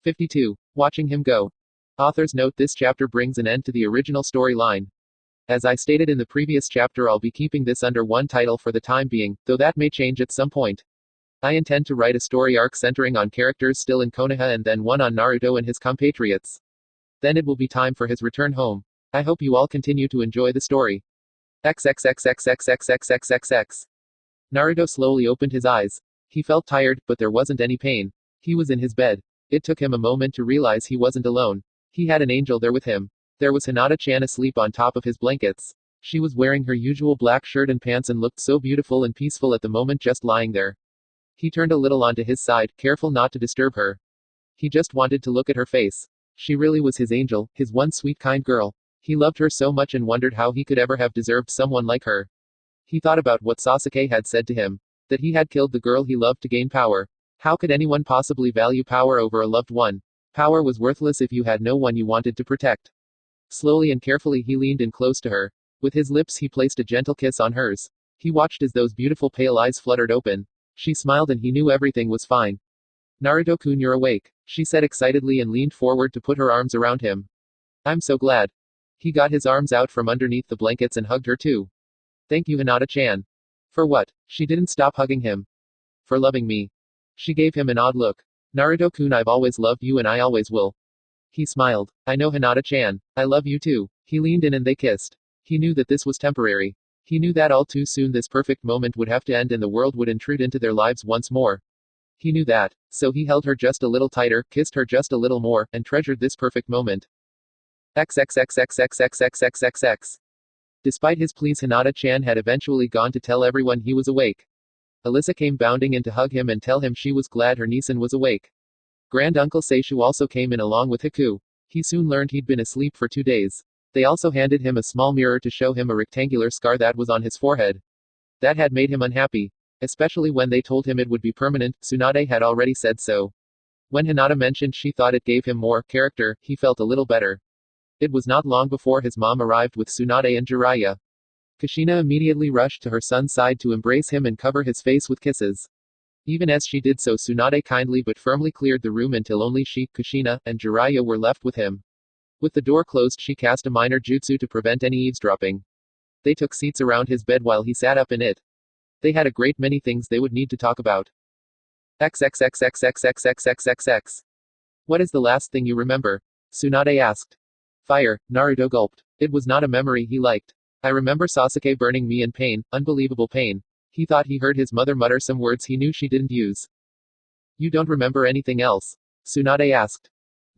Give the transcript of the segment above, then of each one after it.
52. Watching him go. Author's note: this chapter brings an end to the original storyline. As I stated in the previous chapter, I'll be keeping this under one title for the time being, though that may change at some point. I intend to write a story arc centering on characters still in Konoha and then one on Naruto and his compatriots. Then it will be time for his return home. I hope you all continue to enjoy the story. XXXXXXXXXXX. Naruto slowly opened his eyes. He felt tired, but there wasn't any pain. He was in his bed. It took him a moment to realize he wasn't alone. He had an angel there with him. There was Hinata-chan asleep on top of his blankets. She was wearing her usual black shirt and pants and looked so beautiful and peaceful at the moment, just lying there. He turned a little onto his side, careful not to disturb her. He just wanted to look at her face. She really was his angel, his one sweet kind girl. He loved her so much and wondered how he could ever have deserved someone like her. He thought about what Sasuke had said to him. That he had killed the girl he loved to gain power. How could anyone possibly value power over a loved one? Power was worthless if you had no one you wanted to protect. Slowly and carefully he leaned in close to her. With his lips he placed a gentle kiss on hers. He watched as those beautiful pale eyes fluttered open. She smiled and he knew everything was fine. Naruto-kun, you're awake, she said excitedly and leaned forward to put her arms around him. I'm so glad. He got his arms out from underneath the blankets and hugged her too. Thank you, Hinata-chan. For what? She didn't stop hugging him. For loving me. She gave him an odd look. Naruto-kun, I've always loved you and I always will. He smiled. I know, Hinata-chan. I love you too. He leaned in and they kissed. He knew that this was temporary. He knew that all too soon this perfect moment would have to end and the world would intrude into their lives once more. He knew that. So he held her just a little tighter, kissed her just a little more, and treasured this perfect moment. XXXXXXXXXX. Despite his pleas, Hinata-chan had eventually gone to tell everyone he was awake. Alyssa came bounding in to hug him and tell him she was glad her Nisan was awake. Grand Uncle Seishu also came in along with Haku. He soon learned he'd been asleep for 2 days. They also handed him a small mirror to show him a rectangular scar that was on his forehead. That had made him unhappy. Especially when they told him it would be permanent. Tsunade had already said so. When Hinata mentioned she thought it gave him more character, he felt a little better. It was not long before his mom arrived with Tsunade and Jiraiya. Kushina immediately rushed to her son's side to embrace him and cover his face with kisses. Even as she did so, Tsunade kindly but firmly cleared the room until only she, Kushina, and Jiraiya were left with him. With the door closed, she cast a minor jutsu to prevent any eavesdropping. They took seats around his bed while he sat up in it. They had a great many things they would need to talk about. XXXXXXXXXX. What is the last thing you remember? Tsunade asked. Fire, Naruto gulped. It was not a memory he liked. I remember Sasuke burning me in pain, unbelievable pain. He thought he heard his mother mutter some words he knew she didn't use. You don't remember anything else? Tsunade asked.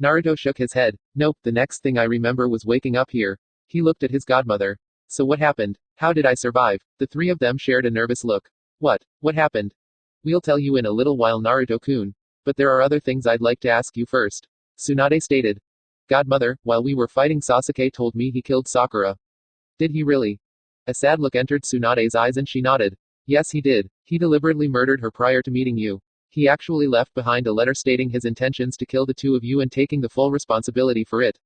Naruto shook his head. Nope, the next thing I remember was waking up here. He looked at his godmother. So what happened? How did I survive? The three of them shared a nervous look. What happened? We'll tell you in a little while, Naruto-kun. But there are other things I'd like to ask you first. Tsunade stated. Godmother, while we were fighting, Sasuke told me he killed Sakura. Did he really? A sad look entered Tsunade's eyes and she nodded. Yes, he did. He deliberately murdered her prior to meeting you. He actually left behind a letter stating his intentions to kill the two of you and taking the full responsibility for it.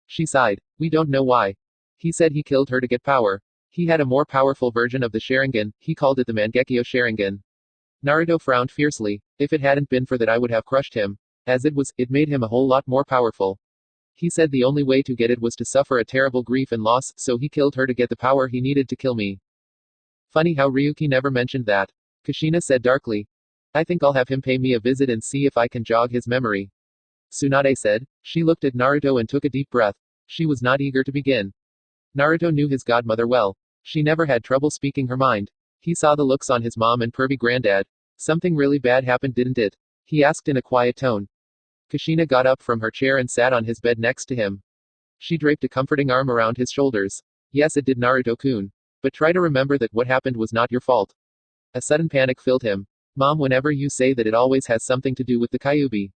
She sighed. We don't know why. He said he killed her to get power. He had a more powerful version of the Sharingan. He called it the Mangekyo Sharingan. Naruto frowned fiercely. If it hadn't been for that, I would have crushed him. As it was, it made him a whole lot more powerful. He said the only way to get it was to suffer a terrible grief and loss, so he killed her to get the power he needed to kill me. Funny how Ryuki never mentioned that. Kushina said darkly. I think I'll have him pay me a visit and see if I can jog his memory. Tsunade said. She looked at Naruto and took a deep breath. She was not eager to begin. Naruto knew his godmother well. She never had trouble speaking her mind. He saw the looks on his mom and pervy granddad. Something really bad happened, didn't it? He asked in a quiet tone. Kushina got up from her chair and sat on his bed next to him. She draped a comforting arm around his shoulders. Yes, it did, Naruto-kun. But try to remember that what happened was not your fault. A sudden panic filled him. Mom, whenever you say that, it always has something to do with the Kyuubi.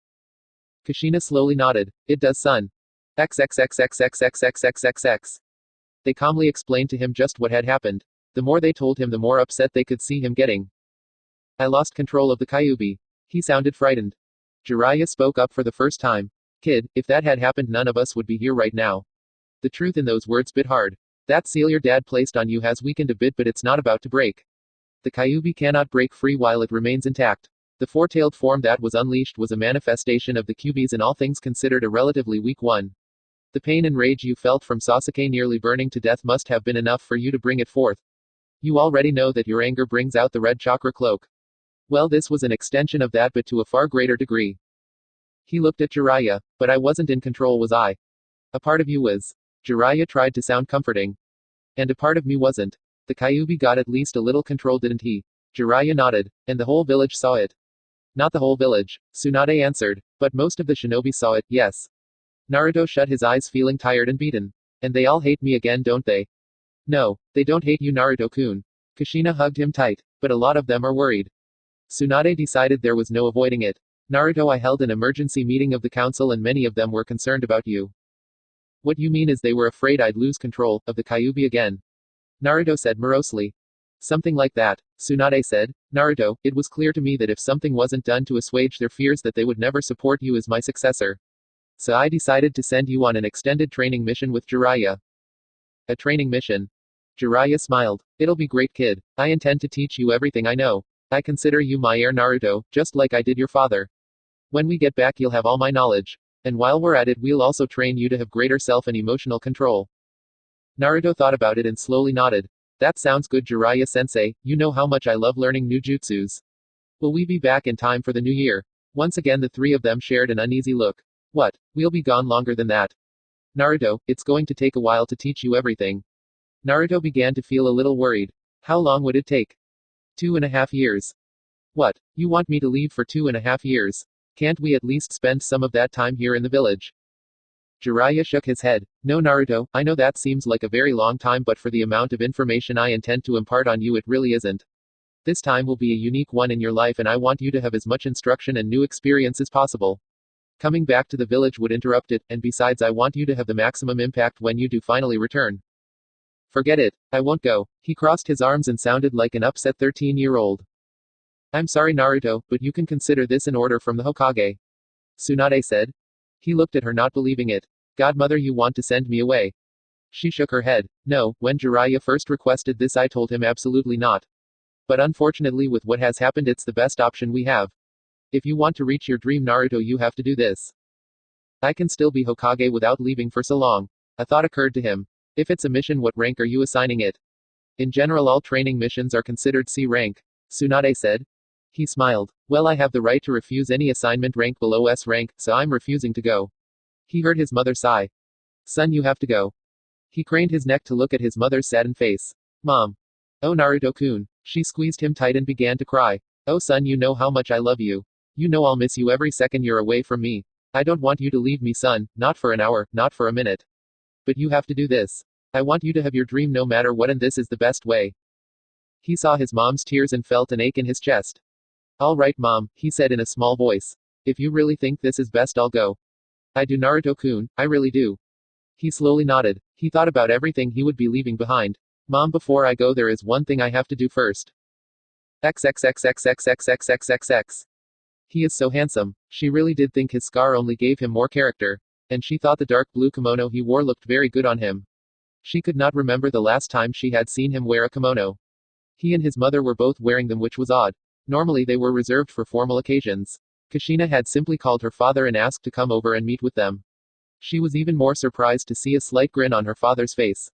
Kushina slowly nodded. It does, son. XXXXXXXXXX. They calmly explained to him just what had happened. The more they told him, the more upset they could see him getting. I lost control of the Kyuubi. He sounded frightened. Jiraiya spoke up for the first time. Kid, if that had happened, none of us would be here right now. The truth in those words bit hard. That seal your dad placed on you has weakened a bit, but it's not about to break. The Kyuubi cannot break free while it remains intact. The four-tailed form that was unleashed was a manifestation of the Kyuubi's in all things considered a relatively weak one. The pain and rage you felt from Sasuke nearly burning to death must have been enough for you to bring it forth. You already know that your anger brings out the red chakra cloak. Well, this was an extension of that, but to a far greater degree. He looked at Jiraiya. But I wasn't in control, was I? A part of you was. Jiraiya tried to sound comforting. And a part of me wasn't. The Kyuubi got at least a little control, didn't he? Jiraiya nodded. And the whole village saw it. Not the whole village, Tsunade answered. But most of the shinobi saw it, yes. Naruto shut his eyes, feeling tired and beaten. And they all hate me again, don't they? No, they don't hate you, Naruto-kun. Kushina hugged him tight. But a lot of them are worried. Tsunade decided there was no avoiding it. Naruto, I held an emergency meeting of the council and many of them were concerned about you. What you mean is they were afraid I'd lose control of the Kyuubi again. Naruto said morosely. Something like that, Tsunade said. Naruto, it was clear to me that if something wasn't done to assuage their fears that they would never support you as my successor. So I decided to send you on an extended training mission with Jiraiya. A training mission? Jiraiya smiled. It'll be great, kid. I intend to teach you everything I know. I consider you my heir, Naruto, just like I did your father. When we get back you'll have all my knowledge. And while we're at it we'll also train you to have greater self and emotional control. Naruto thought about it and slowly nodded. That sounds good, Jiraiya-sensei, you know how much I love learning new jutsus. Will we be back in time for the new year? Once again the three of them shared an uneasy look. What? We'll be gone longer than that. Naruto, it's going to take a while to teach you everything. Naruto began to feel a little worried. How long would it take? 2.5 years. What? You want me to leave for 2.5 years? Can't we at least spend some of that time here in the village? Jiraiya shook his head. No, Naruto, I know that seems like a very long time, but for the amount of information I intend to impart on you it really isn't. This time will be a unique one in your life and I want you to have as much instruction and new experience as possible. Coming back to the village would interrupt it, and besides I want you to have the maximum impact when you do finally return. Forget it, I won't go. He crossed his arms and sounded like an upset 13-year-old. I'm sorry, Naruto, but you can consider this an order from the Hokage. Tsunade said. He looked at her, not believing it. Godmother, you want to send me away? She shook her head. No, when Jiraiya first requested this I told him absolutely not. But unfortunately with what has happened it's the best option we have. If you want to reach your dream, Naruto, you have to do this. I can still be Hokage without leaving for so long. A thought occurred to him. If it's a mission, what rank are you assigning it? In general all training missions are considered C rank, Tsunade said. He smiled. Well, I have the right to refuse any assignment rank below S rank, so I'm refusing to go. He heard his mother sigh. Son, you have to go. He craned his neck to look at his mother's saddened face. Mom. Oh, Naruto-kun. She squeezed him tight and began to cry. Oh son, you know how much I love you. You know I'll miss you every second you're away from me. I don't want you to leave me, son, not for an hour, not for a minute. But you have to do this. I want you to have your dream no matter what, and this is the best way. He saw his mom's tears and felt an ache in his chest. All right, Mom, he said in a small voice. If you really think this is best, I'll go. I do, Naruto-kun, I really do. He slowly nodded. He thought about everything he would be leaving behind. Mom, before I go there is one thing I have to do first. XXXXXXXXXX. He is so handsome. She really did think his scar only gave him more character. And she thought the dark blue kimono he wore looked very good on him. She could not remember the last time she had seen him wear a kimono. He and his mother were both wearing them, which was odd. Normally they were reserved for formal occasions. Kushina had simply called her father and asked to come over and meet with them. She was even more surprised to see a slight grin on her father's face.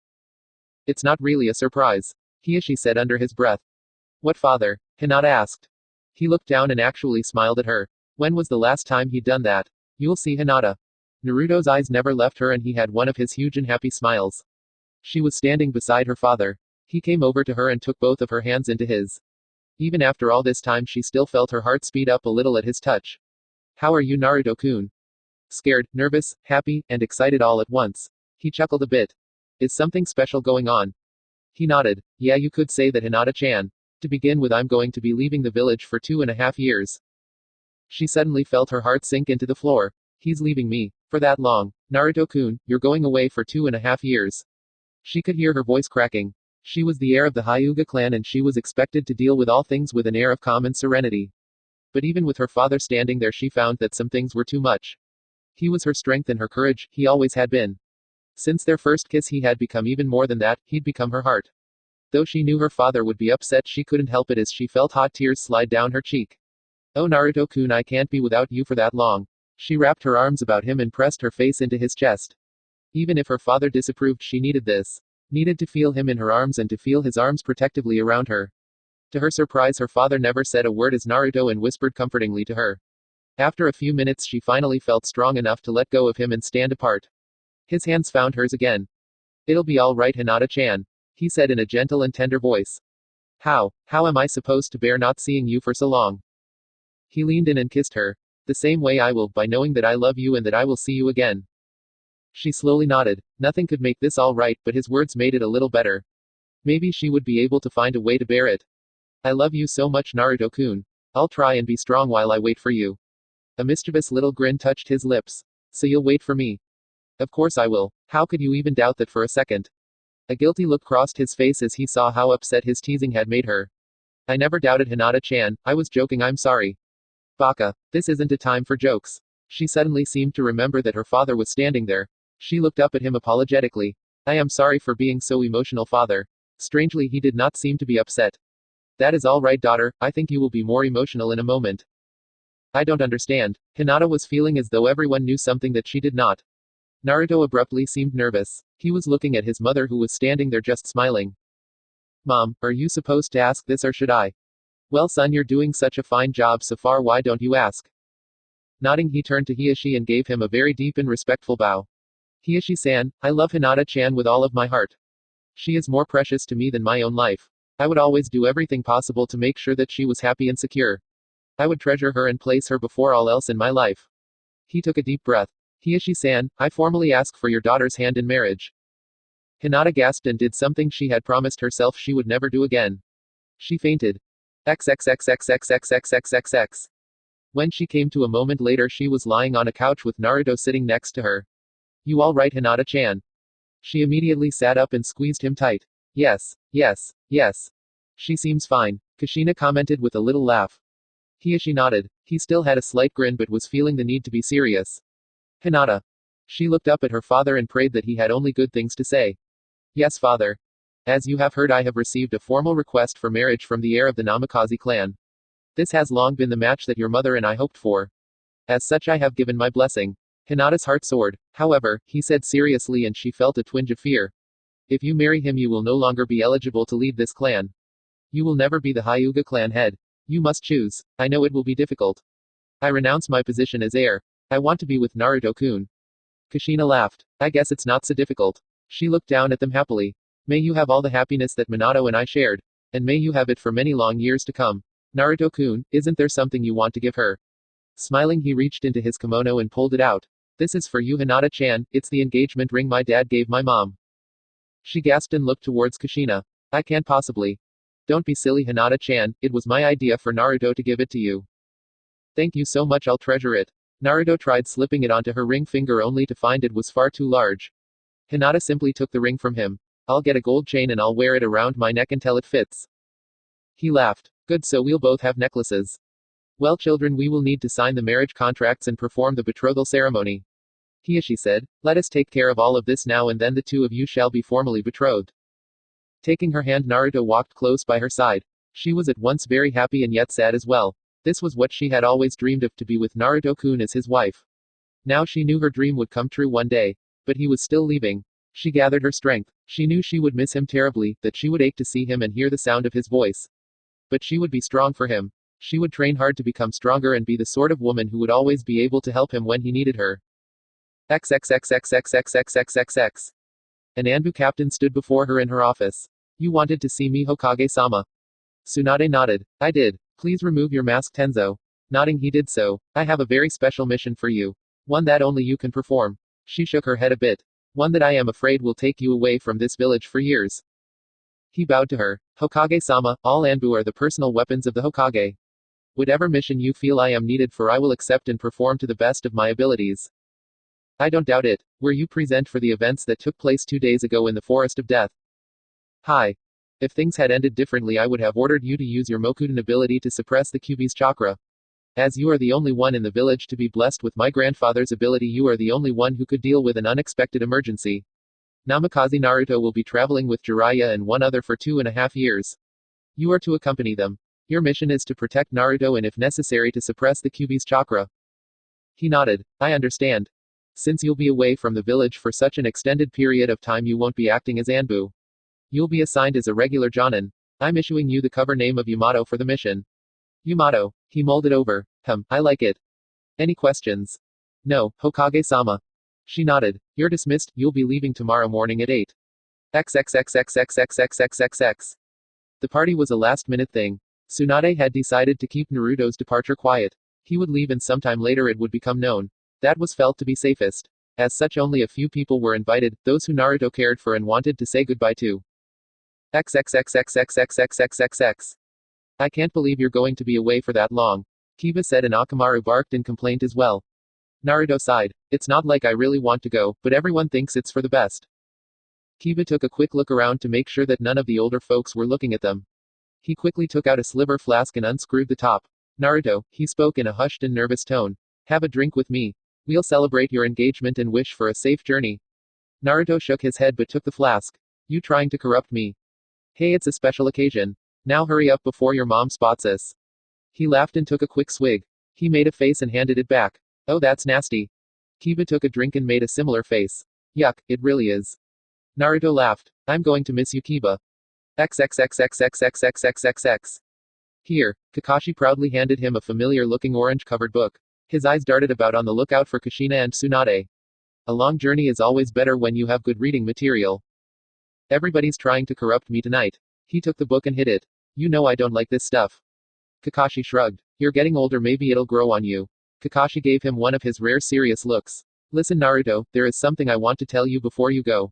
It's not really a surprise, she said under his breath. What father? Hinata asked. He looked down and actually smiled at her. When was the last time he'd done that? You'll see, Hinata. Naruto's eyes never left her and he had one of his huge and happy smiles. She was standing beside her father. He came over to her and took both of her hands into his. Even after all this time she still felt her heart speed up a little at his touch. How are you, Naruto-kun? Scared, nervous, happy, and excited all at once. He chuckled a bit. Is something special going on? He nodded. Yeah, you could say that, Hinata-chan. To begin with, I'm going to be leaving the village for 2.5 years. She suddenly felt her heart sink into the floor. He's leaving me. For that long. Naruto-kun, you're going away for 2.5 years. She could hear her voice cracking. She was the heir of the Hyuga clan and she was expected to deal with all things with an air of calm and serenity. But even with her father standing there she found that some things were too much. He was her strength and her courage, he always had been. Since their first kiss he had become even more than that, he'd become her heart. Though she knew her father would be upset she couldn't help it as she felt hot tears slide down her cheek. Oh Naruto-kun, I can't be without you for that long. She wrapped her arms about him and pressed her face into his chest. Even if her father disapproved, she needed this. Needed to feel him in her arms and to feel his arms protectively around her. To her surprise, her father never said a word as Naruto and whispered comfortingly to her. After a few minutes, she finally felt strong enough to let go of him and stand apart. His hands found hers again. It'll be all right, Hinata-chan, he said in a gentle and tender voice. How am I supposed to bear not seeing you for so long? He leaned in and kissed her. The same way I will, by knowing that I love you and that I will see you again. She slowly nodded. Nothing could make this all right, but his words made it a little better. Maybe she would be able to find a way to bear it. I love you so much, Naruto-kun. I'll try and be strong while I wait for you. A mischievous little grin touched his lips. So you'll wait for me? Of course I will. How could you even doubt that for a second? A guilty look crossed his face as he saw how upset his teasing had made her. I never doubted, Hinata-chan. I was joking, I'm sorry. Baka, this isn't a time for jokes. She suddenly seemed to remember that her father was standing there. She looked up at him apologetically. I am sorry for being so emotional, father. Strangely, he did not seem to be upset. That is all right, daughter. I think you will be more emotional in a moment. I don't understand. Hinata was feeling as though everyone knew something that she did not. Naruto abruptly seemed nervous. He was looking at his mother, who was standing there just smiling. Mom, are you supposed to ask this or should I? Well, son, you're doing such a fine job so far, why don't you ask? Nodding, he turned to Hiyoshi and gave him a very deep and respectful bow. Hiyoshi-san, I love Hinata-chan with all of my heart. She is more precious to me than my own life. I would always do everything possible to make sure that she was happy and secure. I would treasure her and place her before all else in my life. He took a deep breath. Hiyoshi-san, I formally ask for your daughter's hand in marriage. Hinata gasped and did something she had promised herself she would never do again. She fainted. XXXXXXXXXX. When she came to a moment later, she was lying on a couch with Naruto sitting next to her. You all right, Hinata-chan? She immediately sat up and squeezed him tight. Yes. She seems fine, Kushina commented with a little laugh. Hiyoshi nodded. He still had a slight grin but was feeling the need to be serious. Hinata. She looked up at her father and prayed that he had only good things to say. Yes, father. As you have heard, I have received a formal request for marriage from the heir of the Namikaze clan. This has long been the match that your mother and I hoped for. As such, I have given my blessing. Hinata's heart soared. However, he said seriously, and she felt a twinge of fear. If you marry him, you will no longer be eligible to lead this clan. You will never be the Hyuga clan head. You must choose. I know it will be difficult. I renounce my position as heir. I want to be with Naruto-kun. Kushina laughed. I guess it's not so difficult. She looked down at them happily. May you have all the happiness that Minato and I shared. And may you have it for many long years to come. Naruto-kun, isn't there something you want to give her? Smiling, he reached into his kimono and pulled it out. This is for you, Hinata-chan. It's the engagement ring my dad gave my mom. She gasped and looked towards Kushina. I can't possibly. Don't be silly, Hinata-chan. It was my idea for Naruto to give it to you. Thank you so much, I'll treasure it. Naruto tried slipping it onto her ring finger only to find it was far too large. Hinata simply took the ring from him. I'll get a gold chain and I'll wear it around my neck until it fits. He laughed. Good, so we'll both have necklaces. Well, children, we will need to sign the marriage contracts and perform the betrothal ceremony. Hiyoshi said, let us take care of all of this now and then the two of you shall be formally betrothed. Taking her hand, Naruto walked close by her side. She was at once very happy and yet sad as well. This was what she had always dreamed of, to be with Naruto-kun as his wife. Now she knew her dream would come true one day. But he was still leaving. She gathered her strength. She knew she would miss him terribly, that she would ache to see him and hear the sound of his voice. But she would be strong for him. She would train hard to become stronger and be the sort of woman who would always be able to help him when he needed her. XXXXXXXXXXX. An Anbu captain stood before her in her office. You wanted to see me, Hokage-sama? Tsunade nodded. I did. Please remove your mask, Tenzo. Nodding, he did so. I have a very special mission for you. One that only you can perform. She shook her head a bit. One that I am afraid will take you away from this village for years. He bowed to her. Hokage-sama, all Anbu are the personal weapons of the Hokage. Whatever mission you feel I am needed for, I will accept and perform to the best of my abilities. I don't doubt it. Were you present for the events that took place 2 days ago in the Forest of Death? Hi. If things had ended differently, I would have ordered you to use your Mokuden ability to suppress the Kyuubi's chakra. As you are the only one in the village to be blessed with my grandfather's ability, you are the only one who could deal with an unexpected emergency. Namikaze Naruto will be traveling with Jiraiya and one other for 2.5 years. You are to accompany them. Your mission is to protect Naruto and if necessary to suppress the Kyuubi's chakra. He nodded. I understand. Since you'll be away from the village for such an extended period of time, you won't be acting as Anbu. You'll be assigned as a regular Jonin. I'm issuing you the cover name of Yamato for the mission. Yamato. He mulled it over. I like it. Any questions? No, Hokage-sama. She nodded. You're dismissed, you'll be leaving tomorrow morning at 8. XXXXXXXXXX. The party was a last-minute thing. Tsunade had decided to keep Naruto's departure quiet. He would leave and sometime later it would become known. That was felt to be safest. As such, only a few people were invited, those who Naruto cared for and wanted to say goodbye to. XXXXXXXXXX. I can't believe you're going to be away for that long. Kiba said and Akamaru barked in complaint as well. Naruto sighed. It's not like I really want to go, but everyone thinks it's for the best. Kiba took a quick look around to make sure that none of the older folks were looking at them. He quickly took out a sliver flask and unscrewed the top. Naruto, he spoke in a hushed and nervous tone. Have a drink with me. We'll celebrate your engagement and wish for a safe journey. Naruto shook his head but took the flask. You trying to corrupt me? Hey, it's a special occasion. Now hurry up before your mom spots us. He laughed and took a quick swig. He made a face and handed it back. Oh, that's nasty. Kiba took a drink and made a similar face. Yuck, it really is. Naruto laughed. I'm going to miss you, Kiba. XXXXXXXXXX. Here, Kakashi proudly handed him a familiar-looking orange-covered book. His eyes darted about on the lookout for Kushina and Tsunade. A long journey is always better when you have good reading material. Everybody's trying to corrupt me tonight. He took the book and hid it. You know I don't like this stuff. Kakashi shrugged. You're getting older, maybe it'll grow on you. Kakashi gave him one of his rare serious looks. Listen, Naruto, there is something I want to tell you before you go.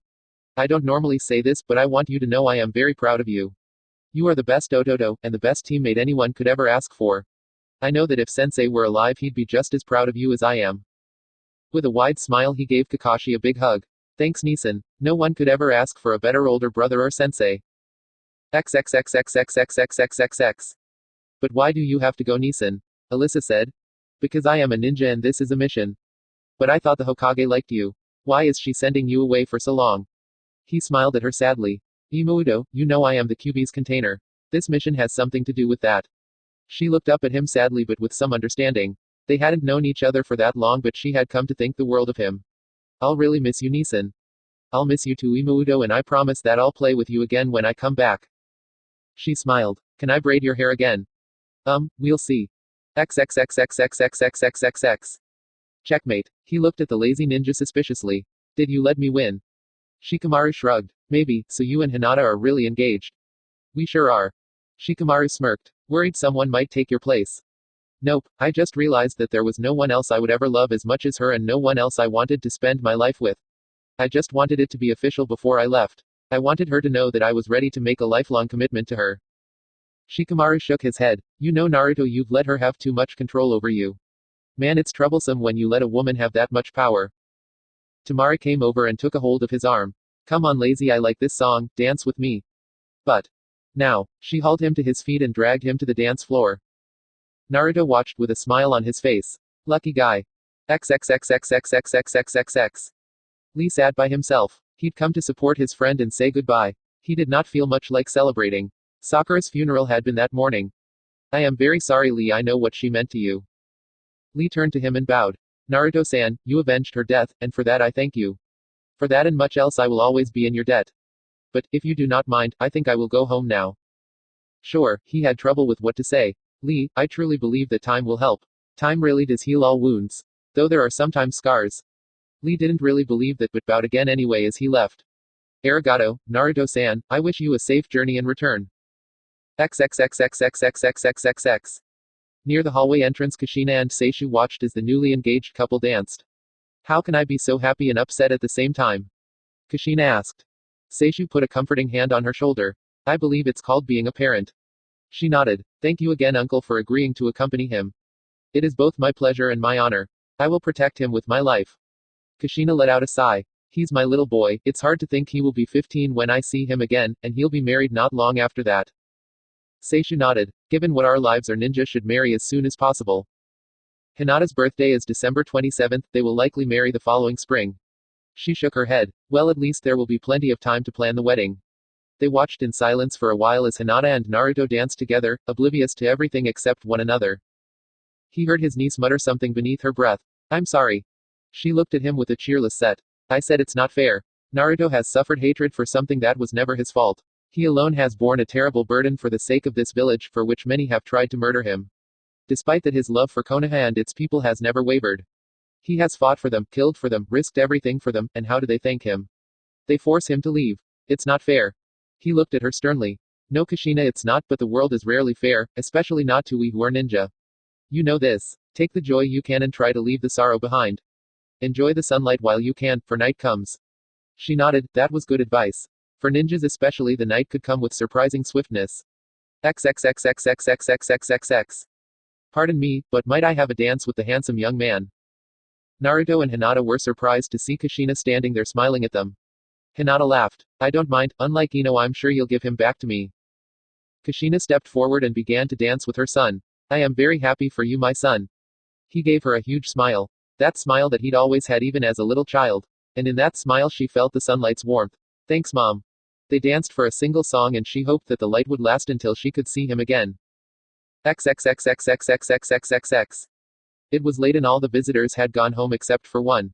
I don't normally say this, but I want you to know I am very proud of you. You are the best Ototo, and the best teammate anyone could ever ask for. I know that if Sensei were alive, he'd be just as proud of you as I am. With a wide smile, he gave Kakashi a big hug. Thanks, Nissan. No one could ever ask for a better older brother or sensei. XXXXXXXXXX. But why do you have to go, Nissan? Alyssa said. Because I am a ninja and this is a mission. But I thought the Hokage liked you. Why is she sending you away for so long? He smiled at her sadly. Imoudo, you know I am the Kyuubi's container. This mission has something to do with that. She looked up at him sadly but with some understanding. They hadn't known each other for that long, but she had come to think the world of him. I'll really miss you, Nissan. I'll miss you too, Imoudo, and I promise that I'll play with you again when I come back. She smiled. Can I braid your hair again? We'll see. XXXXXXXXXX. Checkmate. He looked at the lazy ninja suspiciously. Did you let me win? Shikamaru shrugged. Maybe, so you and Hinata are really engaged. We sure are. Shikamaru smirked. Worried someone might take your place. Nope, I just realized that there was no one else I would ever love as much as her and no one else I wanted to spend my life with. I just wanted it to be official before I left. I wanted her to know that I was ready to make a lifelong commitment to her. Shikamaru shook his head. You know, Naruto, you've let her have too much control over you. Man, it's troublesome when you let a woman have that much power. Tamari came over and took a hold of his arm. Come on, lazy, I like this song, dance with me. But. Now, she hauled him to his feet and dragged him to the dance floor. Naruto watched with a smile on his face. Lucky guy. XXXXXXXXXX. Lee sat by himself. He'd come to support his friend and say goodbye. He did not feel much like celebrating. Sakura's funeral had been that morning. I am very sorry, Lee, I know what she meant to you. Lee turned to him and bowed. Naruto-san, you avenged her death, and for that I thank you. For that and much else I will always be in your debt. But, if you do not mind, I think I will go home now. Sure, he had trouble with what to say. Lee, I truly believe that time will help. Time really does heal all wounds. Though there are sometimes scars. Lee didn't really believe that but bowed again anyway as he left. Arigato, Naruto-san, I wish you a safe journey and return. XXXXXXXXXX. Near the hallway entrance, Kushina and Seishu watched as the newly engaged couple danced. How can I be so happy and upset at the same time? Kushina asked. Seishu put a comforting hand on her shoulder. I believe it's called being a parent. She nodded. Thank you again, uncle, for agreeing to accompany him. It is both my pleasure and my honor. I will protect him with my life. Kushina let out a sigh. He's my little boy, it's hard to think he will be 15 when I see him again, and he'll be married not long after that. Seishu nodded. Given what our lives are, ninja should marry as soon as possible. Hinata's birthday is December 27th, they will likely marry the following spring. She shook her head. Well, at least there will be plenty of time to plan the wedding. They watched in silence for a while as Hinata and Naruto danced together, oblivious to everything except one another. He heard his niece mutter something beneath her breath. I'm sorry. She looked at him with a cheerless set. I said it's not fair. Naruto has suffered hatred for something that was never his fault. He alone has borne a terrible burden for the sake of this village, for which many have tried to murder him. Despite that, his love for Konoha and its people has never wavered. He has fought for them, killed for them, risked everything for them, and how do they thank him? They force him to leave. It's not fair. He looked at her sternly. No, Kushina, it's not, but the world is rarely fair, especially not to we who are ninja. You know this. Take the joy you can and try to leave the sorrow behind. Enjoy the sunlight while you can, for night comes. She nodded. That was good advice. For ninjas especially, the night could come with surprising swiftness. XXXXXXXXXX. Pardon me, but might I have a dance with the handsome young man? Naruto and Hinata were surprised to see Kushina standing there smiling at them. Hinata laughed. I don't mind, unlike Ino, I'm sure you'll give him back to me. Kushina stepped forward and began to dance with her son. I am very happy for you, my son. He gave her a huge smile. That smile that he'd always had even as a little child. And in that smile she felt the sunlight's warmth. Thanks, Mom. They danced for a single song and she hoped that the light would last until she could see him again. XXXXXXXXXX. It was late and all the visitors had gone home except for one.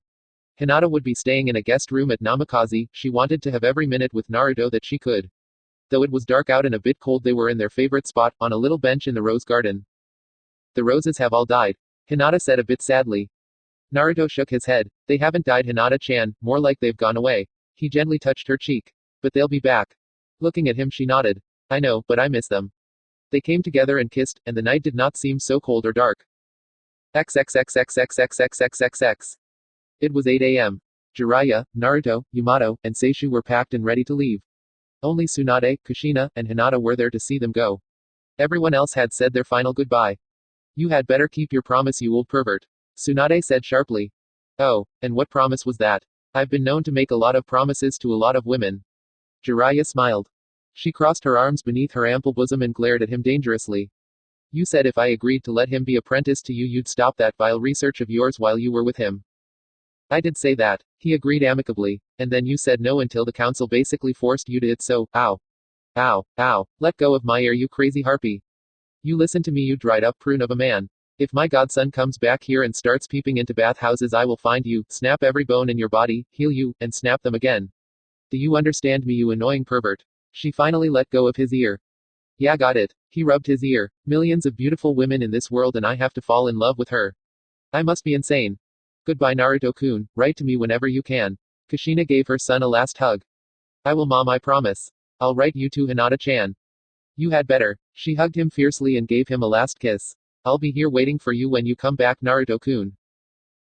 Hinata would be staying in a guest room at Namikaze. She wanted to have every minute with Naruto that she could. Though it was dark out and a bit cold, they were in their favorite spot, on a little bench in the rose garden. The roses have all died. Hinata said a bit sadly. Naruto shook his head. They haven't died, Hinata-chan, more like they've gone away. He gently touched her cheek. But they'll be back. Looking at him, she nodded. I know, but I miss them. They came together and kissed, and the night did not seem so cold or dark. XXXXXXXXXX. It was 8 a.m. Jiraiya, Naruto, Yamato, and Seishu were packed and ready to leave. Only Tsunade, Kushina, and Hinata were there to see them go. Everyone else had said their final goodbye. You had better keep your promise, you old pervert. Tsunade said sharply. Oh, and what promise was that? I've been known to make a lot of promises to a lot of women. Jiraiya smiled. She crossed her arms beneath her ample bosom and glared at him dangerously. You said if I agreed to let him be apprenticed to you, you'd stop that vile research of yours while you were with him. I did say that. He agreed amicably. And then you said no until the council basically forced you to it, so, ow. Ow, ow, let go of my ear, you crazy harpy. You listen to me, you dried up prune of a man. If my godson comes back here and starts peeping into bathhouses, I will find you, snap every bone in your body, heal you, and snap them again. Do you understand me, you annoying pervert? She finally let go of his ear. Yeah, got it. He rubbed his ear. Millions of beautiful women in this world and I have to fall in love with her. I must be insane. Goodbye, Naruto-kun, write to me whenever you can. Kushina gave her son a last hug. I will, Mom, I promise. I'll write you too, Hinata-chan. You had better. She hugged him fiercely and gave him a last kiss. I'll be here waiting for you when you come back, Naruto-kun.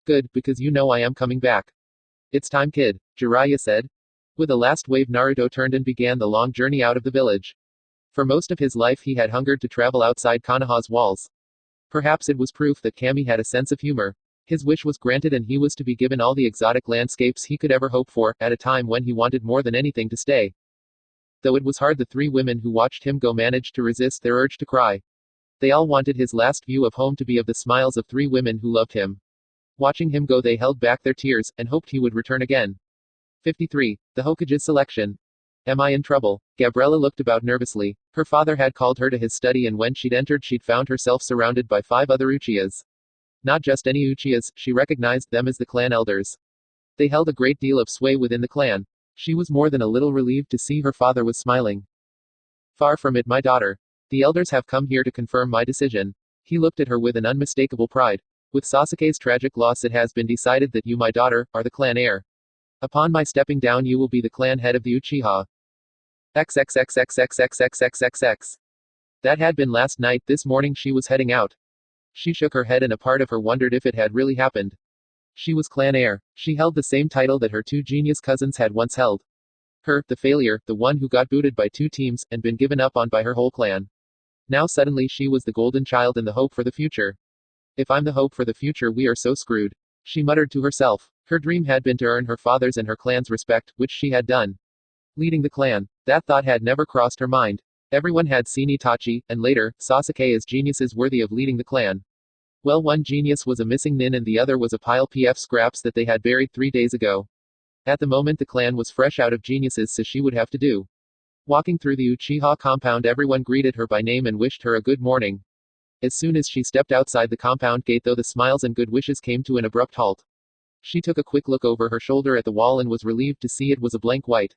Good, because you know I am coming back. It's time, kid, Jiraiya said. With a last wave, Naruto turned and began the long journey out of the village. For most of his life he had hungered to travel outside Konoha's walls. Perhaps it was proof that Kami had a sense of humor. His wish was granted and he was to be given all the exotic landscapes he could ever hope for, at a time when he wanted more than anything to stay. Though it was hard, the three women who watched him go managed to resist their urge to cry. They all wanted his last view of home to be of the smiles of three women who loved him. Watching him go, they held back their tears, and hoped he would return again. 53. The Hokage's selection. Am I in trouble? Gabriella looked about nervously. Her father had called her to his study, and when she'd entered, she'd found herself surrounded by 5 other Uchihas. Not just any Uchihas, she recognized them as the clan elders. They held a great deal of sway within the clan. She was more than a little relieved to see her father was smiling. Far from it, my daughter. The elders have come here to confirm my decision. He looked at her with an unmistakable pride. With Sasuke's tragic loss, it has been decided that you, my daughter, are the clan heir. Upon my stepping down, you will be the clan head of the Uchiha. XXXXXXXXXXX. That had been last night. This morning she was heading out. She shook her head and a part of her wondered if it had really happened. She was clan heir. She held the same title that her 2 genius cousins had once held. Her, the failure, the one who got booted by 2 teams, and been given up on by her whole clan. Now suddenly she was the golden child and the hope for the future. If I'm the hope for the future, we are so screwed. She muttered to herself. Her dream had been to earn her father's and her clan's respect, which she had done. Leading the clan. That thought had never crossed her mind. Everyone had seen Itachi, and later, Sasuke as geniuses worthy of leading the clan. Well, one genius was a missing nin and the other was a pile of scraps that they had buried 3 days ago. At the moment the clan was fresh out of geniuses, so she would have to do Walking through the Uchiha compound, everyone greeted her by name and wished her a good morning. As soon as she stepped outside the compound gate, though, the smiles and good wishes came to an abrupt halt. She took a quick look over her shoulder at the wall and was relieved to see it was a blank white.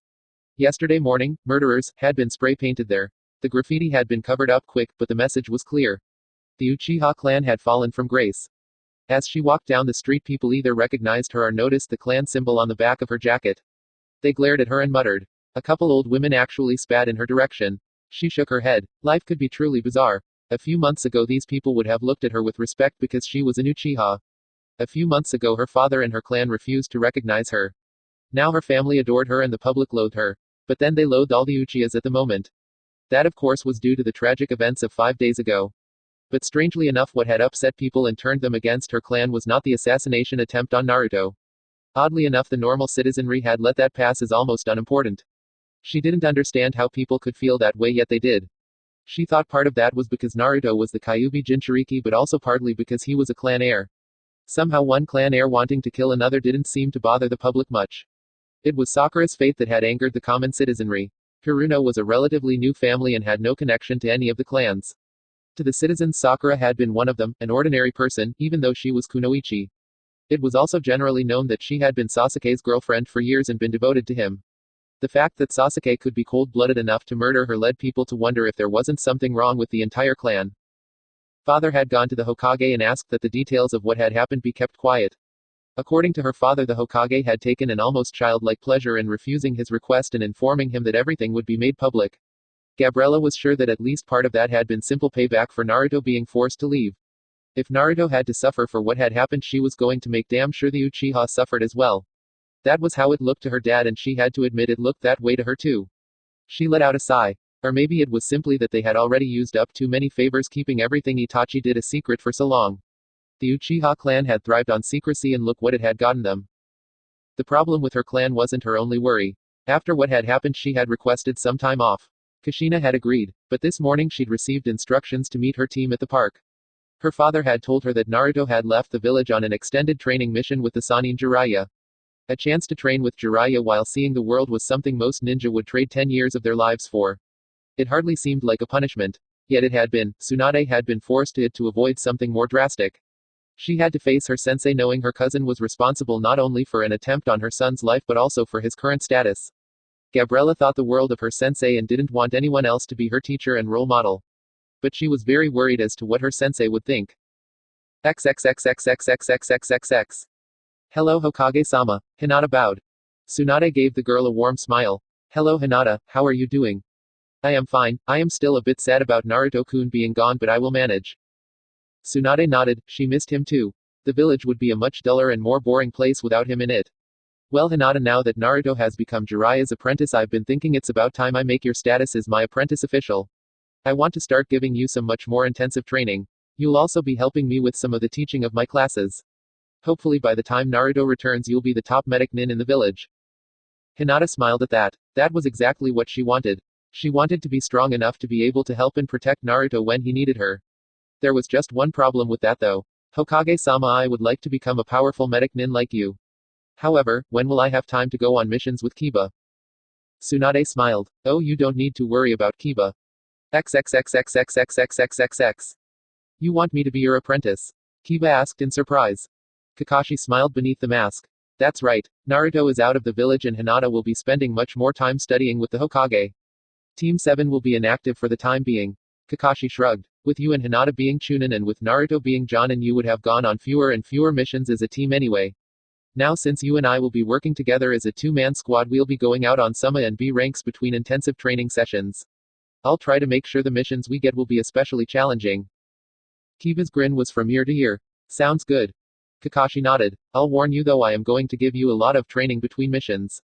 Yesterday morning, murderers had been spray painted there. The graffiti had been covered up quick, but the message was clear. The Uchiha clan had fallen from grace. As she walked down the street, people either recognized her or noticed the clan symbol on the back of her jacket. They glared at her and muttered. A couple old women actually spat in her direction. She shook her head. Life could be truly bizarre. A few months ago, these people would have looked at her with respect because she was an Uchiha. A few months ago, her father and her clan refused to recognize her. Now her family adored her and the public loathed her. But then they loathed all the Uchihas at the moment. That, of course, was due to the tragic events of 5 days ago. But strangely enough, what had upset people and turned them against her clan was not the assassination attempt on Naruto. Oddly enough, the normal citizenry had let that pass as almost unimportant. She didn't understand how people could feel that way, yet they did. She thought part of that was because Naruto was the Kyuubi Jinchuriki, but also partly because he was a clan heir. Somehow one clan heir wanting to kill another didn't seem to bother the public much. It was Sakura's fate that had angered the common citizenry. Haruno was a relatively new family and had no connection to any of the clans. To the citizens, Sakura had been one of them, an ordinary person, even though she was kunoichi. It was also generally known that she had been Sasuke's girlfriend for years and been devoted to him. The fact that Sasuke could be cold-blooded enough to murder her led people to wonder if there wasn't something wrong with the entire clan. Father had gone to the Hokage and asked that the details of what had happened be kept quiet. According to her father, the Hokage had taken an almost childlike pleasure in refusing his request and informing him that everything would be made public. Gabriella was sure that at least part of that had been simple payback for Naruto being forced to leave. If Naruto had to suffer for what had happened, she was going to make damn sure the Uchiha suffered as well. That was how it looked to her dad, and she had to admit it looked that way to her too. She let out a sigh. Or maybe it was simply that they had already used up too many favors keeping everything Itachi did a secret for so long. The Uchiha clan had thrived on secrecy, and look what it had gotten them. The problem with her clan wasn't her only worry. After what had happened, she had requested some time off. Kushina had agreed, but this morning she'd received instructions to meet her team at the park. Her father had told her that Naruto had left the village on an extended training mission with the Sannin Jiraiya. A chance to train with Jiraiya while seeing the world was something most ninja would trade 10 years of their lives for. It hardly seemed like a punishment. Yet it had been. Tsunade had been forced to it to avoid something more drastic. She had to face her sensei, knowing her cousin was responsible not only for an attempt on her son's life but also for his current status. Gabriella thought the world of her sensei and didn't want anyone else to be her teacher and role model. But she was very worried as to what her sensei would think. XXXXXXXXXX. Hello, Hokage-sama. Hinata bowed. Tsunade gave the girl a warm smile. Hello, Hinata, how are you doing? I am fine. I am still a bit sad about Naruto-kun being gone, but I will manage. Tsunade nodded. She missed him too. The village would be a much duller and more boring place without him in it. Well, Hinata, now that Naruto has become Jiraiya's apprentice, I've been thinking it's about time I make your status as my apprentice official. I want to start giving you some much more intensive training. You'll also be helping me with some of the teaching of my classes. Hopefully by the time Naruto returns, you'll be the top medic nin in the village. Hinata smiled at that. That was exactly what she wanted. She wanted to be strong enough to be able to help and protect Naruto when he needed her. There was just one problem with that though. Hokage-sama, I would like to become a powerful medic nin like you. However, when will I have time to go on missions with Kiba? Tsunade smiled. Oh, you don't need to worry about Kiba. XXXXXXXXXX. You want me to be your apprentice? Kiba asked in surprise. Kakashi smiled beneath the mask. That's right. Naruto is out of the village and Hinata will be spending much more time studying with the Hokage. Team 7 will be inactive for the time being. Kakashi shrugged. With you and Hinata being Chunin and with Naruto being Jonin, you would have gone on fewer and fewer missions as a team anyway. Now since you and I will be working together as a two-man squad, we'll be going out on Summa and B ranks between intensive training sessions. I'll try to make sure the missions we get will be especially challenging. Kiba's grin was from ear to ear. Sounds good. Kakashi nodded. I'll warn you though, I am going to give you a lot of training between missions.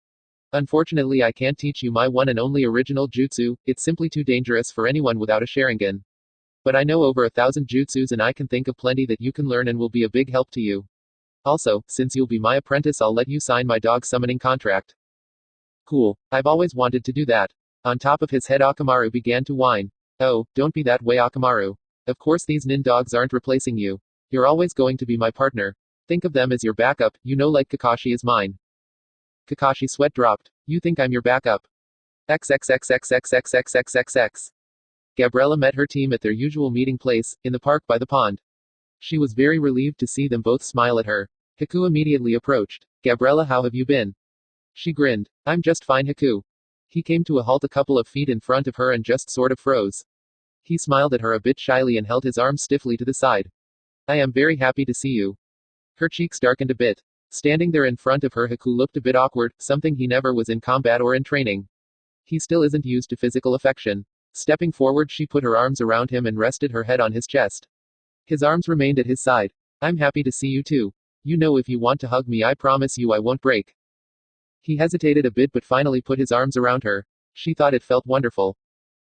Unfortunately, I can't teach you my one and only original jutsu, it's simply too dangerous for anyone without a Sharingan. But I know over 1,000 jutsus and I can think of plenty that you can learn and will be a big help to you. Also, since you'll be my apprentice, I'll let you sign my dog summoning contract. Cool. I've always wanted to do that. On top of his head, Akamaru began to whine. Oh, don't be that way, Akamaru. Of course these nin dogs aren't replacing you. You're always going to be my partner. Think of them as your backup, you know, like Kakashi is mine. Kakashi's sweat dropped. You think I'm your backup? XXXXXXXXXX. Gabriella met her team at their usual meeting place, in the park by the pond. She was very relieved to see them both smile at her. Haku immediately approached. Gabriella, how have you been? She grinned. I'm just fine, Haku. He came to a halt a couple of feet in front of her and just sort of froze. He smiled at her a bit shyly and held his arms stiffly to the side. I am very happy to see you. Her cheeks darkened a bit. Standing there in front of her, Haku looked a bit awkward, something he never was in combat or in training. He still isn't used to physical affection. Stepping forward, she put her arms around him and rested her head on his chest. His arms remained at his side. I'm happy to see you too. You know, if you want to hug me, I promise you I won't break. He hesitated a bit but finally put his arms around her. She thought it felt wonderful.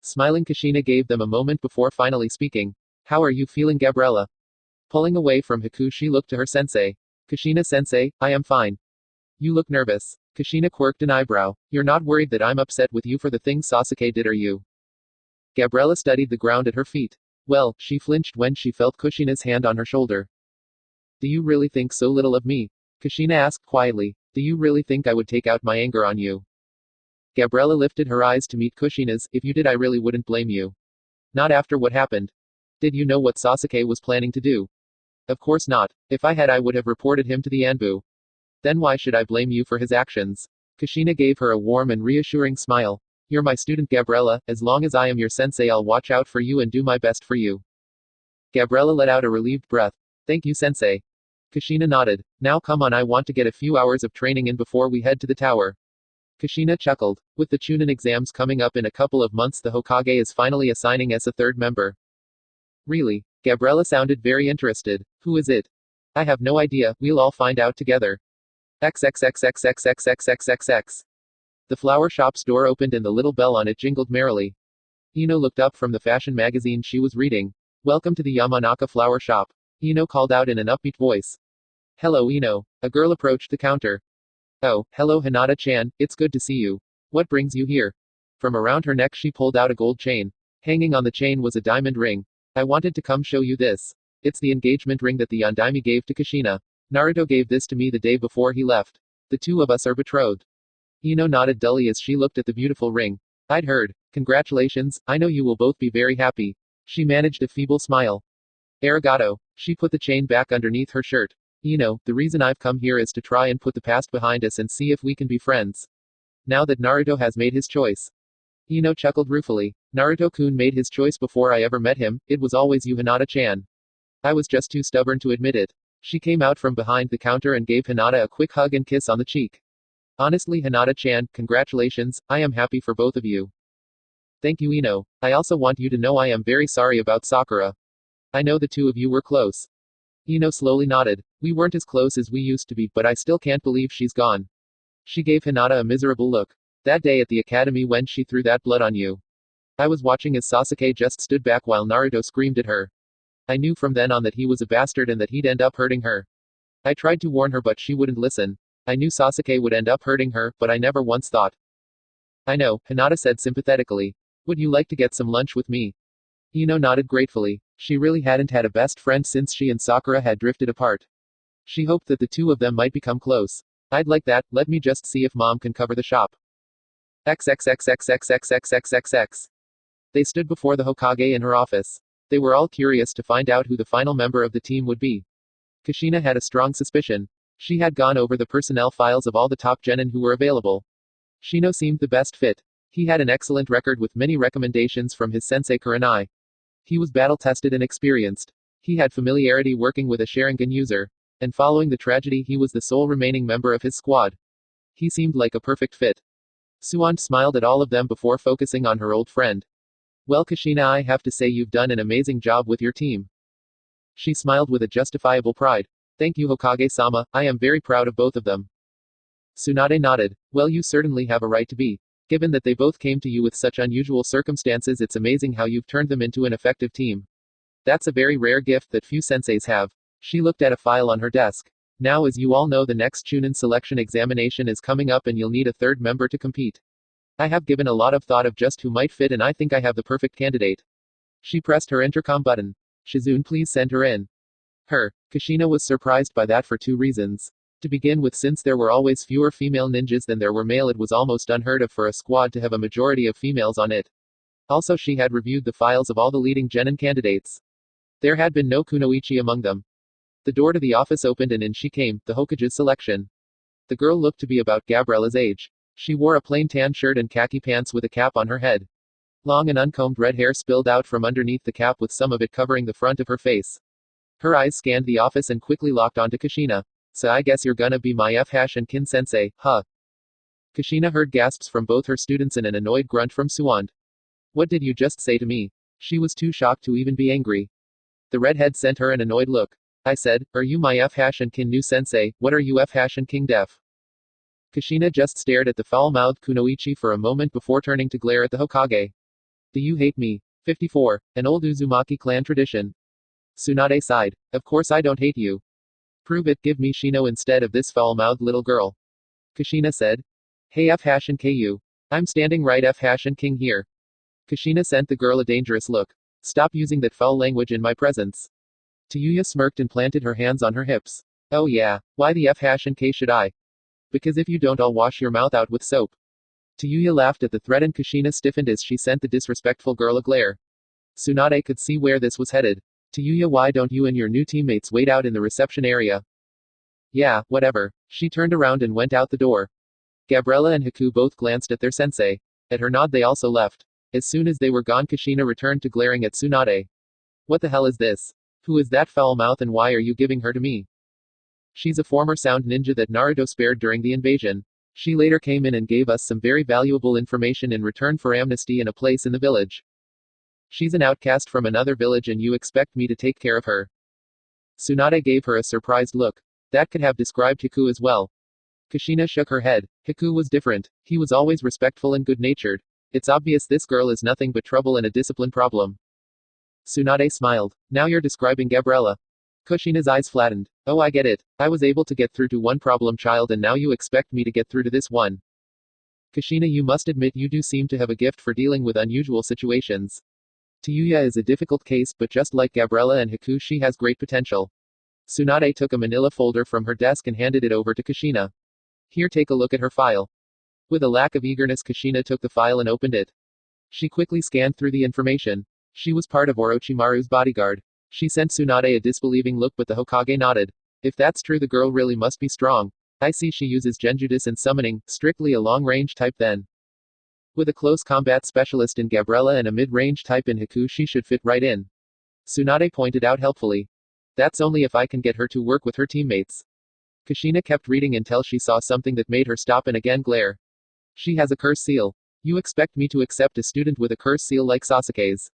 Smiling, Kushina gave them a moment before finally speaking. How are you feeling, Gabriella? Pulling away from Haku, she looked to her sensei. Kushina-sensei, I am fine. You look nervous. Kushina quirked an eyebrow. You're not worried that I'm upset with you for the things Sasuke did, are you? Gabriella studied the ground at her feet. Well, she flinched when she felt Kushina's hand on her shoulder. Do you really think so little of me? Kushina asked quietly. Do you really think I would take out my anger on you? Gabriella lifted her eyes to meet Kushina's. If you did, I really wouldn't blame you. Not after what happened. Did you know what Sasuke was planning to do? Of course not. If I had, I would have reported him to the Anbu. Then why should I blame you for his actions? Kushina gave her a warm and reassuring smile. You're my student, Gabriella. As long as I am your sensei, I'll watch out for you and do my best for you. Gabriella let out a relieved breath. Thank you, sensei. Kushina nodded. Now come on, I want to get a few hours of training in before we head to the tower. Kushina chuckled. With the Chunin exams coming up in a couple of months, the Hokage is finally assigning us a third member. Really? Gabriella sounded very interested. Who is it? I have no idea, we'll all find out together. XXXXXXXXXXX. The flower shop's door opened and the little bell on it jingled merrily. Ino looked up from the fashion magazine she was reading. Welcome to the Yamanaka flower shop. Ino called out in an upbeat voice. Hello, Ino. A girl approached the counter. Oh, hello, Hinata-chan, it's good to see you. What brings you here? From around her neck she pulled out a gold chain. Hanging on the chain was a diamond ring. I wanted to come show you this. It's the engagement ring that the Yondaime gave to Kushina. Naruto gave this to me the day before he left. The two of us are betrothed. Ino nodded dully as she looked at the beautiful ring. I'd heard. Congratulations, I know you will both be very happy. She managed a feeble smile. Arigato. She put the chain back underneath her shirt. Ino, the reason I've come here is to try and put the past behind us and see if we can be friends. Now that Naruto has made his choice. Ino chuckled ruefully. Naruto-kun made his choice before I ever met him, it was always you, Hinata-chan. I was just too stubborn to admit it. She came out from behind the counter and gave Hinata a quick hug and kiss on the cheek. Honestly, Hinata-chan, congratulations, I am happy for both of you. Thank you, Ino. I also want you to know I am very sorry about Sakura. I know the two of you were close. Ino slowly nodded. We weren't as close as we used to be, but I still can't believe she's gone. She gave Hinata a miserable look. That day at the academy when she threw that blood on you. I was watching as Sasuke just stood back while Naruto screamed at her. I knew from then on that he was a bastard and that he'd end up hurting her. I tried to warn her but she wouldn't listen. I knew Sasuke would end up hurting her, but I never once thought. I know, Hinata said sympathetically. Would you like to get some lunch with me? Ino nodded gratefully. She really hadn't had a best friend since she and Sakura had drifted apart. She hoped that the two of them might become close. I'd like that, let me just see if mom can cover the shop. XXXXXXXXXX. They stood before the Hokage in her office. They were all curious to find out who the final member of the team would be. Kushina had a strong suspicion. She had gone over the personnel files of all the top genin who were available. Shino seemed the best fit. He had an excellent record with many recommendations from his sensei Kurenai. He was battle-tested and experienced. He had familiarity working with a Sharingan user. And following the tragedy, he was the sole remaining member of his squad. He seemed like a perfect fit. Suan smiled at all of them before focusing on her old friend. Well, Kushina, I have to say you've done an amazing job with your team. She smiled with a justifiable pride. Thank you, Hokage-sama, I am very proud of both of them. Tsunade nodded. Well, you certainly have a right to be. Given that they both came to you with such unusual circumstances, it's amazing how you've turned them into an effective team. That's a very rare gift that few senseis have. She looked at a file on her desk. Now, as you all know, the next Chunin selection examination is coming up and you'll need a third member to compete. I have given a lot of thought of just who might fit and I think I have the perfect candidate. She pressed her intercom button. Shizune, please send her in. Kushina was surprised by that for two reasons. To begin with, since there were always fewer female ninjas than there were male, it was almost unheard of for a squad to have a majority of females on it. Also, she had reviewed the files of all the leading genin candidates. There had been no kunoichi among them. The door to the office opened and in she came, the Hokage's selection. The girl looked to be about Gabriella's age. She wore a plain tan shirt and khaki pants with a cap on her head. Long and uncombed red hair spilled out from underneath the cap, with some of it covering the front of her face. Her eyes scanned the office and quickly locked onto Kushina. So I guess you're gonna be my and kin sensei, huh? Kushina heard gasps from both her students and an annoyed grunt from Suwand. What did you just say to me? She was too shocked to even be angry. The redhead sent her an annoyed look. I said, are you my and kin new sensei? What are you and king def? Kushina just stared at the foul-mouthed kunoichi for a moment before turning to glare at the Hokage. Do you hate me? 54. An old Uzumaki clan tradition. Tsunade sighed. Of course I don't hate you. Prove it, give me Shino instead of this foul-mouthed little girl. Kushina said. Hey and ku. I'm standing right and king here. Kushina sent the girl a dangerous look. Stop using that foul language in my presence. Tayuya smirked and planted her hands on her hips. Oh yeah, why the and k should I? Because if you don't, I'll wash your mouth out with soap. Tayuya laughed at the threat and Kushina stiffened as she sent the disrespectful girl a glare. Tsunade could see where this was headed. Tayuya, why don't you and your new teammates wait out in the reception area? Yeah, whatever. She turned around and went out the door. Gabriella and Haku both glanced at their sensei. At her nod, they also left. As soon as they were gone, Kushina returned to glaring at Tsunade. What the hell is this? Who is that foul mouth and why are you giving her to me? She's a former sound ninja that Naruto spared during the invasion. She later came in and gave us some very valuable information in return for amnesty and a place in the village. She's an outcast from another village and you expect me to take care of her? Tsunade gave her a surprised look. That could have described Haku as well. Kushina shook her head. Haku was different. He was always respectful and good-natured. It's obvious this girl is nothing but trouble and a discipline problem. Tsunade smiled. Now you're describing Gabriella. Kushina's eyes flattened. Oh, I get it. I was able to get through to one problem child and now you expect me to get through to this one. Kushina, you must admit you do seem to have a gift for dealing with unusual situations. Tayuya is a difficult case, but just like Gabriella and Haku, she has great potential. Tsunade took a manila folder from her desk and handed it over to Kushina. Here, take a look at her file. With a lack of eagerness, Kushina took the file and opened it. She quickly scanned through the information. She was part of Orochimaru's bodyguard. She sent Tsunade a disbelieving look, but the Hokage nodded. If that's true, the girl really must be strong. I see she uses genjutsu and summoning, strictly a long-range type then. With a close combat specialist in Gabriella and a mid-range type in Haku, she should fit right in. Tsunade pointed out helpfully. That's only if I can get her to work with her teammates. Kushina kept reading until she saw something that made her stop and again glare. She has a curse seal. You expect me to accept a student with a curse seal like Sasuke's?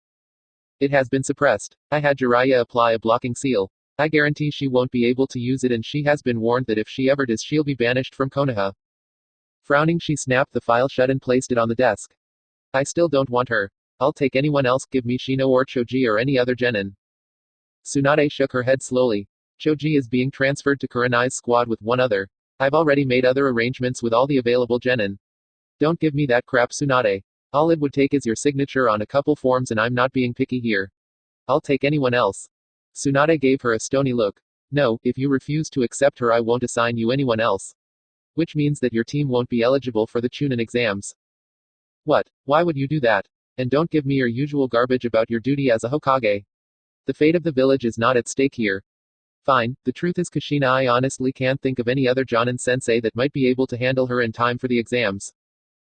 It has been suppressed. I had Jiraiya apply a blocking seal. I guarantee she won't be able to use it, and she has been warned that if she ever does, she'll be banished from Konoha. Frowning, she snapped the file shut and placed it on the desk. I still don't want her. I'll take anyone else, give me Shino or Choji or any other genin. Tsunade shook her head slowly. Choji is being transferred to Kurenai's squad with one other. I've already made other arrangements with all the available genin. Don't give me that crap, Tsunade. All it would take is your signature on a couple forms, and I'm not being picky here. I'll take anyone else. Tsunade gave her a stony look. No, if you refuse to accept her, I won't assign you anyone else. Which means that your team won't be eligible for the Chunin exams. What? Why would you do that? And don't give me your usual garbage about your duty as a Hokage. The fate of the village is not at stake here. Fine, the truth is, Kushina, I honestly can't think of any other Jonin sensei that might be able to handle her in time for the exams.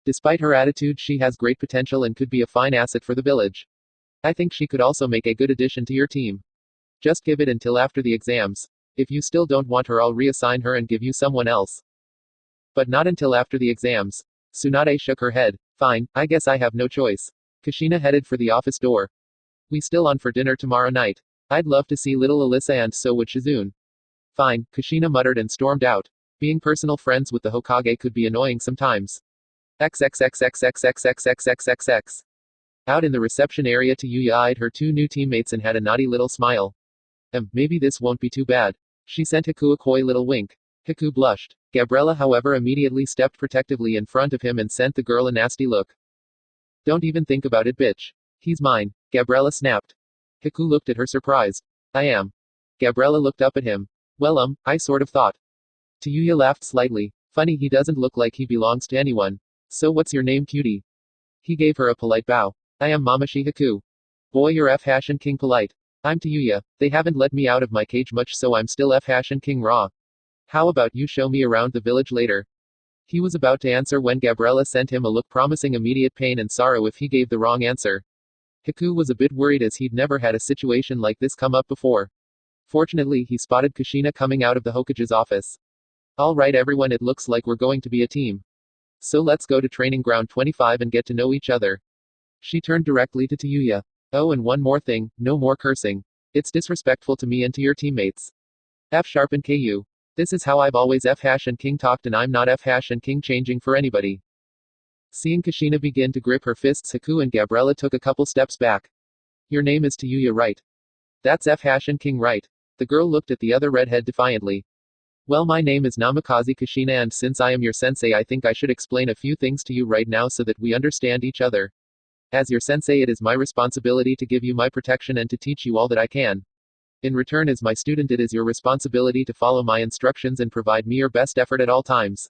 Despite her attitude, she has great potential and could be a fine asset for the village. I think she could also make a good addition to your team. Just give it until after the exams. If you still don't want her, I'll reassign her and give you someone else. But not until after the exams. Tsunade shook her head. Fine, I guess I have no choice. Kushina headed for the office door. We still on for dinner tomorrow night. I'd love to see little Alyssa, and so would Shizune. Fine, Kushina muttered and stormed out. Being personal friends with the Hokage could be annoying sometimes. XXXXXXXXXXX. Out in the reception area, Tayuya eyed her two new teammates and had a naughty little smile. Maybe this won't be too bad. She sent Haku a coy little wink. Haku blushed. Gabriella, however, immediately stepped protectively in front of him and sent the girl a nasty look. Don't even think about it, bitch. He's mine. Gabriella snapped. Haku looked at her surprised. I am. Gabriella looked up at him. Well, I sort of thought. Tayuya laughed slightly. Funny, he doesn't look like he belongs to anyone. So what's your name, cutie? He gave her a polite bow. I am Mamashi Haku. Boy, you're F-Hashin King polite. I'm Tayuya. They haven't let me out of my cage much, so I'm still F-Hashin King raw. How about you show me around the village later? He was about to answer when Gabriella sent him a look promising immediate pain and sorrow if he gave the wrong answer. Haku was a bit worried as he'd never had a situation like this come up before. Fortunately, he spotted Kushina coming out of the Hokage's office. Alright everyone, it looks like we're going to be a team. So let's go to training ground 25 and get to know each other. She turned directly to Tayuya. Oh, and one more thing, no more cursing. It's disrespectful to me and to your teammates. F sharp and KU. This is how I've always F-Hashin King talked, and I'm not F-Hashin King changing for anybody. Seeing Kushina begin to grip her fists, Haku and Gabriella took a couple steps back. Your name is Tayuya, right? That's F-Hashin King, right? The girl looked at the other redhead defiantly. Well, my name is Namikaze Kushina, and since I am your sensei, I think I should explain a few things to you right now so that we understand each other. As your sensei, it is my responsibility to give you my protection and to teach you all that I can. In return, as my student, it is your responsibility to follow my instructions and provide me your best effort at all times.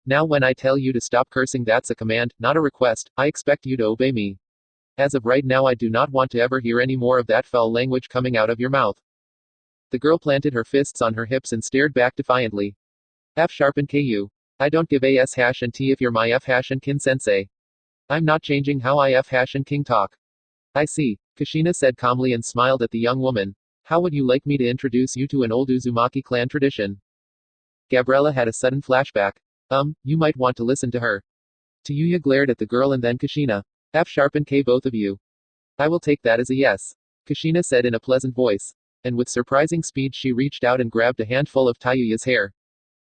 Now, when I tell you to stop cursing, that's a command, not a request. I expect you to obey me. As of right now, I do not want to ever hear any more of that foul language coming out of your mouth. The girl planted her fists on her hips and stared back defiantly. F sharp and KU. I don't give a S hash and T if you're my F hash and kin sensei. I'm not changing how I F hash and king talk. I see, Kushina said calmly and smiled at the young woman. How would you like me to introduce you to an old Uzumaki clan tradition? Gabriella had a sudden flashback. You might want to listen to her. Tayuya glared at the girl and then Kushina. F sharp and K, both of you. I will take that as a yes. Kushina said in a pleasant voice. And with surprising speed she reached out and grabbed a handful of Tayuya's hair.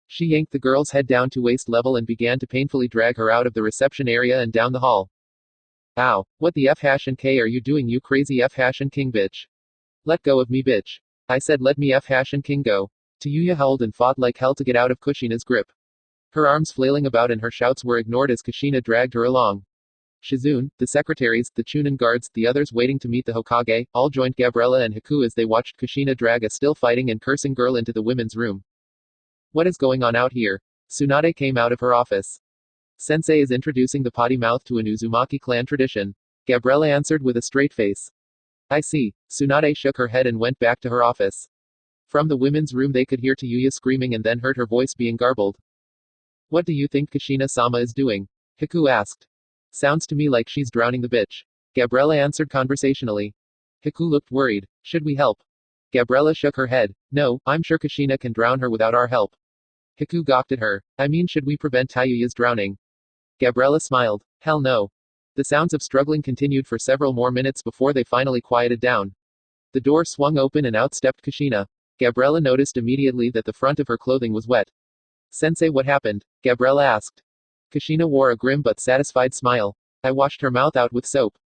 She yanked the girl's head down to waist level and began to painfully drag her out of the reception area and down the hall. Ow, what the F hash and K are you doing, you crazy F hash and king bitch? Let go of me, bitch. I said let me F hash and king go. Tayuya howled and fought like hell to get out of Kushina's grip. Her arms flailing about and her shouts were ignored as Kushina dragged her along. Shizune, the secretaries, the Chunin guards, the others waiting to meet the Hokage, all joined Gabriella and Haku as they watched Kushina drag a still fighting and cursing girl into the women's room. What is going on out here? Tsunade came out of her office. Sensei is introducing the potty mouth to an Uzumaki clan tradition. Gabriella answered with a straight face. I see. Tsunade shook her head and went back to her office. From the women's room they could hear Tayuya screaming and then heard her voice being garbled. What do you think Kushina-sama is doing? Haku asked. Sounds to me like she's drowning the bitch. Gabriella answered conversationally. Haku looked worried. Should we help? Gabriella shook her head. No, I'm sure Kushina can drown her without our help. Haku gawked at her. I mean, should we prevent Tayuya's drowning? Gabriella smiled. Hell no. The sounds of struggling continued for several more minutes before they finally quieted down. The door swung open and out stepped Kushina. Gabriella noticed immediately that the front of her clothing was wet. Sensei, what happened? Gabriella asked. Kushina wore a grim but satisfied smile. I washed her mouth out with soap.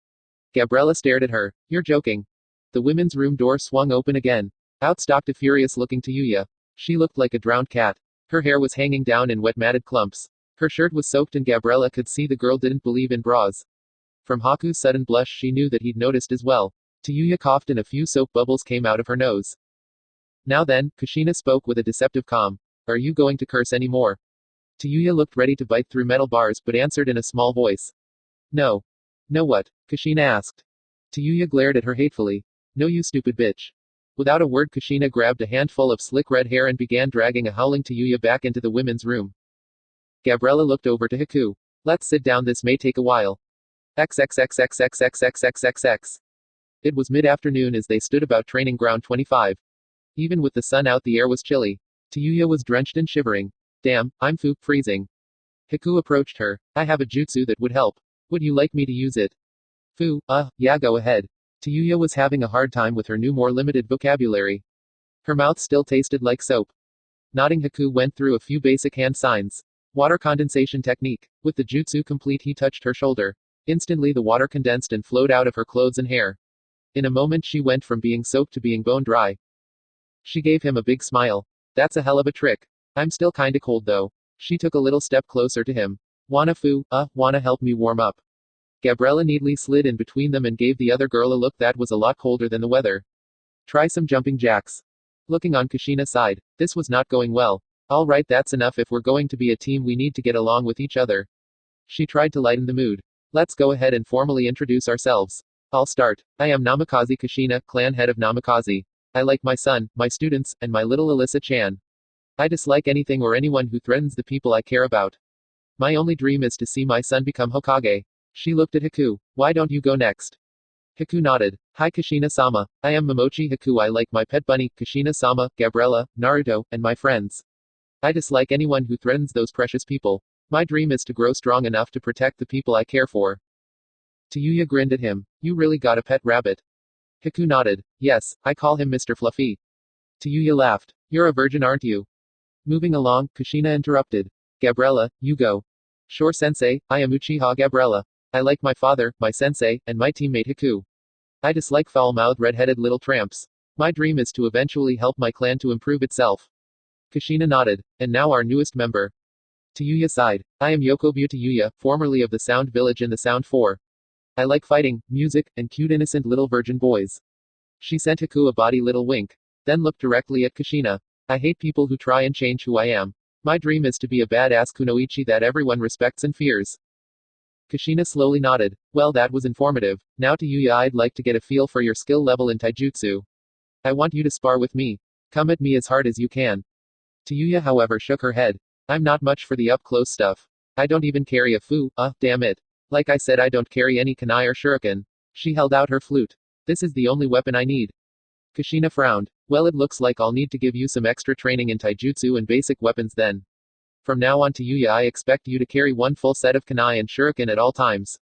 Gabriella stared at her. You're joking. The women's room door swung open again. Out stalked a furious-looking Tayuya. She looked like a drowned cat. Her hair was hanging down in wet matted clumps. Her shirt was soaked and Gabriella could see the girl didn't believe in bras. From Haku's sudden blush she knew that he'd noticed as well. Tayuya coughed and a few soap bubbles came out of her nose. Now then, Kushina spoke with a deceptive calm. Are you going to curse any more? Tayuya looked ready to bite through metal bars but answered in a small voice. No. No what? Kushina asked. Tayuya glared at her hatefully. No, you stupid bitch. Without a word Kushina grabbed a handful of slick red hair and began dragging a howling Tayuya back into the women's room. Gabriella looked over to Haku. Let's sit down, this may take a while. XXXXXXXXXXX. It was mid-afternoon as they stood about training ground 25. Even with the sun out the air was chilly. Tayuya was drenched and shivering. Damn, I'm freezing. Haku approached her. I have a jutsu that would help. Would you like me to use it? Yeah, go ahead. Tayuya was having a hard time with her new more limited vocabulary. Her mouth still tasted like soap. Nodding, Haku went through a few basic hand signs. Water condensation technique. With the jutsu complete he touched her shoulder. Instantly the water condensed and flowed out of her clothes and hair. In a moment she went from being soaked to being bone dry. She gave him a big smile. That's a hell of a trick. I'm still kinda cold though. She took a little step closer to him. Wanna help me warm up? Gabriella neatly slid in between them and gave the other girl a look that was a lot colder than the weather. Try some jumping jacks. Looking on Kushina's side. This was not going well. Alright, that's enough. If we're going to be a team, we need to get along with each other. She tried to lighten the mood. Let's go ahead and formally introduce ourselves. I'll start. I am Namikaze Kushina, clan head of Namikaze. I like my son, my students, and my little Alyssa-chan. I dislike anything or anyone who threatens the people I care about. My only dream is to see my son become Hokage. She looked at Haku. Why don't you go next? Haku nodded. Hi Kushina-sama. I am Momochi Haku. I like my pet bunny, Kushina-sama, Gabriella, Naruto, and my friends. I dislike anyone who threatens those precious people. My dream is to grow strong enough to protect the people I care for. Tayuya grinned at him. You really got a pet rabbit? Haku nodded. Yes, I call him Mr. Fluffy. Tayuya laughed. You're a virgin, aren't you? Moving along, Kushina interrupted. Gabriella, you go. Sure sensei, I am Uchiha Gabriella. I like my father, my sensei, and my teammate Haku. I dislike foul-mouthed red-headed little tramps. My dream is to eventually help my clan to improve itself. Kushina nodded. And now our newest member. Tayuya sighed. I am Yokobu Tayuya, formerly of the Sound Village in the Sound 4. I like fighting, music, and cute innocent little virgin boys. She sent Haku a body little wink. Then looked directly at Kushina. I hate people who try and change who I am. My dream is to be a badass kunoichi that everyone respects and fears. Kushina slowly nodded. Well, that was informative. Now Tayuya, I'd like to get a feel for your skill level in taijutsu. I want you to spar with me. Come at me as hard as you can. Tayuya, however, shook her head. I'm not much for the up-close stuff. I don't even carry a fu, damn it. Like I said, I don't carry any kunai or shuriken. She held out her flute. This is the only weapon I need. Kushina frowned. Well, it looks like I'll need to give you some extra training in taijutsu and basic weapons then. From now on, Tayuya, I expect you to carry one full set of kunai and shuriken at all times.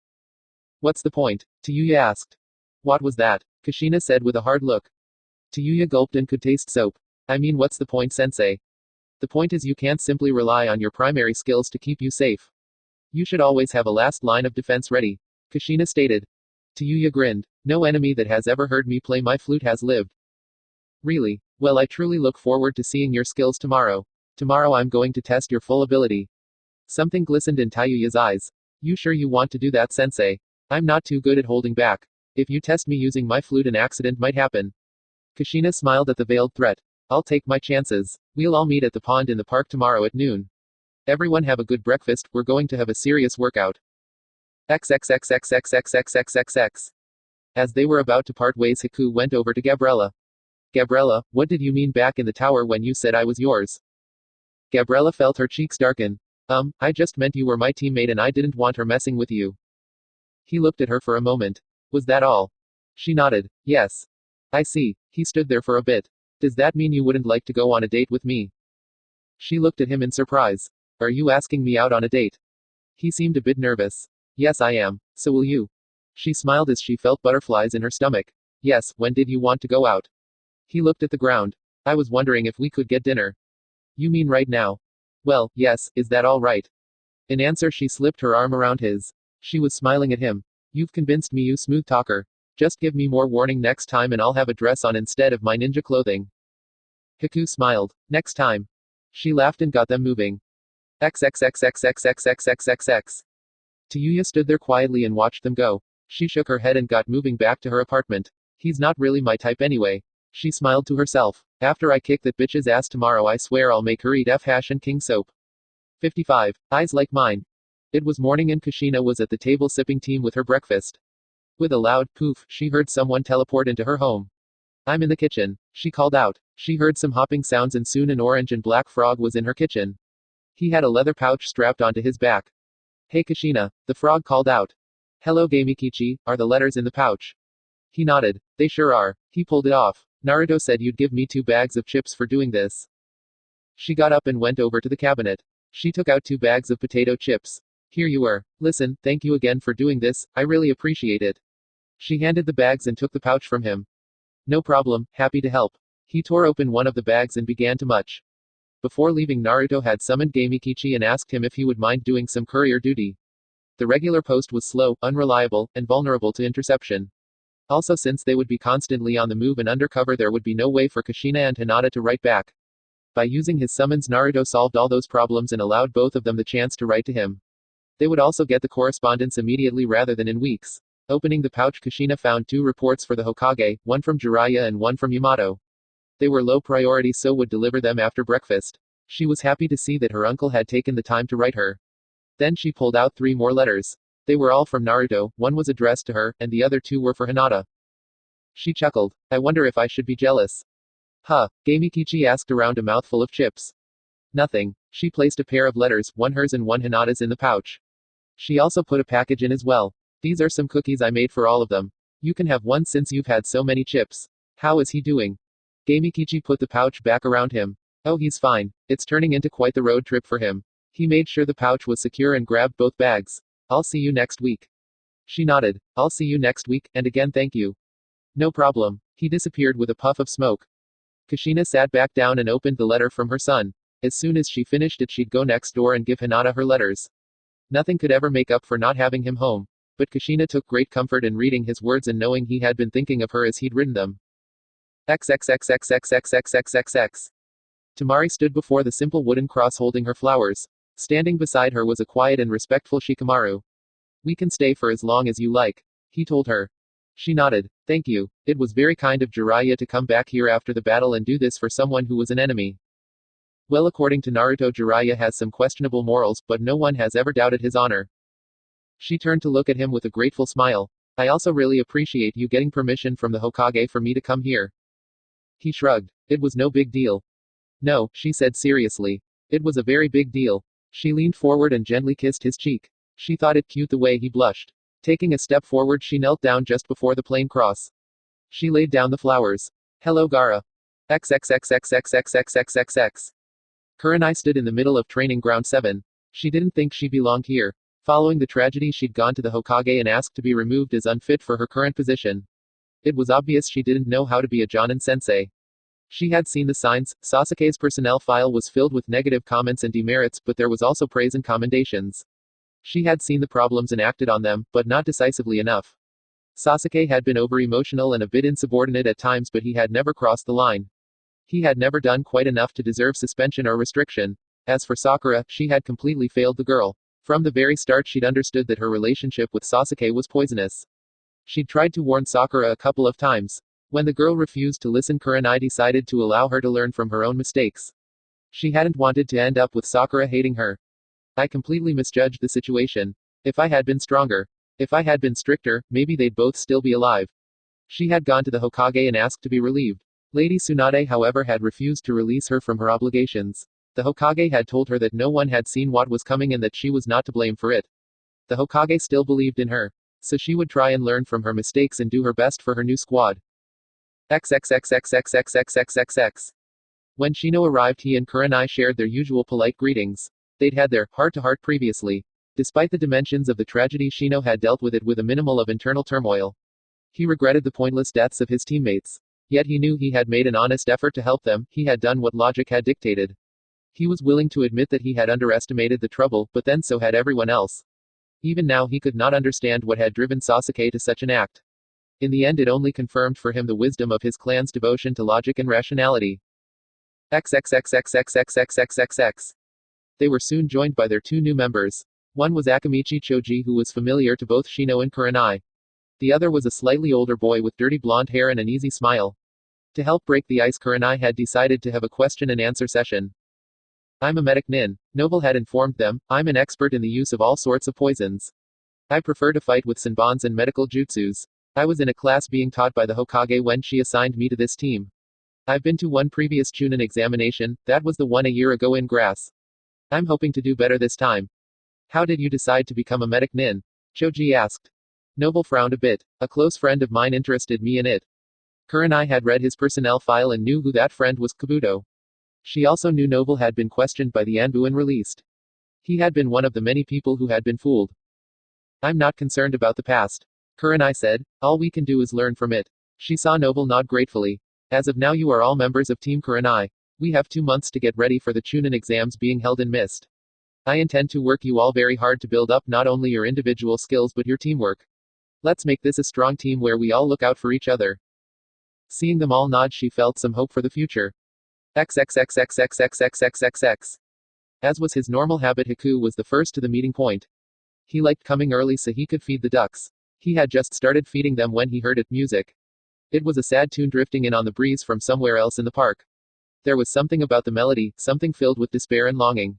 What's the point? Tayuya asked. What was that? Kushina said with a hard look. Tayuya gulped and could taste soap. I mean, what's the point, sensei? The point is you can't simply rely on your primary skills to keep you safe. You should always have a last line of defense ready. Kushina stated. Tayuya grinned. No enemy that has ever heard me play my flute has lived. Really? Well, I truly look forward to seeing your skills tomorrow. Tomorrow I'm going to test your full ability. Something glistened in Tayuya's eyes. You sure you want to do that, sensei? I'm not too good at holding back. If you test me using my flute, an accident might happen. Kushina smiled at the veiled threat. I'll take my chances. We'll all meet at the pond in the park tomorrow at noon. Everyone have a good breakfast, we're going to have a serious workout. XXXXXXXXXXX. As they were about to part ways, Haku went over to Gabriella. Gabriella, what did you mean back in the tower when you said I was yours? Gabriella felt her cheeks darken. I just meant you were my teammate and I didn't want her messing with you. He looked at her for a moment. Was that all? She nodded. Yes. I see. He stood there for a bit. Does that mean you wouldn't like to go on a date with me? She looked at him in surprise. Are you asking me out on a date? He seemed a bit nervous. Yes, I am. So will you? She smiled as she felt butterflies in her stomach. Yes, when did you want to go out? He looked at the ground. I was wondering if we could get dinner. You mean right now? Well, yes, is that all right? In answer, she slipped her arm around his. She was smiling at him. You've convinced me, you smooth talker. Just give me more warning next time and I'll have a dress on instead of my ninja clothing. Haku smiled. Next time. She laughed and got them moving. XXXXXXXXXX. Tayuya stood there quietly and watched them go. She shook her head and got moving back to her apartment. He's not really my type anyway. She smiled to herself. After I kick that bitch's ass tomorrow, I swear I'll make her eat F-hash and king soap. 55. Eyes like mine. It was morning and Kushina was at the table sipping tea with her breakfast. With a loud poof, she heard someone teleport into her home. I'm in the kitchen, she called out. She heard some hopping sounds and soon an orange and black frog was in her kitchen. He had a leather pouch strapped onto his back. Hey Kushina, the frog called out. Hello Gamikichi, are the letters in the pouch? He nodded. They sure are. He pulled it off. Naruto said you'd give me 2 bags of chips for doing this. She got up and went over to the cabinet. She took out 2 bags of potato chips. Here you are. Listen, thank you again for doing this, I really appreciate it. She handed the bags and took the pouch from him. No problem, happy to help. He tore open one of the bags and began to munch. Before leaving, Naruto had summoned Gamikichi and asked him if he would mind doing some courier duty. The regular post was slow, unreliable, and vulnerable to interception. Also, since they would be constantly on the move and undercover, there would be no way for Kushina and Hinata to write back. By using his summons, Naruto solved all those problems and allowed both of them the chance to write to him. They would also get the correspondence immediately rather than in weeks. Opening the pouch, Kushina found 2 reports for the Hokage, one from Jiraiya and one from Yamato. They were low priority, so would deliver them after breakfast. She was happy to see that her uncle had taken the time to write her. Then she pulled out 3 more letters. They were all from Naruto, one was addressed to her, and the other 2 were for Hinata. She chuckled. I wonder if I should be jealous. Huh, Gamikichi asked around a mouthful of chips. Nothing. She placed a pair of letters, one hers and one Hinata's in the pouch. She also put a package in as well. These are some cookies I made for all of them. You can have one since you've had so many chips. How is he doing? Gamikichi put the pouch back around him. Oh, he's fine. It's turning into quite the road trip for him. He made sure the pouch was secure and grabbed both bags. I'll see you next week. She nodded. I'll see you next week, and again thank you. No problem. He disappeared with a puff of smoke. Kushina sat back down and opened the letter from her son. As soon as she finished it, she'd go next door and give Hinata her letters. Nothing could ever make up for not having him home. But Kushina took great comfort in reading his words and knowing he had been thinking of her as he'd written them. XXXXXXXXXX. Tamari stood before the simple wooden cross holding her flowers. Standing beside her was a quiet and respectful Shikamaru. We can stay for as long as you like, he told her. She nodded. Thank you. It was very kind of Jiraiya to come back here after the battle and do this for someone who was an enemy. Well, according to Naruto, Jiraiya has some questionable morals, but no one has ever doubted his honor. She turned to look at him with a grateful smile. I also really appreciate you getting permission from the Hokage for me to come here. He shrugged. It was no big deal. No, she said seriously. It was a very big deal. She leaned forward and gently kissed his cheek. She thought it cute the way he blushed. Taking a step forward, she knelt down just before the plain cross. She laid down the flowers. Hello, Gaara. XXXXXXXXXX. Kurenai stood in the middle of Training Ground 7. She didn't think she belonged here. Following the tragedy, she'd gone to the Hokage and asked to be removed as unfit for her current position. It was obvious she didn't know how to be a Jonin sensei. She had seen the signs. Sasuke's personnel file was filled with negative comments and demerits, but there was also praise and commendations. She had seen the problems and acted on them, but not decisively enough. Sasuke had been over-emotional and a bit insubordinate at times, but he had never crossed the line. He had never done quite enough to deserve suspension or restriction. As for Sakura, she had completely failed the girl. From the very start, she'd understood that her relationship with Sasuke was poisonous. She'd tried to warn Sakura a couple of times. When the girl refused to listen, Kurenai decided to allow her to learn from her own mistakes. She hadn't wanted to end up with Sakura hating her. I completely misjudged the situation. If I had been stronger, if I had been stricter, maybe they'd both still be alive. She had gone to the Hokage and asked to be relieved. Lady Tsunade, however, had refused to release her from her obligations. The Hokage had told her that no one had seen what was coming and that she was not to blame for it. The Hokage still believed in her. So she would try and learn from her mistakes and do her best for her new squad. XXXXXXXXXX. When Shino arrived, he and Kurenai shared their usual polite greetings. They'd had their heart-to-heart previously. Despite the dimensions of the tragedy, Shino had dealt with it with a minimal of internal turmoil. He regretted the pointless deaths of his teammates. Yet he knew he had made an honest effort to help them. He had done what logic had dictated. He was willing to admit that he had underestimated the trouble, but then so had everyone else. Even now he could not understand what had driven Sasuke to such an act. In the end, it only confirmed for him the wisdom of his clan's devotion to logic and rationality. XXXXXXXXXX. They were soon joined by their 2 new members. One was Akamichi Choji, who was familiar to both Shino and Kurenai. The other was a slightly older boy with dirty blonde hair and an easy smile. To help break the ice, Kurenai had decided to have a question and answer session. I'm a medic nin. Noble had informed them. I'm an expert in the use of all sorts of poisons. I prefer to fight with senbons and medical jutsus. I was in a class being taught by the Hokage when she assigned me to this team. I've been to one previous Chunin examination, that was the one a year ago in grass. I'm hoping to do better this time. How did you decide to become a medic nin? Choji asked. Noble frowned a bit. A close friend of mine interested me in it. Kurenai had read his personnel file and knew who that friend was, Kabuto. She also knew Noble had been questioned by the Anbu and released. He had been one of the many people who had been fooled. I'm not concerned about the past, Kurenai said. All we can do is learn from it. She saw Noble nod gratefully. As of now, you are all members of Team Kurenai. We have 2 months to get ready for the Chunin exams being held in Mist. I intend to work you all very hard to build up not only your individual skills but your teamwork. Let's make this a strong team where we all look out for each other. Seeing them all nod, she felt some hope for the future. XXXXXXXXXX. As was his normal habit, Haku was the first to the meeting point. He liked coming early so he could feed the ducks. He had just started feeding them when he heard it music. It was a sad tune drifting in on the breeze from somewhere else in the park. There was something about the melody, something filled with despair and longing.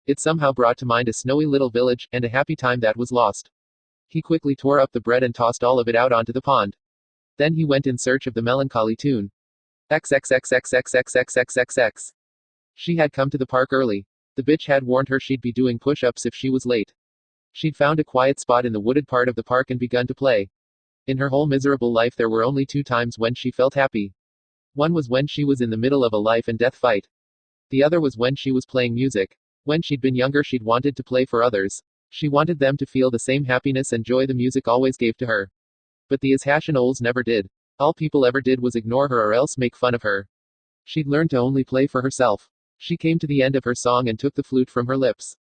It somehow brought to mind a snowy little village, and a happy time that was lost. He quickly tore up the bread and tossed all of it out onto the pond. Then he went in search of the melancholy tune. XXXXXXXXXX. She had come to the park early. The bitch had warned her she'd be doing push-ups if she was late. She'd found a quiet spot in the wooded part of the park and begun to play. In her whole miserable life there were only 2 times when she felt happy. One was when she was in the middle of a life and death fight. The other was when she was playing music. When she'd been younger she'd wanted to play for others. She wanted them to feel the same happiness and joy the music always gave to her. But the Ashashin never did. All people ever did was ignore her or else make fun of her. She'd learned to only play for herself. She came to the end of her song and took the flute from her lips.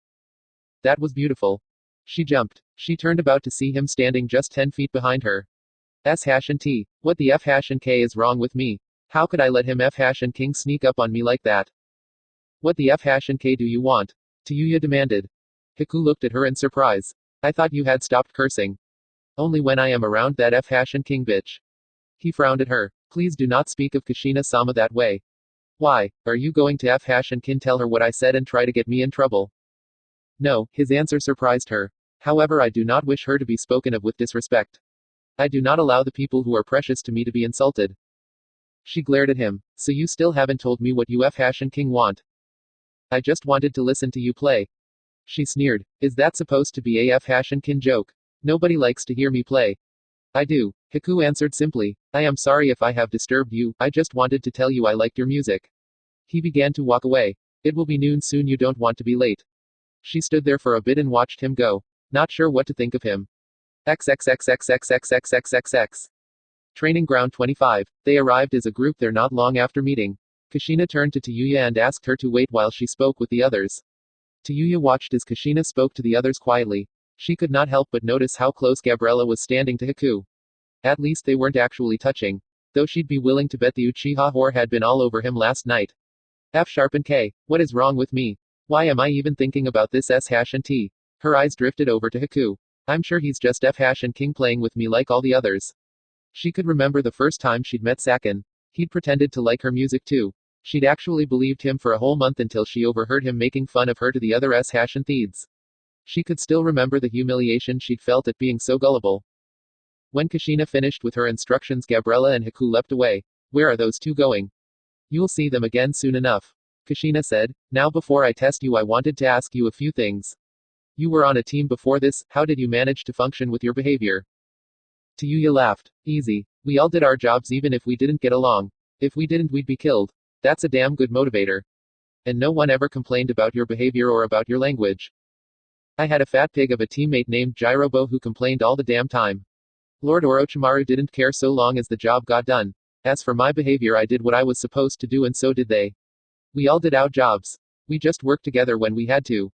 That was beautiful. She jumped. She turned about to see him standing just 10 feet behind her. S-T. What the F-K is wrong with me? How could I let him F-King sneak up on me like that? What the F-K do you want? Tayuya demanded. Hiku looked at her in surprise. I thought you had stopped cursing. Only when I am around that F-King bitch. He frowned at her. Please do not speak of Kushina-sama that way. Why, are you going to F-Kin tell her what I said and try to get me in trouble? No, his answer surprised her. However, I do not wish her to be spoken of with disrespect. I do not allow the people who are precious to me to be insulted. She glared at him. So you still haven't told me what you F-King want? I just wanted to listen to you play. She sneered. Is that supposed to be a F-Kin joke? Nobody likes to hear me play. I do. Hiku answered simply. I am sorry if I have disturbed you, I just wanted to tell you I liked your music. He began to walk away. It will be noon soon, you don't want to be late. She stood there for a bit and watched him go. Not sure what to think of him. XXXXXXXXXX. Training Ground 25. They arrived as a group there not long after meeting. Kushina turned to Tayuya and asked her to wait while she spoke with the others. Tayuya watched as Kushina spoke to the others quietly. She could not help but notice how close Gabriella was standing to Hiku. At least they weren't actually touching. Though she'd be willing to bet the Uchiha whore had been all over him last night. F-K. What is wrong with me? Why am I even thinking about this S-T? Her eyes drifted over to Hiku. I'm sure he's just F-King playing with me like all the others. She could remember the first time she'd met Sakin. He'd pretended to like her music too. She'd actually believed him for a whole month until she overheard him making fun of her to the other S-Thieves. She could still remember the humiliation she'd felt at being so gullible. When Kushina finished with her instructions, Gabriella and Hiku leapt away. Where are those 2 going? You'll see them again soon enough. Kushina said. Now before I test you, I wanted to ask you a few things. You were on a team before this, how did you manage to function with your behavior? Tayuya laughed. Easy. We all did our jobs even if we didn't get along. If we didn't, we'd be killed. That's a damn good motivator. And no one ever complained about your behavior or about your language. I had a fat pig of a teammate named Jirobo who complained all the damn time. Lord Orochimaru didn't care so long as the job got done. As for my behavior, I did what I was supposed to do and so did they. We all did our jobs. We just worked together when we had to.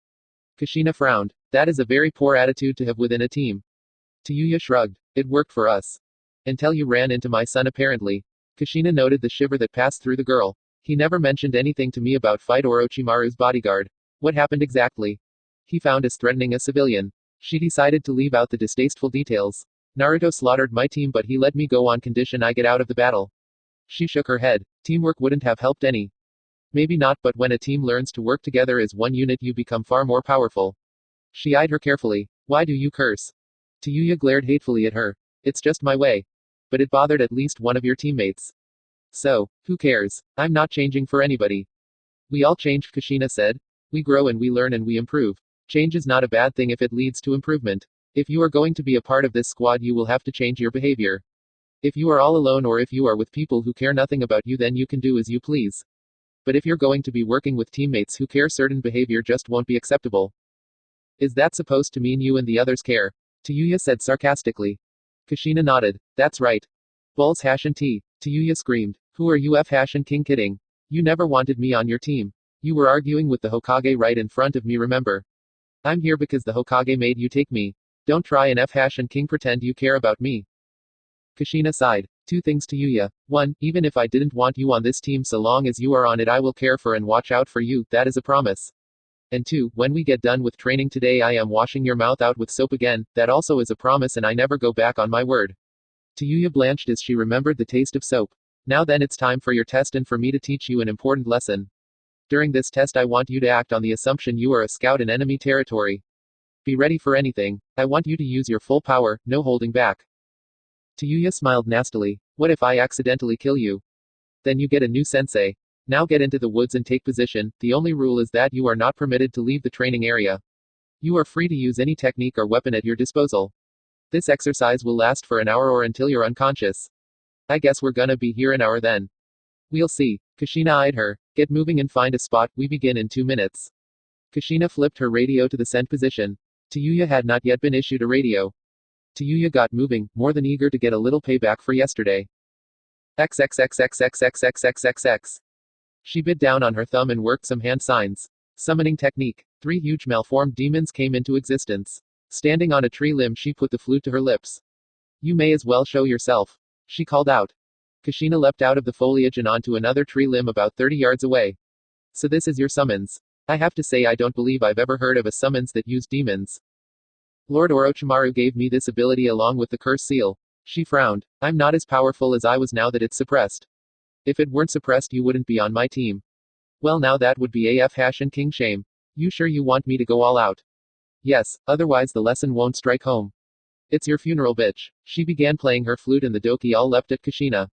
Kushina frowned. That is a very poor attitude to have within a team. Tayuya shrugged. It worked for us. Until you ran into my son apparently. Kushina noted the shiver that passed through the girl. He never mentioned anything to me about fight Orochimaru's bodyguard. What happened exactly? He found us threatening a civilian. She decided to leave out the distasteful details. Naruto slaughtered my team but he let me go on condition I get out of the battle. She shook her head. Teamwork wouldn't have helped any. Maybe not, but when a team learns to work together as one unit you become far more powerful. She eyed her carefully. Why do you curse? Tayuya glared hatefully at her. It's just my way. But it bothered at least one of your teammates. So, who cares? I'm not changing for anybody. We all changed, Kushina said. We grow and we learn and we improve. Change is not a bad thing if it leads to improvement. If you are going to be a part of this squad, you will have to change your behavior. If you are all alone or if you are with people who care nothing about you, then you can do as you please. But if you're going to be working with teammates who care, certain behavior just won't be acceptable. Is that supposed to mean you and the others care? Tayuya said sarcastically. Kushina nodded. That's right. Balls &T. Tayuya screamed. Who are you F-King kidding? You never wanted me on your team. You were arguing with the Hokage right in front of me, remember? I'm here because the Hokage made you take me. Don't try and F-King pretend you care about me. Kushina sighed. 2 things to Yuya. 1, even if I didn't want you on this team, so long as you are on it I will care for and watch out for you, that is a promise. And 2, when we get done with training today I am washing your mouth out with soap again, that also is a promise and I never go back on my word. Tayuya blanched as she remembered the taste of soap. Now then, it's time for your test and for me to teach you an important lesson. During this test, I want you to act on the assumption you are a scout in enemy territory. Be ready for anything. I want you to use your full power, no holding back. Tayuya smiled nastily. What if I accidentally kill you? Then you get a new sensei. Now get into the woods and take position. The only rule is that you are not permitted to leave the training area. You are free to use any technique or weapon at your disposal. This exercise will last for an hour or until you're unconscious. I guess we're gonna be here an hour then. We'll see. Kushina eyed her. Get moving and find a spot, we begin in 2 minutes. Kushina flipped her radio to the send position. Tayuya had not yet been issued a radio. Tayuya got moving, more than eager to get a little payback for yesterday. XXXXXXXXXXX. She bit down on her thumb and worked some hand signs. Summoning technique. 3 huge malformed demons came into existence. Standing on a tree limb, she put the flute to her lips. You may as well show yourself, she called out. Kushina leapt out of the foliage and onto another tree limb about 30 yards away. So this is your summons. I have to say, I don't believe I've ever heard of a summons that used demons. Lord Orochimaru gave me this ability along with the curse seal. She frowned. I'm not as powerful as I was now that it's suppressed. If it weren't suppressed, you wouldn't be on my team. Well, now that would be AF hash and king shame. You sure you want me to go all out? Yes, otherwise the lesson won't strike home. It's your funeral, bitch. She began playing her flute and the doki all leapt at Kushina.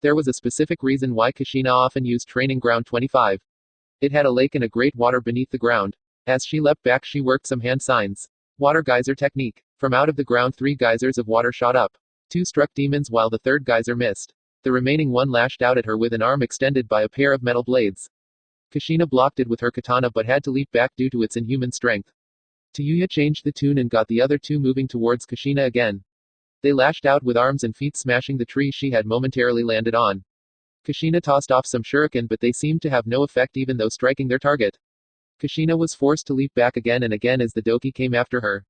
There was a specific reason why Kushina often used Training Ground 25. It had a lake and a great water beneath the ground. As she leapt back, she worked some hand signs. Water geyser technique. From out of the ground 3 geysers of water shot up. 2 struck demons while the 3rd geyser missed. The remaining 1 lashed out at her with an arm extended by a pair of metal blades. Kushina blocked it with her katana but had to leap back due to its inhuman strength. Tayuya changed the tune and got the other 2 moving towards Kushina again. They lashed out with arms and feet, smashing the tree she had momentarily landed on. Kushina tossed off some shuriken, but they seemed to have no effect even though striking their target. Kushina was forced to leap back again and again as the doki came after her.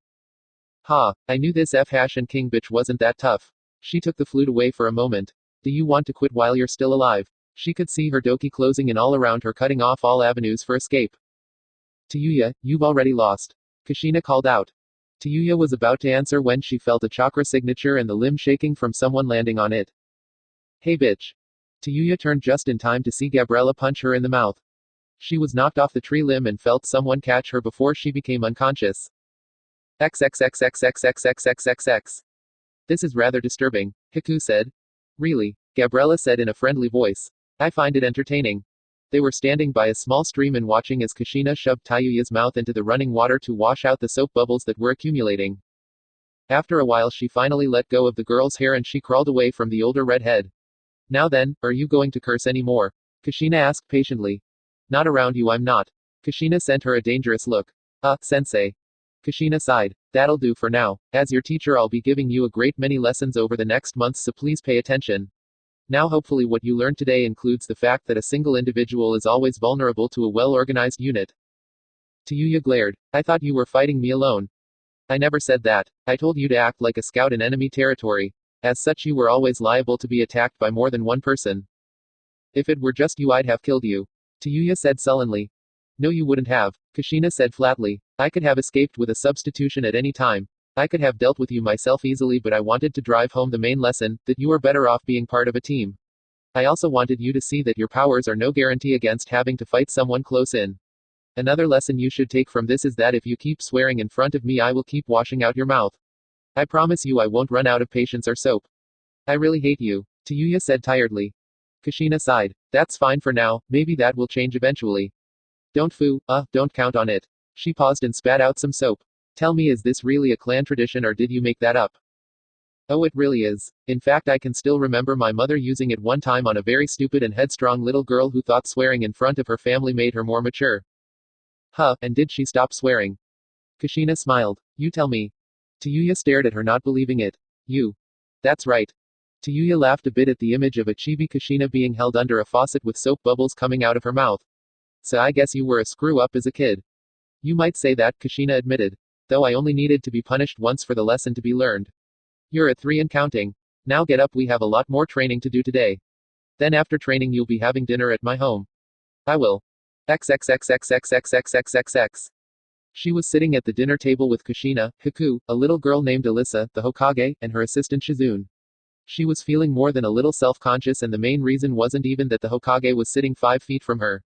Ha, I knew this F hash and king bitch wasn't that tough. She took the flute away for a moment. Do you want to quit while you're still alive? She could see her doki closing in all around her, cutting off all avenues for escape. Tayuya, you've already lost. Kushina called out. Tayuya was about to answer when she felt a chakra signature and the limb shaking from someone landing on it. Hey bitch. Tayuya turned just in time to see Gabriella punch her in the mouth. She was knocked off the tree limb and felt someone catch her before she became unconscious. XXXXXXXXXXX. This is rather disturbing, Hiku said. Really? Gabriella said in a friendly voice. I find it entertaining. They were standing by a small stream and watching as Kushina shoved Tayuya's mouth into the running water to wash out the soap bubbles that were accumulating. After a while, she finally let go of the girl's hair and she crawled away from the older redhead. Now then, are you going to curse any more? Kushina asked patiently. Not around you, I'm not. Kushina sent her a dangerous look. Sensei. Kushina sighed. That'll do for now. As your teacher, I'll be giving you a great many lessons over the next months, so please pay attention. Now hopefully what you learned today includes the fact that a single individual is always vulnerable to a well-organized unit. Tayuya glared. I thought you were fighting me alone. I never said that. I told you to act like a scout in enemy territory. As such, you were always liable to be attacked by more than one person. If it were just you, I'd have killed you. Tayuya said sullenly. No, you wouldn't have, Kushina said flatly. I could have escaped with a substitution at any time. I could have dealt with you myself easily, but I wanted to drive home the main lesson, that you are better off being part of a team. I also wanted you to see that your powers are no guarantee against having to fight someone close in. Another lesson you should take from this is that if you keep swearing in front of me, I will keep washing out your mouth. I promise you I won't run out of patience or soap. I really hate you, Tayuya said tiredly. Kushina sighed. That's fine for now, maybe that will change eventually. Don't count on it. She paused and spat out some soap. Tell me, is this really a clan tradition or did you make that up? Oh, it really is. In fact, I can still remember my mother using it one time on a very stupid and headstrong little girl who thought swearing in front of her family made her more mature. And did she stop swearing? Kushina smiled. You tell me. Tayuya stared at her, not believing it. You. That's right. Tayuya laughed a bit at the image of a chibi Kushina being held under a faucet with soap bubbles coming out of her mouth. So I guess you were a screw-up as a kid. You might say that, Kushina admitted. Though I only needed to be punished once for the lesson to be learned. You're at 3 and counting. Now get up, we have a lot more training to do today. Then after training you'll be having dinner at my home. I will. XXXXXXXXXX. She was sitting at the dinner table with Kushina, Hiku, a little girl named Alyssa, the Hokage, and her assistant Shizune. She was feeling more than a little self-conscious, and the main reason wasn't even that the Hokage was sitting 5 feet from her.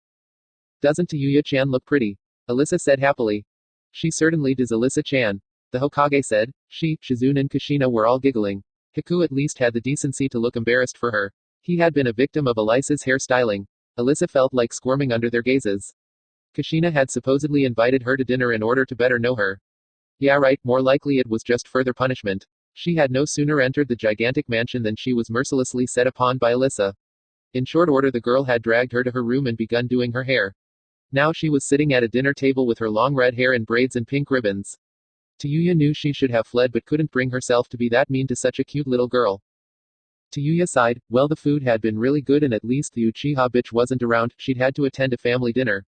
Doesn't Tayuya-chan look pretty? Alyssa said happily. She certainly does, Alyssa-chan. The Hokage said. Shizune and Kushina were all giggling. Haku at least had the decency to look embarrassed for her. He had been a victim of Elisa's hairstyling. Alyssa felt like squirming under their gazes. Kushina had supposedly invited her to dinner in order to better know her. Yeah, right, more likely it was just further punishment. She had no sooner entered the gigantic mansion than she was mercilessly set upon by Alyssa. In short order, the girl had dragged her to her room and begun doing her hair. Now she was sitting at a dinner table with her long red hair in braids and pink ribbons. Tayuya knew she should have fled but couldn't bring herself to be that mean to such a cute little girl. Tayuya sighed. Well, the food had been really good and at least the Uchiha bitch wasn't around. She'd had to attend a family dinner.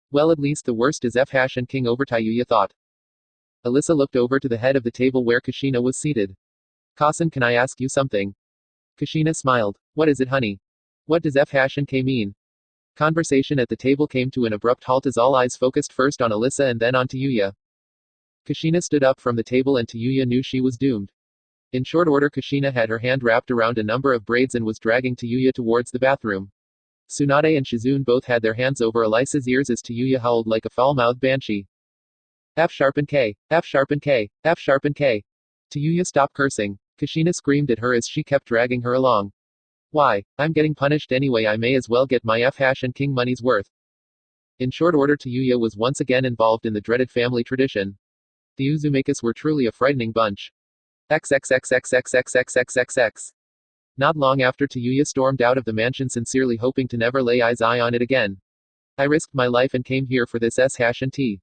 Well, at least the worst is F and king over, Tayuya thought. Alyssa looked over to the head of the table where Kushina was seated. Kasen, can I ask you something? Kushina smiled. What is it, honey? What does F and K mean? Conversation at the table came to an abrupt halt as all eyes focused first on Alyssa and then on Tayuya. Kushina stood up from the table and Tayuya knew she was doomed. In short order, Kushina had her hand wrapped around a number of braids and was dragging Tayuya towards the bathroom. Tsunade and Shizune both had their hands over Elisa's ears as Tayuya howled like a foul-mouthed banshee. F and K, F and K, F and K. Tayuya, stop cursing. Kushina screamed at her as she kept dragging her along. Why, I'm getting punished anyway, I may as well get my F and king money's worth. In short order, Tayuya was once again involved in the dreaded family tradition. The Uzumakis were truly a frightening bunch. XXXXXXXXXX. Not long after, Tayuya stormed out of the mansion, sincerely hoping to never lay eyes on it again. I risked my life and came here for this S-T.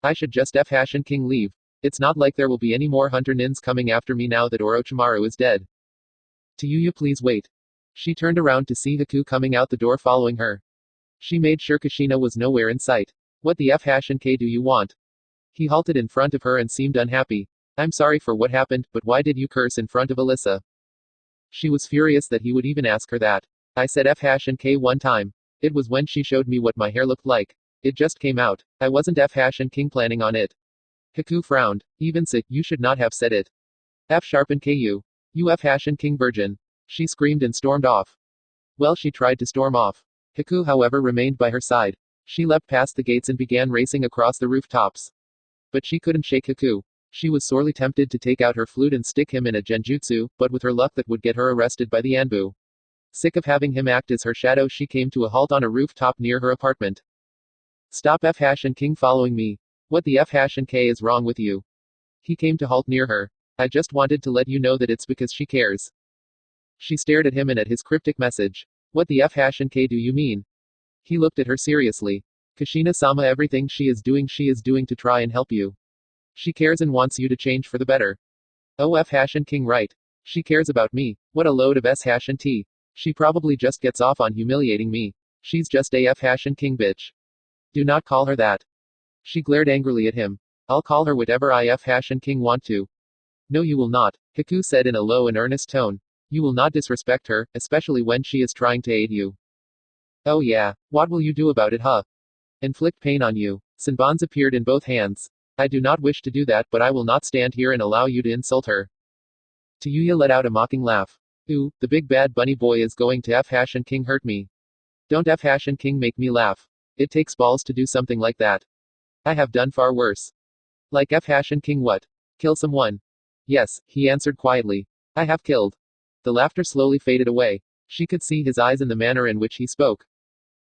I should just F and king leave. It's not like there will be any more hunter nins coming after me now that Orochimaru is dead. Tayuya, please wait. She turned around to see Haku coming out the door following her. She made sure Kushina was nowhere in sight. What the F and K do you want? He halted in front of her and seemed unhappy. I'm sorry for what happened, but why did you curse in front of Alyssa? She was furious that he would even ask her that. I said F and K one time. It was when she showed me what my hair looked like. It just came out. I wasn't F and king planning on it. Haku frowned. Even so, you should not have said it. F and K you. You F and king virgin. She screamed and stormed off. Well, she tried to storm off. Haku, however, remained by her side. She leapt past the gates and began racing across the rooftops. But she couldn't shake Haku. She was sorely tempted to take out her flute and stick him in a genjutsu, but with her luck that would get her arrested by the Anbu. Sick of having him act as her shadow, she came to a halt on a rooftop near her apartment. Stop F and king following me. What the F and K is wrong with you? He came to halt near her. I just wanted to let you know that it's because she cares. She stared at him and at his cryptic message. What the F and K do you mean? He looked at her seriously. Kushina-sama, everything she is doing to try and help you. She cares and wants you to change for the better. Oh, F and king, right. She cares about me. What a load of S and T. She probably just gets off on humiliating me. She's just a F and king bitch. Do not call her that. She glared angrily at him. I'll call her whatever I F and king want to. No, you will not, Haku said in a low and earnest tone. You will not disrespect her, especially when she is trying to aid you. Oh yeah, what will you do about it, huh? Inflict pain on you. Senbons appeared in both hands. I do not wish to do that, but I will not stand here and allow you to insult her. Tayuya let out a mocking laugh. Ooh, the big bad bunny boy is going to F and king hurt me. Don't F and king make me laugh. It takes balls to do something like that. I have done far worse. Like F and king what? Kill someone? Yes, he answered quietly. I have killed. The laughter slowly faded away. She could see his eyes and the manner in which he spoke.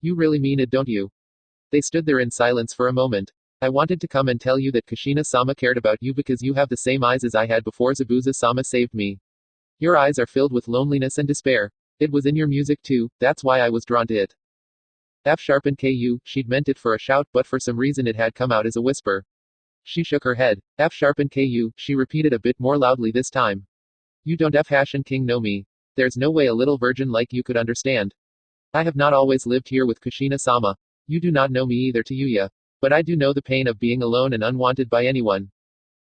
You really mean it, don't you? They stood there in silence for a moment. I wanted to come and tell you that Kushina-sama cared about you because you have the same eyes as I had before Zabuza-sama saved me. Your eyes are filled with loneliness and despair. It was in your music too, that's why I was drawn to it. F and KU, she'd meant it for a shout, but for some reason it had come out as a whisper. She shook her head. F and KU, she repeated a bit more loudly this time. You don't F and king know me. There's no way a little virgin like you could understand. I have not always lived here with Kushina-sama. You do not know me either, Tayuya. But I do know the pain of being alone and unwanted by anyone.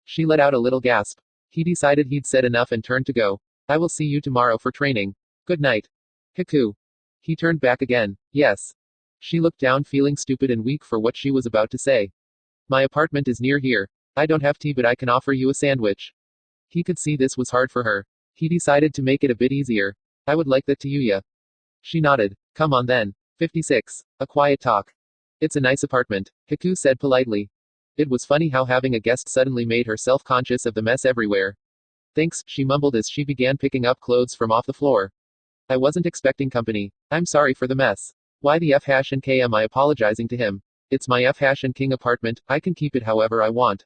She let out a little gasp. He decided he'd said enough and turned to go. I will see you tomorrow for training. Good night. Haku. He turned back again. Yes. She looked down, feeling stupid and weak for what she was about to say. My apartment is near here. I don't have tea, but I can offer you a sandwich. He could see this was hard for her. He decided to make it a bit easier. I would like that to Yuya. She nodded. Come on then. 56. A quiet talk. It's a nice apartment, Haku said politely. It was funny how having a guest suddenly made her self-conscious of the mess everywhere. Thanks, she mumbled as she began picking up clothes from off the floor. I wasn't expecting company. I'm sorry for the mess. Why the F and K am I apologizing to him? It's my F and King apartment, I can keep it however I want.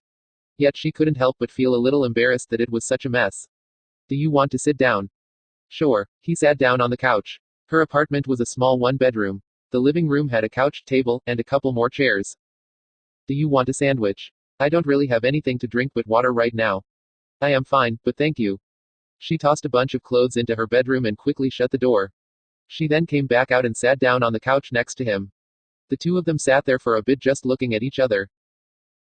Yet she couldn't help but feel a little embarrassed that it was such a mess. Do you want to sit down? Sure. He sat down on the couch. Her apartment was a small one-bedroom. The living room had a couch, table, and a couple more chairs. Do you want a sandwich? I don't really have anything to drink but water right now. I am fine, but thank you. She tossed a bunch of clothes into her bedroom and quickly shut the door. She then came back out and sat down on the couch next to him. The two of them sat there for a bit just looking at each other.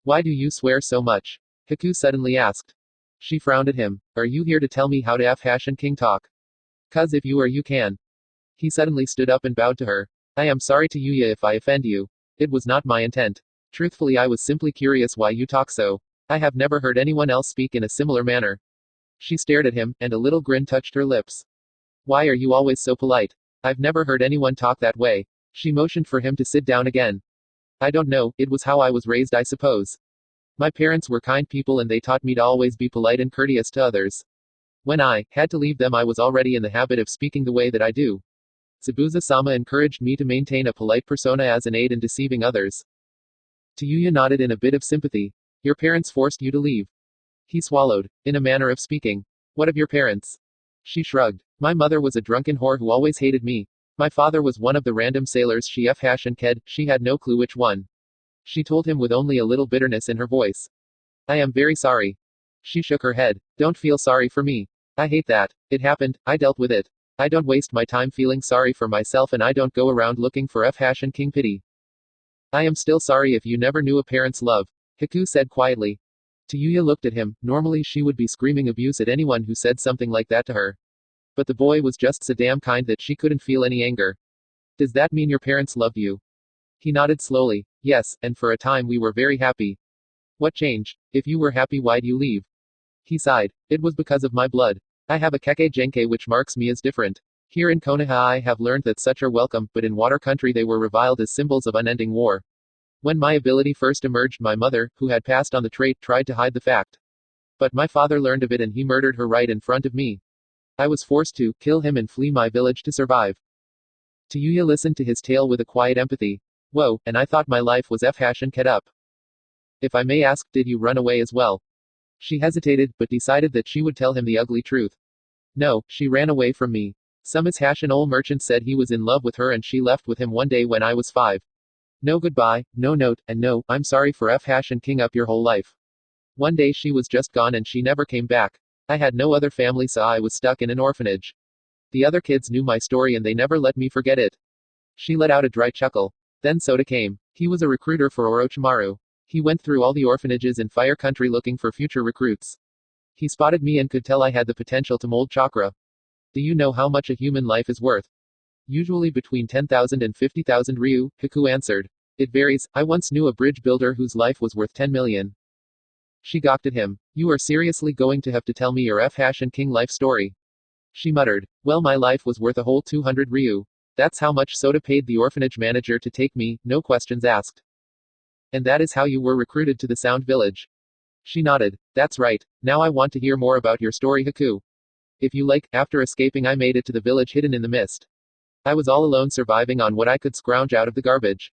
Why do you swear so much? Haku suddenly asked. She frowned at him. Are you here to tell me how to F and King talk? 'Cause if you are you can. He suddenly stood up and bowed to her. I am sorry to Yuya if I offend you. It was not my intent. Truthfully, I was simply curious why you talk so. I have never heard anyone else speak in a similar manner. She stared at him, and a little grin touched her lips. Why are you always so polite? I've never heard anyone talk that way. She motioned for him to sit down again. I don't know, it was how I was raised, I suppose. My parents were kind people and they taught me to always be polite and courteous to others. When I had to leave them, I was already in the habit of speaking the way that I do. Tsubusa-sama encouraged me to maintain a polite persona as an aid in deceiving others. Yuya nodded in a bit of sympathy. Your parents forced you to leave. He swallowed, in a manner of speaking. What of your parents? She shrugged. My mother was a drunken whore who always hated me. My father was one of the random sailors she F and Ked, she had no clue which one. She told him with only a little bitterness in her voice. I am very sorry. She shook her head. Don't feel sorry for me. I hate that. It happened, I dealt with it. I don't waste my time feeling sorry for myself and I don't go around looking for F and King pity. I am still sorry if you never knew a parent's love, Haku said quietly. Yuya looked at him. Normally she would be screaming abuse at anyone who said something like that to her. But the boy was just so damn kind that she couldn't feel any anger. Does that mean your parents loved you? He nodded slowly. Yes, and for a time we were very happy. What changed? If you were happy, why'd you leave? He sighed. It was because of my blood. I have a keke genke which marks me as different. Here in Konoha I have learned that such are welcome, but in water country they were reviled as symbols of unending war. When my ability first emerged, my mother, who had passed on the trait, tried to hide the fact. But my father learned of it and he murdered her right in front of me. I was forced to kill him and flee my village to survive. Yuya listened to his tale with a quiet empathy. Whoa, and I thought my life was F and Ket up. If I may ask, did you run away as well? She hesitated, but decided that she would tell him the ugly truth. No, she ran away from me. Some an old merchant said he was in love with her and she left with him one day when I was 5. No goodbye, no note, and no, I'm sorry for F and King up your whole life. One day she was just gone and she never came back. I had no other family, so I was stuck in an orphanage. The other kids knew my story and they never let me forget it. She let out a dry chuckle. Then Sota came. He was a recruiter for Orochimaru. He went through all the orphanages in Fire Country looking for future recruits. He spotted me and could tell I had the potential to mold chakra. Do you know how much a human life is worth? Usually between 10,000 and 50,000 ryu, Haku answered. It varies. I once knew a bridge builder whose life was worth 10 million. She gawked at him. You are seriously going to have to tell me your F and King life story. She muttered. Well, my life was worth a whole 200 ryu. That's how much Sota paid the orphanage manager to take me, no questions asked. And that is how you were recruited to the Sound Village. She nodded. That's right. Now I want to hear more about your story, Haku. If you like, after escaping I made it to the village hidden in the mist. I was all alone surviving on what I could scrounge out of the garbage.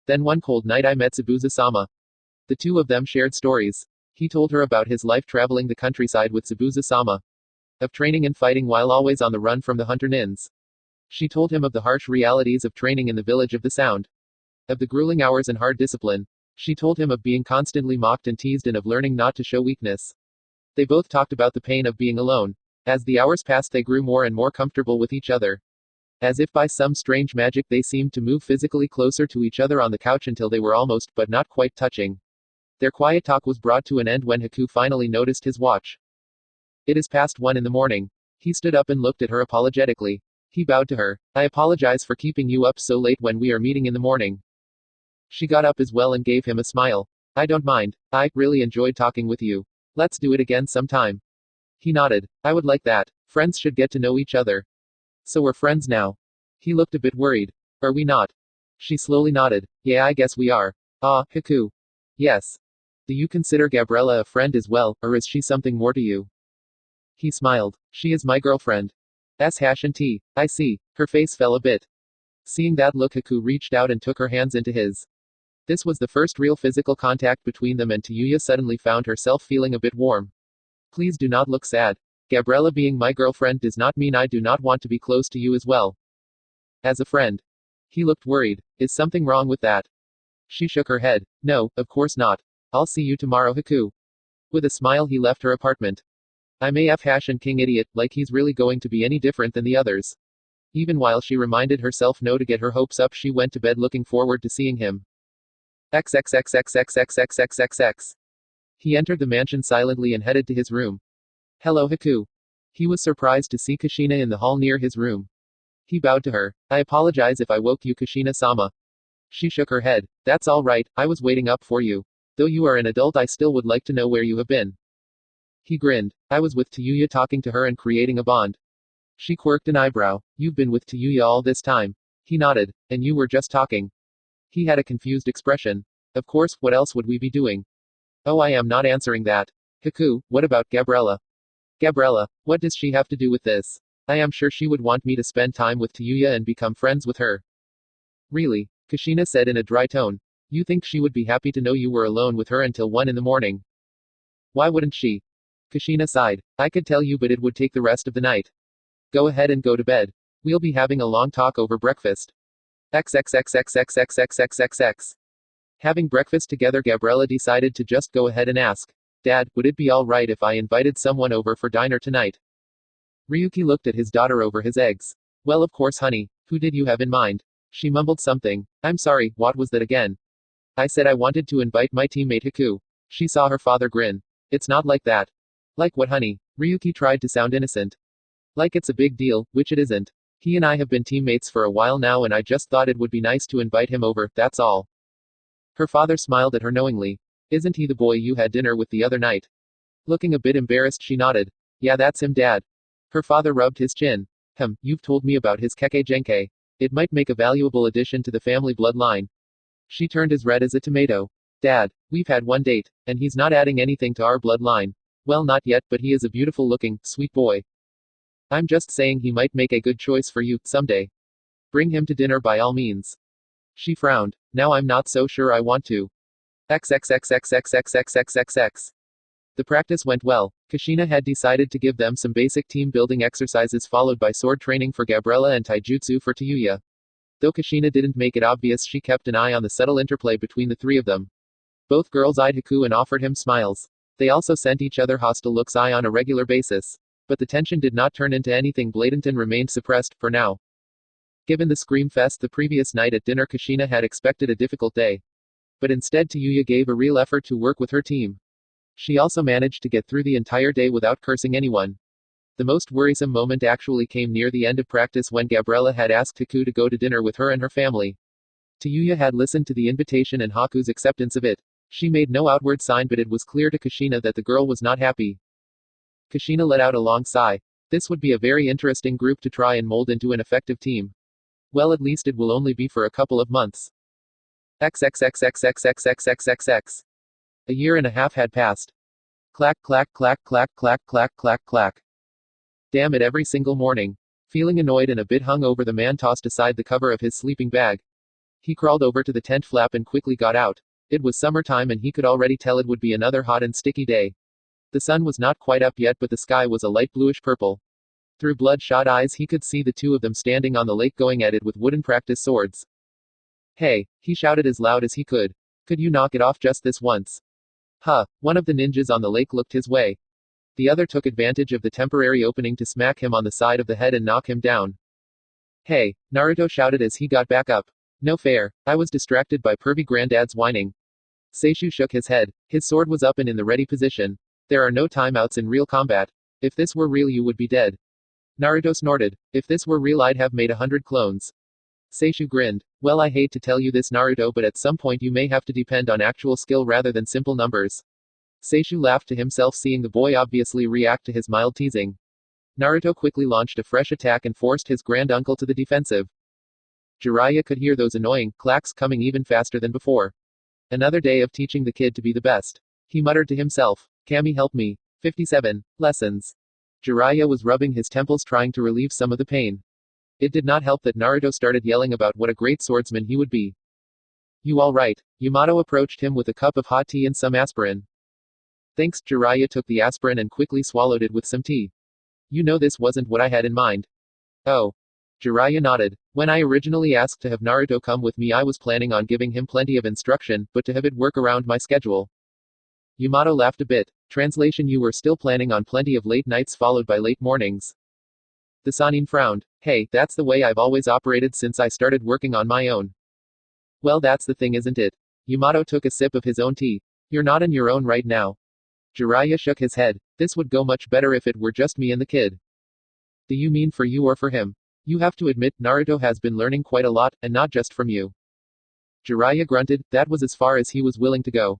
Then one cold night I met Tsubusa-sama. The two of them shared stories. He told her about his life traveling the countryside with Tsubusa-sama. Of training and fighting while always on the run from the hunter nins. She told him of the harsh realities of training in the village of the Sound. Of the grueling hours and hard discipline. She told him of being constantly mocked and teased and of learning not to show weakness. They both talked about the pain of being alone. As the hours passed they grew more and more comfortable with each other. As if by some strange magic they seemed to move physically closer to each other on the couch until they were almost, but not quite touching. Their quiet talk was brought to an end when Haku finally noticed his watch. It is past 1 in the morning. He stood up and looked at her apologetically. He bowed to her. I apologize for keeping you up so late when we are meeting in the morning. She got up as well and gave him a smile. I don't mind. I really enjoyed talking with you. Let's do it again sometime. He nodded. I would like that. Friends should get to know each other. So we're friends now. He looked a bit worried. Are we not? She slowly nodded. Yeah, I guess we are. Ah, Haku. Yes. Do you consider Gabriella a friend as well, or is she something more to you? He smiled. She is my girlfriend. S-and-T. I see. Her face fell a bit. Seeing that look, Haku reached out and took her hands into his. This was the first real physical contact between them, and Tayuya suddenly found herself feeling a bit warm. Please do not look sad. Gabriella being my girlfriend does not mean I do not want to be close to you as well. As a friend. He looked worried. Is something wrong with that? She shook her head. No, of course not. I'll see you tomorrow, Haku. With a smile, he left her apartment. I'm a and king idiot, like he's really going to be any different than the others. Even while she reminded herself no to get her hopes up, she went to bed looking forward to seeing him. XXXXXXXXXX. He entered the mansion silently and headed to his room. Hello, Haku. He was surprised to see Kushina in the hall near his room. He bowed to her. I apologize if I woke you, Kushina-sama. She shook her head. That's all right, I was waiting up for you. Though you are an adult, I still would like to know where you have been. He grinned. I was with Tayuya, talking to her and creating a bond. She quirked an eyebrow. You've been with Tayuya all this time. He nodded. And you were just talking. He had a confused expression. Of course, what else would we be doing? Oh, I am not answering that. Haku, what about Gabriella? Gabriella, what does she have to do with this? I am sure she would want me to spend time with Tayuya and become friends with her. Really? Kushina said in a dry tone. You think she would be happy to know you were alone with her until 1 in the morning? Why wouldn't she? Kushina sighed. I could tell you, but it would take the rest of the night. Go ahead and go to bed. We'll be having a long talk over breakfast. XXXXXXXXXX. Having breakfast together, Gabriella decided to just go ahead and ask. Dad, would it be alright if I invited someone over for dinner tonight? Ryuki looked at his daughter over his eggs. Well, of course, honey. Who did you have in mind? She mumbled something. I'm sorry, what was that again? I said I wanted to invite my teammate Haku. She saw her father grin. It's not like that. Like what, honey? Ryuki tried to sound innocent. Like it's a big deal, which it isn't. He and I have been teammates for a while now, and I just thought it would be nice to invite him over, that's all. Her father smiled at her knowingly. Isn't he the boy you had dinner with the other night? Looking a bit embarrassed, she nodded. Yeah, that's him, Dad. Her father rubbed his chin. You've told me about his keke genke. It might make a valuable addition to the family bloodline. She turned as red as a tomato. Dad, we've had one date, and he's not adding anything to our bloodline. Well, not yet, but he is a beautiful looking, sweet boy. I'm just saying he might make a good choice for you, someday. Bring him to dinner by all means. She frowned. Now I'm not so sure I want to. XXXXXXXXXX. The practice went well. Kushina had decided to give them some basic team building exercises, followed by sword training for Gabriella and taijutsu for Tayuya. Though Kushina didn't make it obvious, she kept an eye on the subtle interplay between the three of them. Both girls eyed Haku and offered him smiles. They also sent each other hostile looks on a regular basis. But the tension did not turn into anything blatant and remained suppressed, for now. Given the scream fest the previous night at dinner, Kushina had expected a difficult day. But instead, Tayuya gave a real effort to work with her team. She also managed to get through the entire day without cursing anyone. The most worrisome moment actually came near the end of practice, when Gabriella had asked Haku to go to dinner with her and her family. Tayuya had listened to the invitation and Haku's acceptance of it. She made no outward sign, but it was clear to Kushina that the girl was not happy. Kushina let out a long sigh. This would be a very interesting group to try and mold into an effective team. Well, at least it will only be for a couple of months. XXXXXXXXXXX. A year and a half had passed. Clack, clack, clack, clack, clack, clack, clack, clack. Damn it, every single morning. Feeling annoyed and a bit hungover, the man tossed aside the cover of his sleeping bag. He crawled over to the tent flap and quickly got out. It was summertime, and he could already tell it would be another hot and sticky day. The sun was not quite up yet, but the sky was a light bluish purple. Through bloodshot eyes, he could see the two of them standing on the lake, going at it with wooden practice swords. Hey, he shouted as loud as he could. Could you knock it off just this once? One of the ninjas on the lake looked his way. The other took advantage of the temporary opening to smack him on the side of the head and knock him down. Hey, Naruto shouted as he got back up. No fair, I was distracted by pervy granddad's whining. Seishu shook his head. His sword was up and in the ready position. There are no timeouts in real combat. If this were real, you would be dead. Naruto snorted. If this were real, I'd have made 100 clones. Seishu grinned. Well, I hate to tell you this, Naruto, but at some point you may have to depend on actual skill rather than simple numbers. Seishu laughed to himself, seeing the boy obviously react to his mild teasing. Naruto quickly launched a fresh attack and forced his granduncle to the defensive. Jiraiya could hear those annoying clacks coming even faster than before. Another day of teaching the kid to be the best. He muttered to himself. Kami, help me. 57. Lessons. Jiraiya was rubbing his temples trying to relieve some of the pain. It did not help that Naruto started yelling about what a great swordsman he would be. You all right? Yamato approached him with a cup of hot tea and some aspirin. Thanks. Jiraiya took the aspirin and quickly swallowed it with some tea. You know this wasn't what I had in mind. Oh. Jiraiya nodded. When I originally asked to have Naruto come with me, I was planning on giving him plenty of instruction, but to have it work around my schedule. Yamato laughed a bit. Translation: you were still planning on plenty of late nights followed by late mornings. The Sannin frowned. Hey, that's the way I've always operated since I started working on my own. Well, that's the thing, isn't it? Yamato took a sip of his own tea. You're not on your own right now. Jiraiya shook his head. This would go much better if it were just me and the kid. Do you mean for you or for him? You have to admit, Naruto has been learning quite a lot, and not just from you. Jiraiya grunted. That was as far as he was willing to go.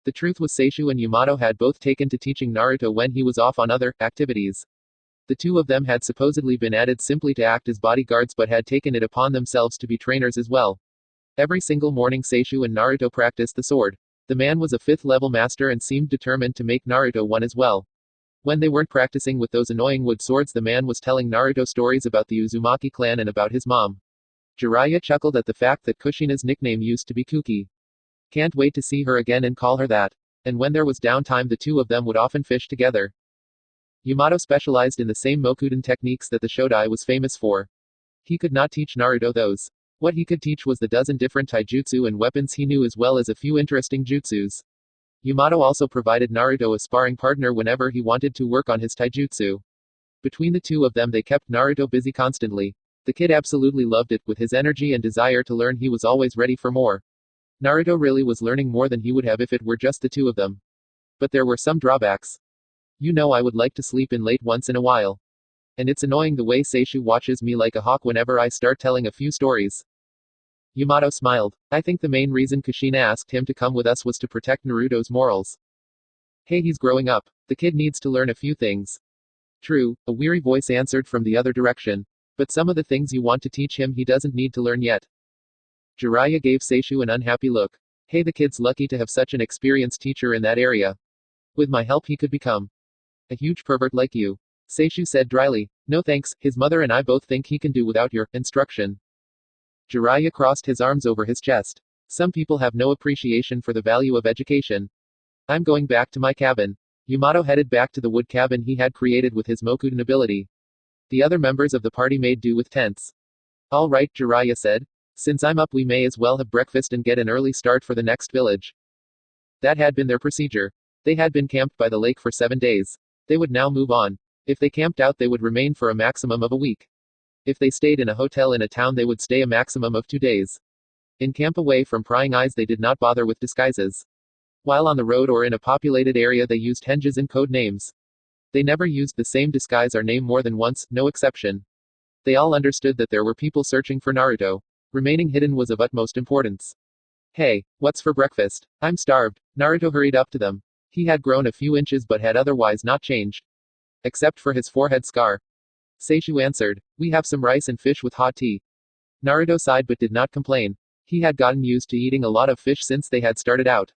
The truth was, Seishu and Yamato had both taken to teaching Naruto when he was off on other activities. The two of them had supposedly been added simply to act as bodyguards, but had taken it upon themselves to be trainers as well. Every single morning Seishu and Naruto practiced the sword. The man was a 5th level master and seemed determined to make Naruto one as well. When they weren't practicing with those annoying wood swords, the man was telling Naruto stories about the Uzumaki clan and about his mom. Jiraiya chuckled at the fact that Kushina's nickname used to be Kuki. Can't wait to see her again and call her that. And when there was downtime, the two of them would often fish together. Yamato specialized in the same Mokuden techniques that the Shodai was famous for. He could not teach Naruto those. What he could teach was the dozen different taijutsu and weapons he knew, as well as a few interesting jutsus. Yamato also provided Naruto a sparring partner whenever he wanted to work on his taijutsu. Between the two of them, they kept Naruto busy constantly. The kid absolutely loved it. With his energy and desire to learn, he was always ready for more. Naruto really was learning more than he would have if it were just the two of them. But there were some drawbacks. You know, I would like to sleep in late once in a while. And it's annoying the way Seishu watches me like a hawk whenever I start telling a few stories. Yamato smiled. I think the main reason Kushina asked him to come with us was to protect Naruto's morals. Hey, he's growing up. The kid needs to learn a few things. True, a weary voice answered from the other direction. But some of the things you want to teach him, he doesn't need to learn yet. Jiraiya gave Seishu an unhappy look. Hey, the kid's lucky to have such an experienced teacher in that area. With my help, he could become a huge pervert like you. Seishu said dryly. No thanks, his mother and I both think he can do without your instruction. Jiraiya crossed his arms over his chest. Some people have no appreciation for the value of education. I'm going back to my cabin. Yamato headed back to the wood cabin he had created with his Mokuden ability. The other members of the party made do with tents. All right, Jiraiya said. Since I'm up, we may as well have breakfast and get an early start for the next village. That had been their procedure. They had been camped by the lake for 7 days. They would now move on. If they camped out, they would remain for a maximum of a week. If they stayed in a hotel in a town, they would stay a maximum of 2 days. In camp away from prying eyes, they did not bother with disguises. While on the road or in a populated area, they used henges and code names. They never used the same disguise or name more than once, no exception. They all understood that there were people searching for Naruto. Remaining hidden was of utmost importance. Hey, what's for breakfast? I'm starved. Naruto hurried up to them. He had grown a few inches but had otherwise not changed. Except for his forehead scar. Seishu answered. We have some rice and fish with hot tea. Naruto sighed but did not complain. He had gotten used to eating a lot of fish since they had started out.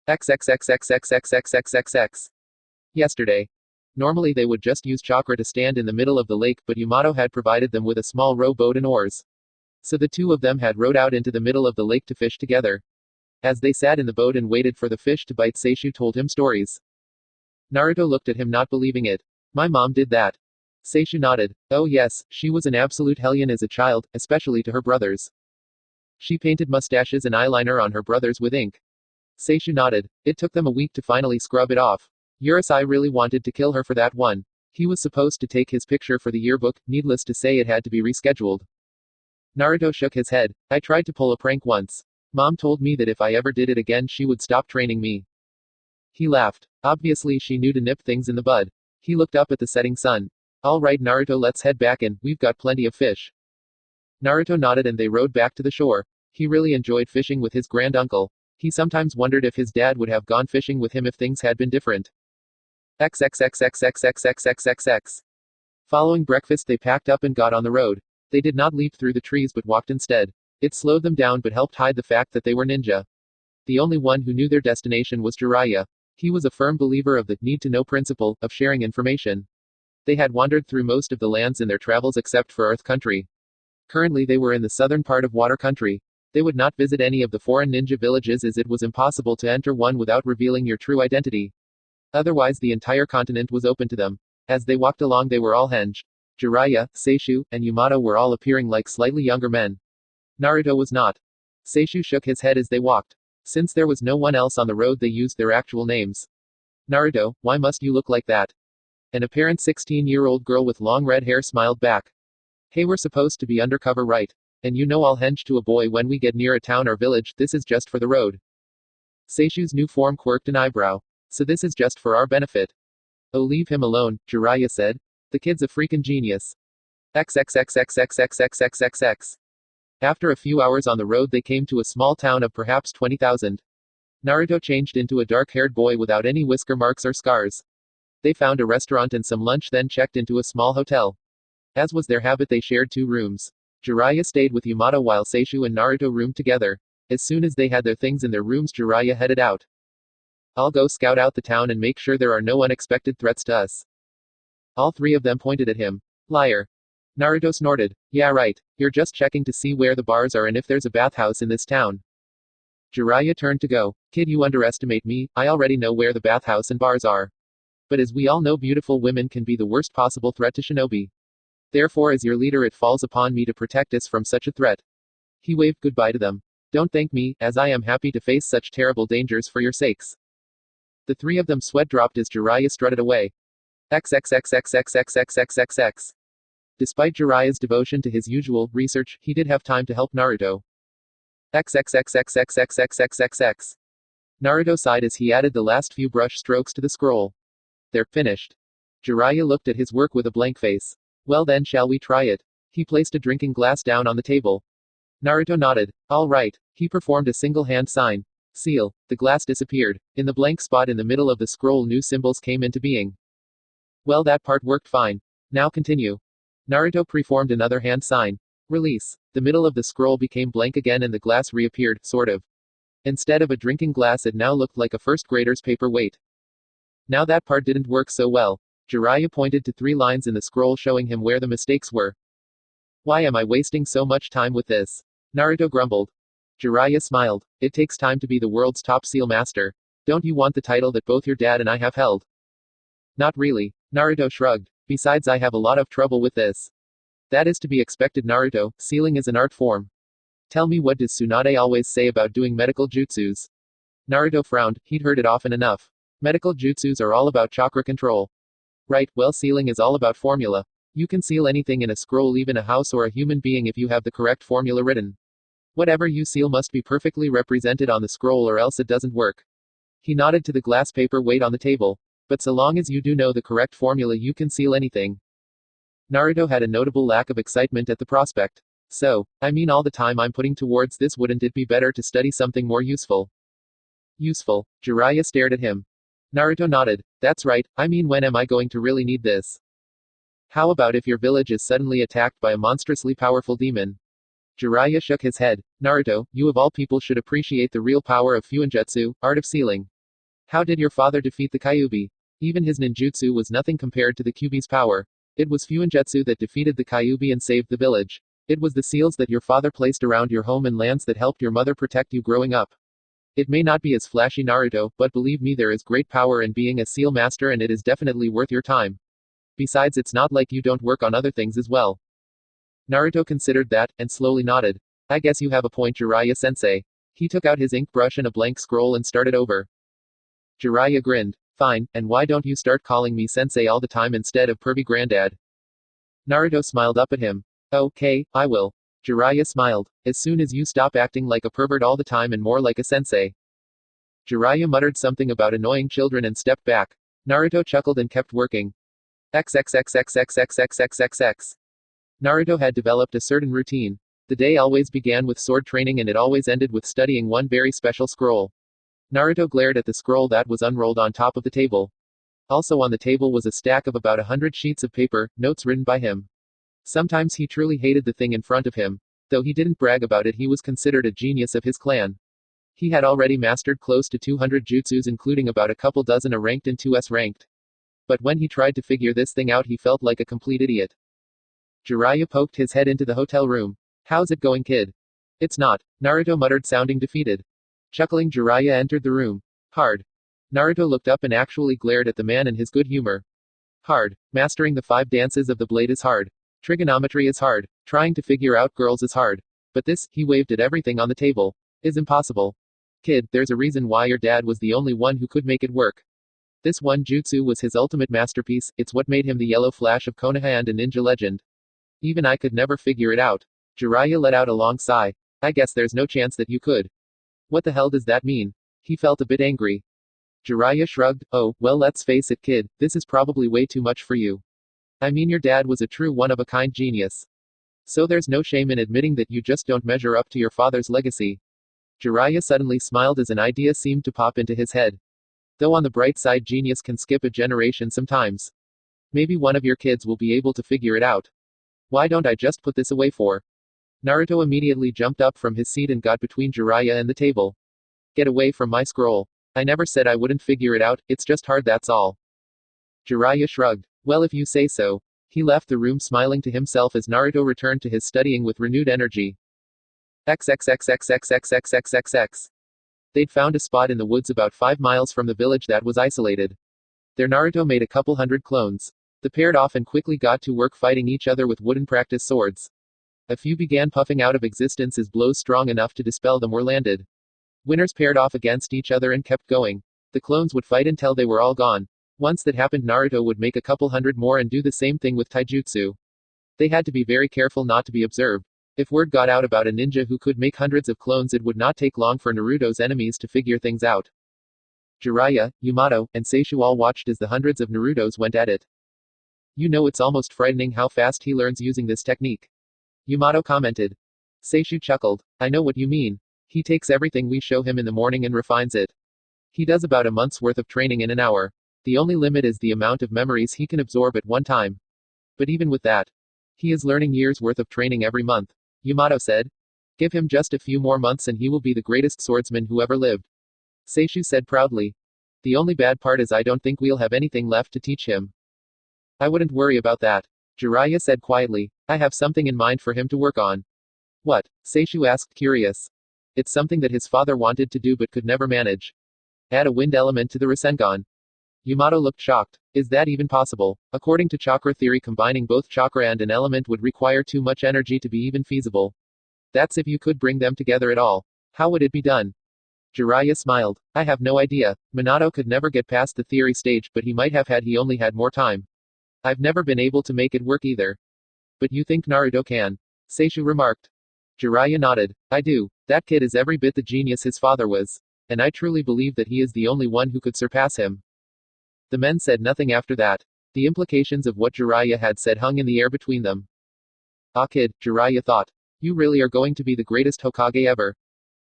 XXXXXXXXXX. Yesterday. Normally they would just use chakra to stand in the middle of the lake, but Yamato had provided them with a small row boat and oars. So the two of them had rowed out into the middle of the lake to fish together. As they sat in the boat and waited for the fish to bite, Seishu told him stories. Naruto looked at him, not believing it. My mom did that. Seishu nodded. Oh yes, she was an absolute hellion as a child, especially to her brothers. She painted mustaches and eyeliner on her brothers with ink. Seishu nodded. It took them a week to finally scrub it off. Urusei really wanted to kill her for that one. He was supposed to take his picture for the yearbook, needless to say it had to be rescheduled. Naruto shook his head. I tried to pull a prank once. Mom told me that if I ever did it again, she would stop training me. He laughed. Obviously she knew to nip things in the bud. He looked up at the setting sun. All right, Naruto, let's head back in, we've got plenty of fish. Naruto nodded and they rowed back to the shore. He really enjoyed fishing with his granduncle. He sometimes wondered if his dad would have gone fishing with him if things had been different. XXXXXXXXXX. Following breakfast, they packed up and got on the road. They did not leap through the trees but walked instead. It slowed them down but helped hide the fact that they were ninja. The only one who knew their destination was Jiraiya. He was a firm believer of the need to know principle of sharing information. They had wandered through most of the lands in their travels except for Earth Country. Currently, they were in the southern part of Water Country. They would not visit any of the foreign ninja villages as it was impossible to enter one without revealing your true identity. Otherwise, the entire continent was open to them. As they walked along, they were all henge. Jiraiya, Seishu, and Yamato were all appearing like slightly younger men. Naruto was not. Seishu shook his head as they walked. Since there was no one else on the road, they used their actual names. Naruto, why must you look like that? An apparent 16-year-old girl with long red hair smiled back. Hey, we're supposed to be undercover, right? And you know I'll henge to a boy when we get near a town or village. This is just for the road. Seishu's new form quirked an eyebrow. So this is just for our benefit. Oh, leave him alone, Jiraiya said. The kid's a freaking genius. XXXXXXXXXX. After a few hours on the road, they came to a small town of perhaps 20,000. Naruto changed into a dark-haired boy without any whisker marks or scars. They found a restaurant and some lunch, then checked into a small hotel. As was their habit, they shared 2 rooms. Jiraiya stayed with Yamato while Seishu and Naruto roomed together. As soon as they had their things in their rooms, Jiraiya headed out. I'll go scout out the town and make sure there are no unexpected threats to us. All 3 of them pointed at him. Liar. Naruto snorted. Yeah, right. You're just checking to see where the bars are and if there's a bathhouse in this town. Jiraiya turned to go. Kid, you underestimate me. I already know where the bathhouse and bars are. But as we all know, beautiful women can be the worst possible threat to shinobi. Therefore, as your leader, it falls upon me to protect us from such a threat. He waved goodbye to them. Don't thank me, as I am happy to face such terrible dangers for your sakes. The 3 of them sweat dropped as Jiraiya strutted away. XXXXXXXXXX. Despite Jiraiya's devotion to his usual research, he did have time to help Naruto. XXXXXXXXXX. Naruto sighed as he added the last few brush strokes to the scroll. They're finished. Jiraiya looked at his work with a blank face. Well then, shall we try it? He placed a drinking glass down on the table. Naruto nodded. All right. He performed a single hand sign. Seal. The glass disappeared. In the blank spot in the middle of the scroll, new symbols came into being. Well, that part worked fine. Now continue. Naruto performed another hand sign. Release. The middle of the scroll became blank again and the glass reappeared, sort of. Instead of a drinking glass, it now looked like a first grader's paperweight. Now that part didn't work so well. Jiraiya pointed to 3 lines in the scroll showing him where the mistakes were. Why am I wasting so much time with this? Naruto grumbled. Jiraiya smiled. It takes time to be the world's top seal master. Don't you want the title that both your dad and I have held? Not really. Naruto shrugged. Besides, I have a lot of trouble with this. That is to be expected, Naruto. Sealing is an art form. Tell me, what does Tsunade always say about doing medical jutsus? Naruto frowned. He'd heard it often enough. Medical jutsus are all about chakra control. Right, well, sealing is all about formula. You can seal anything in a scroll, even a house or a human being, if you have the correct formula written. Whatever you seal must be perfectly represented on the scroll or else it doesn't work. He nodded to the glass paper weight on the table. But so long as you do know the correct formula, you can seal anything. Naruto had a notable lack of excitement at the prospect. So, I mean, all the time I'm putting towards this, wouldn't it be better to study something more useful? Useful? Jiraiya stared at him. Naruto nodded. That's right, I mean, when am I going to really need this? How about if your village is suddenly attacked by a monstrously powerful demon? Jiraiya shook his head. Naruto, you of all people should appreciate the real power of Fuinjutsu, art of sealing. How did your father defeat the Kyuubi? Even his ninjutsu was nothing compared to the Kyuubi's power. It was Fuinjutsu that defeated the Kyuubi and saved the village. It was the seals that your father placed around your home and lands that helped your mother protect you growing up. It may not be as flashy, Naruto, but believe me, there is great power in being a seal master and it is definitely worth your time. Besides, it's not like you don't work on other things as well. Naruto considered that, and slowly nodded. I guess you have a point, Jiraiya-sensei. He took out his ink brush and a blank scroll and started over. Jiraiya grinned. Fine, and why don't you start calling me sensei all the time instead of pervy granddad? Naruto smiled up at him. Okay, I will. Jiraiya smiled. As soon as you stop acting like a pervert all the time and more like a sensei. Jiraiya muttered something about annoying children and stepped back. Naruto chuckled and kept working. XXXXXXXXXX. Naruto had developed a certain routine. The day always began with sword training and it always ended with studying one very special scroll. Naruto glared at the scroll that was unrolled on top of the table. Also on the table was a stack of about 100 sheets of paper, notes written by him. Sometimes he truly hated the thing in front of him. Though he didn't brag about it, he was considered a genius of his clan. He had already mastered close to 200 jutsus, including about a couple dozen A ranked and 2S ranked. But when he tried to figure this thing out, he felt like a complete idiot. Jiraiya poked his head into the hotel room. How's it going, kid? It's not, Naruto muttered, sounding defeated. Chuckling, Jiraiya entered the room. Hard. Naruto looked up and actually glared at the man in his good humor. Hard. Mastering the 5 dances of the blade is hard. Trigonometry is hard. Trying to figure out girls is hard. But this, he waved at everything on the table, is impossible. Kid, there's a reason why your dad was the only one who could make it work. This one jutsu was his ultimate masterpiece, it's what made him the yellow flash of Konoha and a ninja legend. Even I could never figure it out. Jiraiya let out a long sigh. I guess there's no chance that you could. What the hell does that mean? He felt a bit angry. Jiraiya shrugged. Oh, well, let's face it, kid, this is probably way too much for you. I mean, your dad was a true one-of-a-kind genius. So there's no shame in admitting that you just don't measure up to your father's legacy. Jiraiya suddenly smiled as an idea seemed to pop into his head. Though on the bright side, genius can skip a generation sometimes. Maybe one of your kids will be able to figure it out. Why don't I just put this away for? Naruto immediately jumped up from his seat and got between Jiraiya and the table. Get away from my scroll. I never said I wouldn't figure it out, it's just hard, that's all. Jiraiya shrugged. Well, if you say so. He left the room smiling to himself as Naruto returned to his studying with renewed energy. XXXXXXXXXXX. They'd found a spot in the woods about 5 miles from the village that was isolated. There Naruto made a couple hundred clones. The paired off and quickly got to work fighting each other with wooden practice swords. A few began puffing out of existence as blows strong enough to dispel them were landed. Winners paired off against each other and kept going. The clones would fight until they were all gone. Once that happened, Naruto would make a couple hundred more and do the same thing with taijutsu. They had to be very careful not to be observed. If word got out about a ninja who could make hundreds of clones, it would not take long for Naruto's enemies to figure things out. Jiraiya, Yamato, and Seishu all watched as the hundreds of Narutos went at it. You know, it's almost frightening how fast he learns using this technique. Yamato commented. Seishu chuckled. I know what you mean. He takes everything we show him in the morning and refines it. He does about a month's worth of training in an hour. The only limit is the amount of memories he can absorb at one time. But even with that, he is learning years worth of training every month. Yamato said. Give him just a few more months and he will be the greatest swordsman who ever lived. Seishu said proudly. The only bad part is I don't think we'll have anything left to teach him. I wouldn't worry about that. Jiraiya said quietly. I have something in mind for him to work on. What? Seishu asked, curious. It's something that his father wanted to do but could never manage. Add a wind element to the Rasengan. Yamato looked shocked. Is that even possible? According to chakra theory, combining both chakra and an element would require too much energy to be even feasible. That's if you could bring them together at all. How would it be done? Jiraiya smiled. I have no idea. Minato could never get past the theory stage, but he might have had he only had more time. I've never been able to make it work either. But you think Naruto can? Seishu remarked. Jiraiya nodded. I do. That kid is every bit the genius his father was. And I truly believe that he is the only one who could surpass him. The men said nothing after that. The implications of what Jiraiya had said hung in the air between them. Ah kid, Jiraiya thought. You really are going to be the greatest Hokage ever.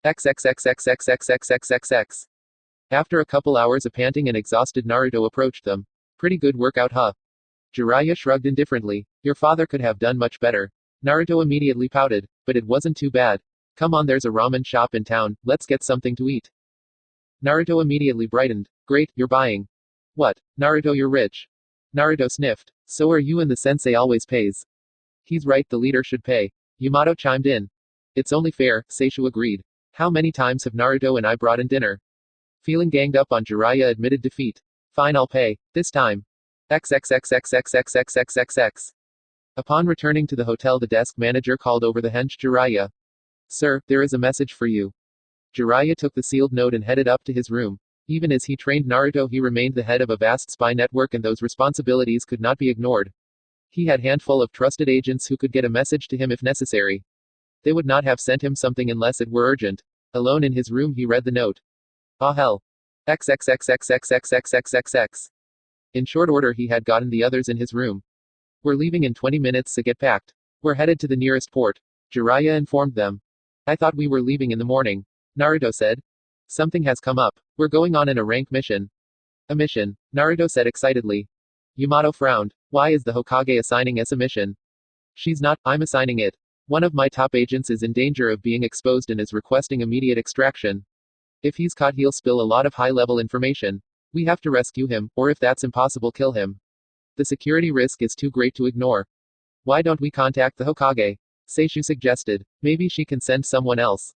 XXXXXXXXXXX. After a couple hours of panting and exhausted, Naruto approached them. Pretty good workout, huh? Jiraiya shrugged indifferently. Your father could have done much better. Naruto immediately pouted. But it wasn't too bad. Come on, there's a ramen shop in town, let's get something to eat. Naruto immediately brightened. Great, you're buying. What? Naruto, you're rich. Naruto sniffed. So are you, and the sensei always pays. He's right, the leader should pay. Yamato chimed in. It's only fair, Seishu agreed. How many times have Naruto and I brought in dinner? Feeling ganged up on, Jiraiya admitted defeat. Fine, I'll pay. This time. XXXXXXXXXXX. Upon returning to the hotel, the desk manager called over the hench Jiraiya. Sir, there is a message for you. Jiraiya took the sealed note and headed up to his room. Even as he trained Naruto, he remained the head of a vast spy network, and those responsibilities could not be ignored. He had a handful of trusted agents who could get a message to him if necessary. They would not have sent him something unless it were urgent. Alone in his room, he read the note. Ah hell. XXXXXXXXXX. In short order, he had gotten the others in his room. We're leaving in 20 minutes, so get packed. We're headed to the nearest port. Jiraiya informed them. I thought we were leaving in the morning. Naruto said. Something has come up. We're going on a rank mission. A mission, Naruto said excitedly. Yamato frowned. Why is the Hokage assigning us a mission? She's not, I'm assigning it. One of my top agents is in danger of being exposed and is requesting immediate extraction. If he's caught, he'll spill a lot of high-level information. We have to rescue him, or if that's impossible, kill him. The security risk is too great to ignore. Why don't we contact the Hokage? Seishu suggested. Maybe she can send someone else.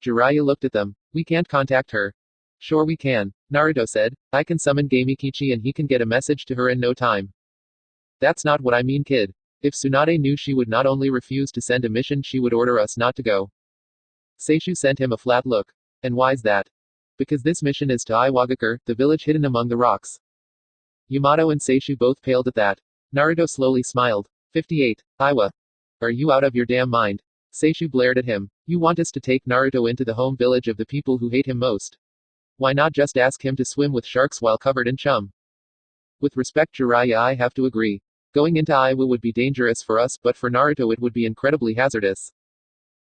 Jiraiya looked at them. We can't contact her. Sure we can, Naruto said. I can summon Gamikichi and he can get a message to her in no time. That's not what I mean, kid. If Tsunade knew, she would not only refuse to send a mission, she would order us not to go. Seishu sent him a flat look. And why's that? Because this mission is to Iwagakure, the village hidden among the rocks. Yamato and Seishu both paled at that. Naruto slowly smiled. 58. Iwa. Are you out of your damn mind? Seishu blared at him. You want us to take Naruto into the home village of the people who hate him most? Why not just ask him to swim with sharks while covered in chum? With respect, Jiraiya, I have to agree. Going into Iwa would be dangerous for us, but for Naruto it would be incredibly hazardous.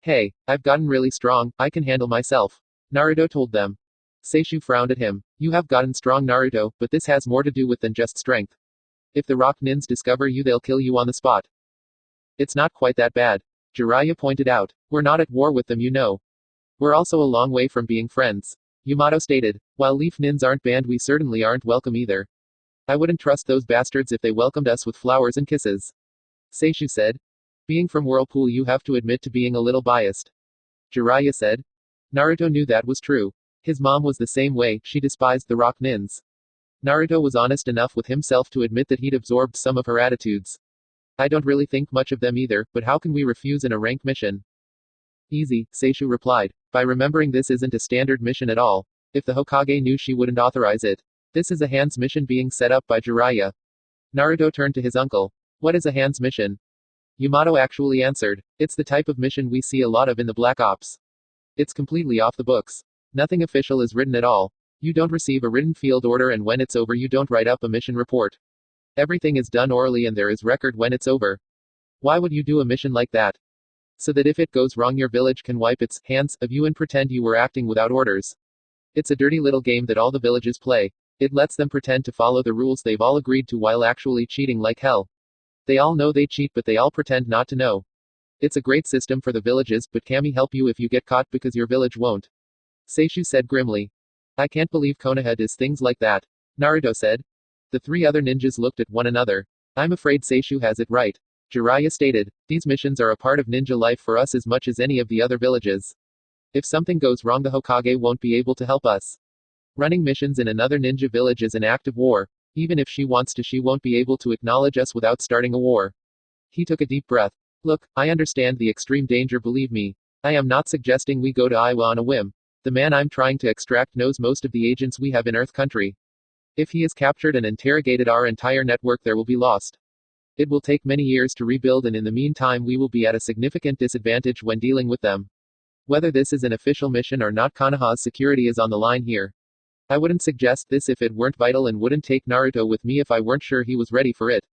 Hey, I've gotten really strong, I can handle myself. Naruto told them. Seishu frowned at him. You have gotten strong, Naruto, but this has more to do with than just strength. If the rock nins discover you, they'll kill you on the spot. It's not quite that bad. Jiraiya pointed out. We're not at war with them, you know. We're also a long way from being friends. Yamato stated. While leaf nins aren't banned, we certainly aren't welcome either. I wouldn't trust those bastards if they welcomed us with flowers and kisses. Seishu said. Being from Whirlpool, you have to admit to being a little biased. Jiraiya said. Naruto knew that was true. His mom was the same way, she despised the rock nins. Naruto was honest enough with himself to admit that he'd absorbed some of her attitudes. I don't really think much of them either, but how can we refuse in a rank mission? Easy, Seishu replied. By remembering this isn't a standard mission at all. If the Hokage knew, she wouldn't authorize it. This is a Hands mission being set up by Jiraiya. Naruto turned to his uncle. What is a Hands mission? Yamato actually answered. It's the type of mission we see a lot of in the Black Ops. It's completely off the books. Nothing official is written at all. You don't receive a written field order, and when it's over you don't write up a mission report. Everything is done orally and there is record when it's over. Why would you do a mission like that? So that if it goes wrong your village can wipe its hands of you and pretend you were acting without orders. It's a dirty little game that all the villages play. It lets them pretend to follow the rules they've all agreed to while actually cheating like hell. They all know they cheat, but they all pretend not to know. It's a great system for the villages, but Kami help you if you get caught because your village won't. Seishu said grimly. I can't believe Konoha does things like that. Naruto said. The three other ninjas looked at one another. I'm afraid Seishu has it right. Jiraiya stated. These missions are a part of ninja life for us as much as any of the other villages. If something goes wrong, the Hokage won't be able to help us. Running missions in another ninja village is an act of war. Even if she wants to, she won't be able to acknowledge us without starting a war. He took a deep breath. Look, I understand the extreme danger, believe me. I am not suggesting we go to Iwa on a whim. The man I'm trying to extract knows most of the agents we have in Earth Country. If he is captured and interrogated, our entire network there will be lost. It will take many years to rebuild, and in the meantime we will be at a significant disadvantage when dealing with them. Whether this is an official mission or not, Konoha's security is on the line here. I wouldn't suggest this if it weren't vital, and wouldn't take Naruto with me if I weren't sure he was ready for it.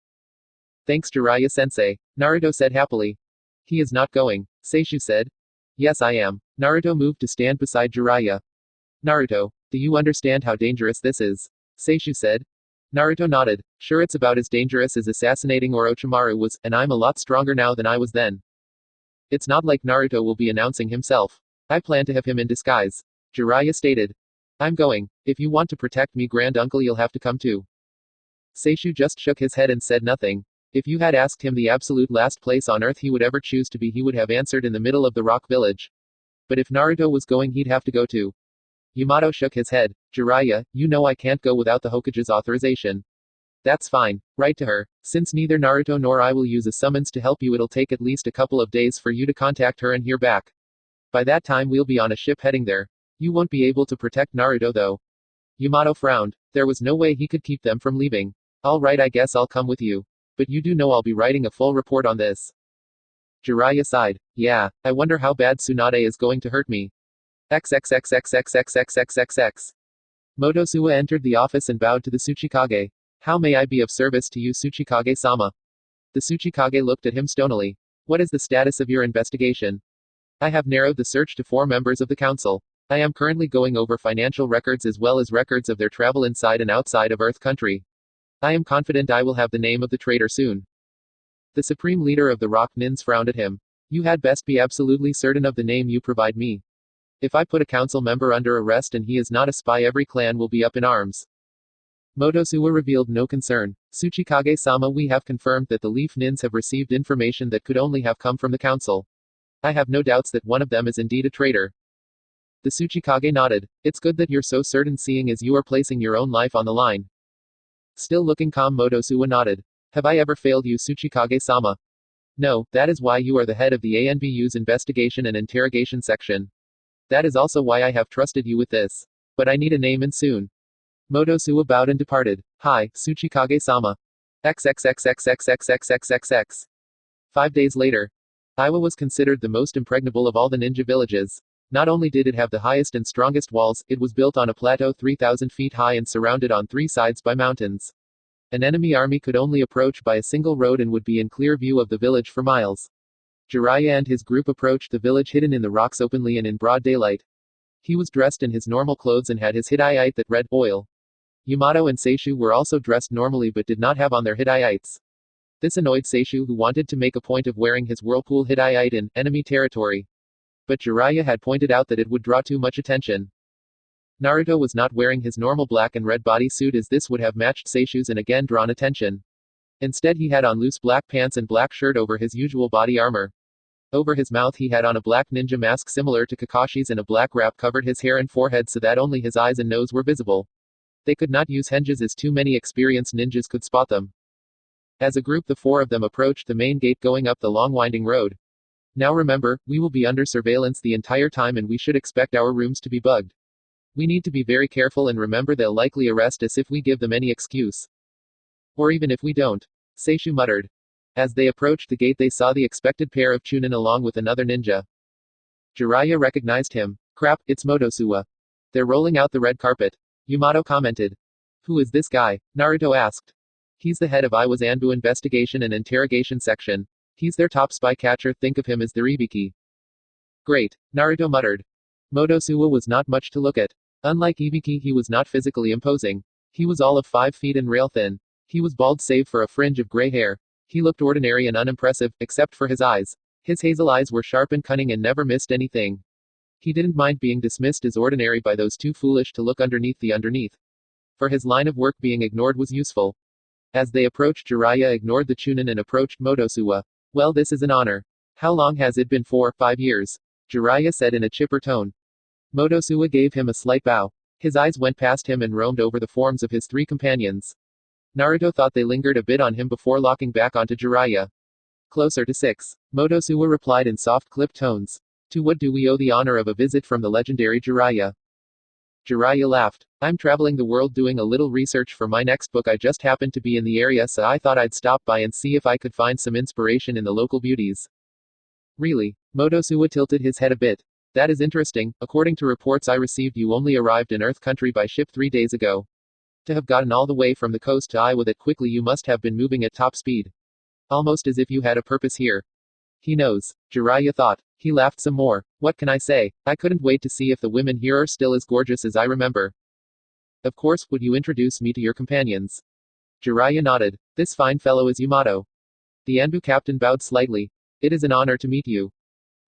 Thanks, Jiraiya-sensei, Naruto said happily. He is not going, Seishu said. Yes, I am. Naruto moved to stand beside Jiraiya. Naruto, do you understand how dangerous this is? Seishu said. Naruto nodded. Sure, it's about as dangerous as assassinating Orochimaru was, and I'm a lot stronger now than I was then. It's not like Naruto will be announcing himself. I plan to have him in disguise. Jiraiya stated. I'm going. If you want to protect me, Grand Uncle, you'll have to come too. Seishu just shook his head and said nothing. If you had asked him the absolute last place on Earth he would ever choose to be, he would have answered in the middle of the rock village. But if Naruto was going, he'd have to go too. Yamato shook his head. Jiraiya, you know I can't go without the Hokage's authorization. That's fine. Write to her. Since neither Naruto nor I will use a summons to help you, it'll take at least a couple of days for you to contact her and hear back. By that time we'll be on a ship heading there. You won't be able to protect Naruto though. Yamato frowned. There was no way he could keep them from leaving. All right, I guess I'll come with you. But you do know I'll be writing a full report on this. Jiraiya sighed. Yeah, I wonder how bad Tsunade is going to hurt me. XXXXXXXXXXX. Motosuwa entered the office and bowed to the Tsuchikage. How may I be of service to you, Tsuchikage-sama? The Tsuchikage looked at him stonily. What is the status of your investigation? I have narrowed the search to 4 members of the council. I am currently going over financial records as well as records of their travel inside and outside of Earth Country. I am confident I will have the name of the traitor soon. The supreme leader of the Rock Nins frowned at him. You had best be absolutely certain of the name you provide me. If I put a council member under arrest and he is not a spy, every clan will be up in arms. Motosuwa revealed no concern. Tsuchikage-sama, we have confirmed that the Leaf Nins have received information that could only have come from the council. I have no doubts that one of them is indeed a traitor. The Tsuchikage nodded. It's good that you're so certain, seeing as you are placing your own life on the line. Still looking calm, Motosuwa nodded. Have I ever failed you, Tsuchikage-sama? No, that is why you are the head of the ANBU's investigation and interrogation section. That is also why I have trusted you with this. But I need a name, and soon. Motosuwa bowed and departed. Hi, Tsuchikage-sama. XXXXXXXXXX. 5 days later. Iwa was considered the most impregnable of all the ninja villages. Not only did it have the highest and strongest walls, it was built on a plateau 3,000 feet high and surrounded on 3 sides by mountains. An enemy army could only approach by a single road and would be in clear view of the village for miles. Jiraiya and his group approached the village hidden in the rocks openly and in broad daylight. He was dressed in his normal clothes and had his hidayite that red oil. Yamato and Seishu were also dressed normally but did not have on their hidayites. This annoyed Seishu, who wanted to make a point of wearing his whirlpool hidayite in enemy territory. But Jiraiya had pointed out that it would draw too much attention. Naruto was not wearing his normal black and red bodysuit, as this would have matched Seishu's and again drawn attention. Instead, he had on loose black pants and black shirt over his usual body armor. Over his mouth he had on a black ninja mask similar to Kakashi's, and a black wrap covered his hair and forehead so that only his eyes and nose were visible. They could not use henges as too many experienced ninjas could spot them. As a group, the 4 of them approached the main gate going up the long winding road. Now remember, we will be under surveillance the entire time and we should expect our rooms to be bugged. We need to be very careful, and remember they'll likely arrest us if we give them any excuse. Or even if we don't. Seishu muttered. As they approached the gate, they saw the expected pair of Chunin along with another ninja. Jiraiya recognized him. Crap, it's Motosuwa. They're rolling out the red carpet. Yamato commented. Who is this guy? Naruto asked. He's the head of Iwa's Anbu investigation and interrogation section. He's their top spy catcher, think of him as their Ibiki. Great, Naruto muttered. Motosuwa was not much to look at. Unlike Ibiki, he was not physically imposing. He was all of 5 feet and rail thin. He was bald save for a fringe of gray hair. He looked ordinary and unimpressive, except for his eyes. His hazel eyes were sharp and cunning and never missed anything. He didn't mind being dismissed as ordinary by those too foolish to look underneath the underneath. For his line of work, being ignored was useful. As they approached, Jiraiya ignored the Chunin and approached Motosuwa. Well, this is an honor. How long has it been? 4, 5 years. Jiraiya said in a chipper tone. Motosuwa gave him a slight bow. His eyes went past him and roamed over the forms of his 3 companions. Naruto thought they lingered a bit on him before locking back onto Jiraiya. Closer to 6. Motosuwa replied in soft, clipped tones. To what do we owe the honor of a visit from the legendary Jiraiya? Jiraiya laughed. I'm traveling the world doing a little research for my next book. I just happened to be in the area, so I thought I'd stop by and see if I could find some inspiration in the local beauties. Really? Motosuwa tilted his head a bit. That is interesting. According to reports I received, you only arrived in Earth Country by ship 3 days ago. To have gotten all the way from the coast to Iwa that quickly, you must have been moving at top speed. Almost as if you had a purpose here. He knows, Jiraiya thought. He laughed some more. What can I say? I couldn't wait to see if the women here are still as gorgeous as I remember. Of course, would you introduce me to your companions? Jiraiya nodded. This fine fellow is Yamato. The Anbu captain bowed slightly. It is an honor to meet you.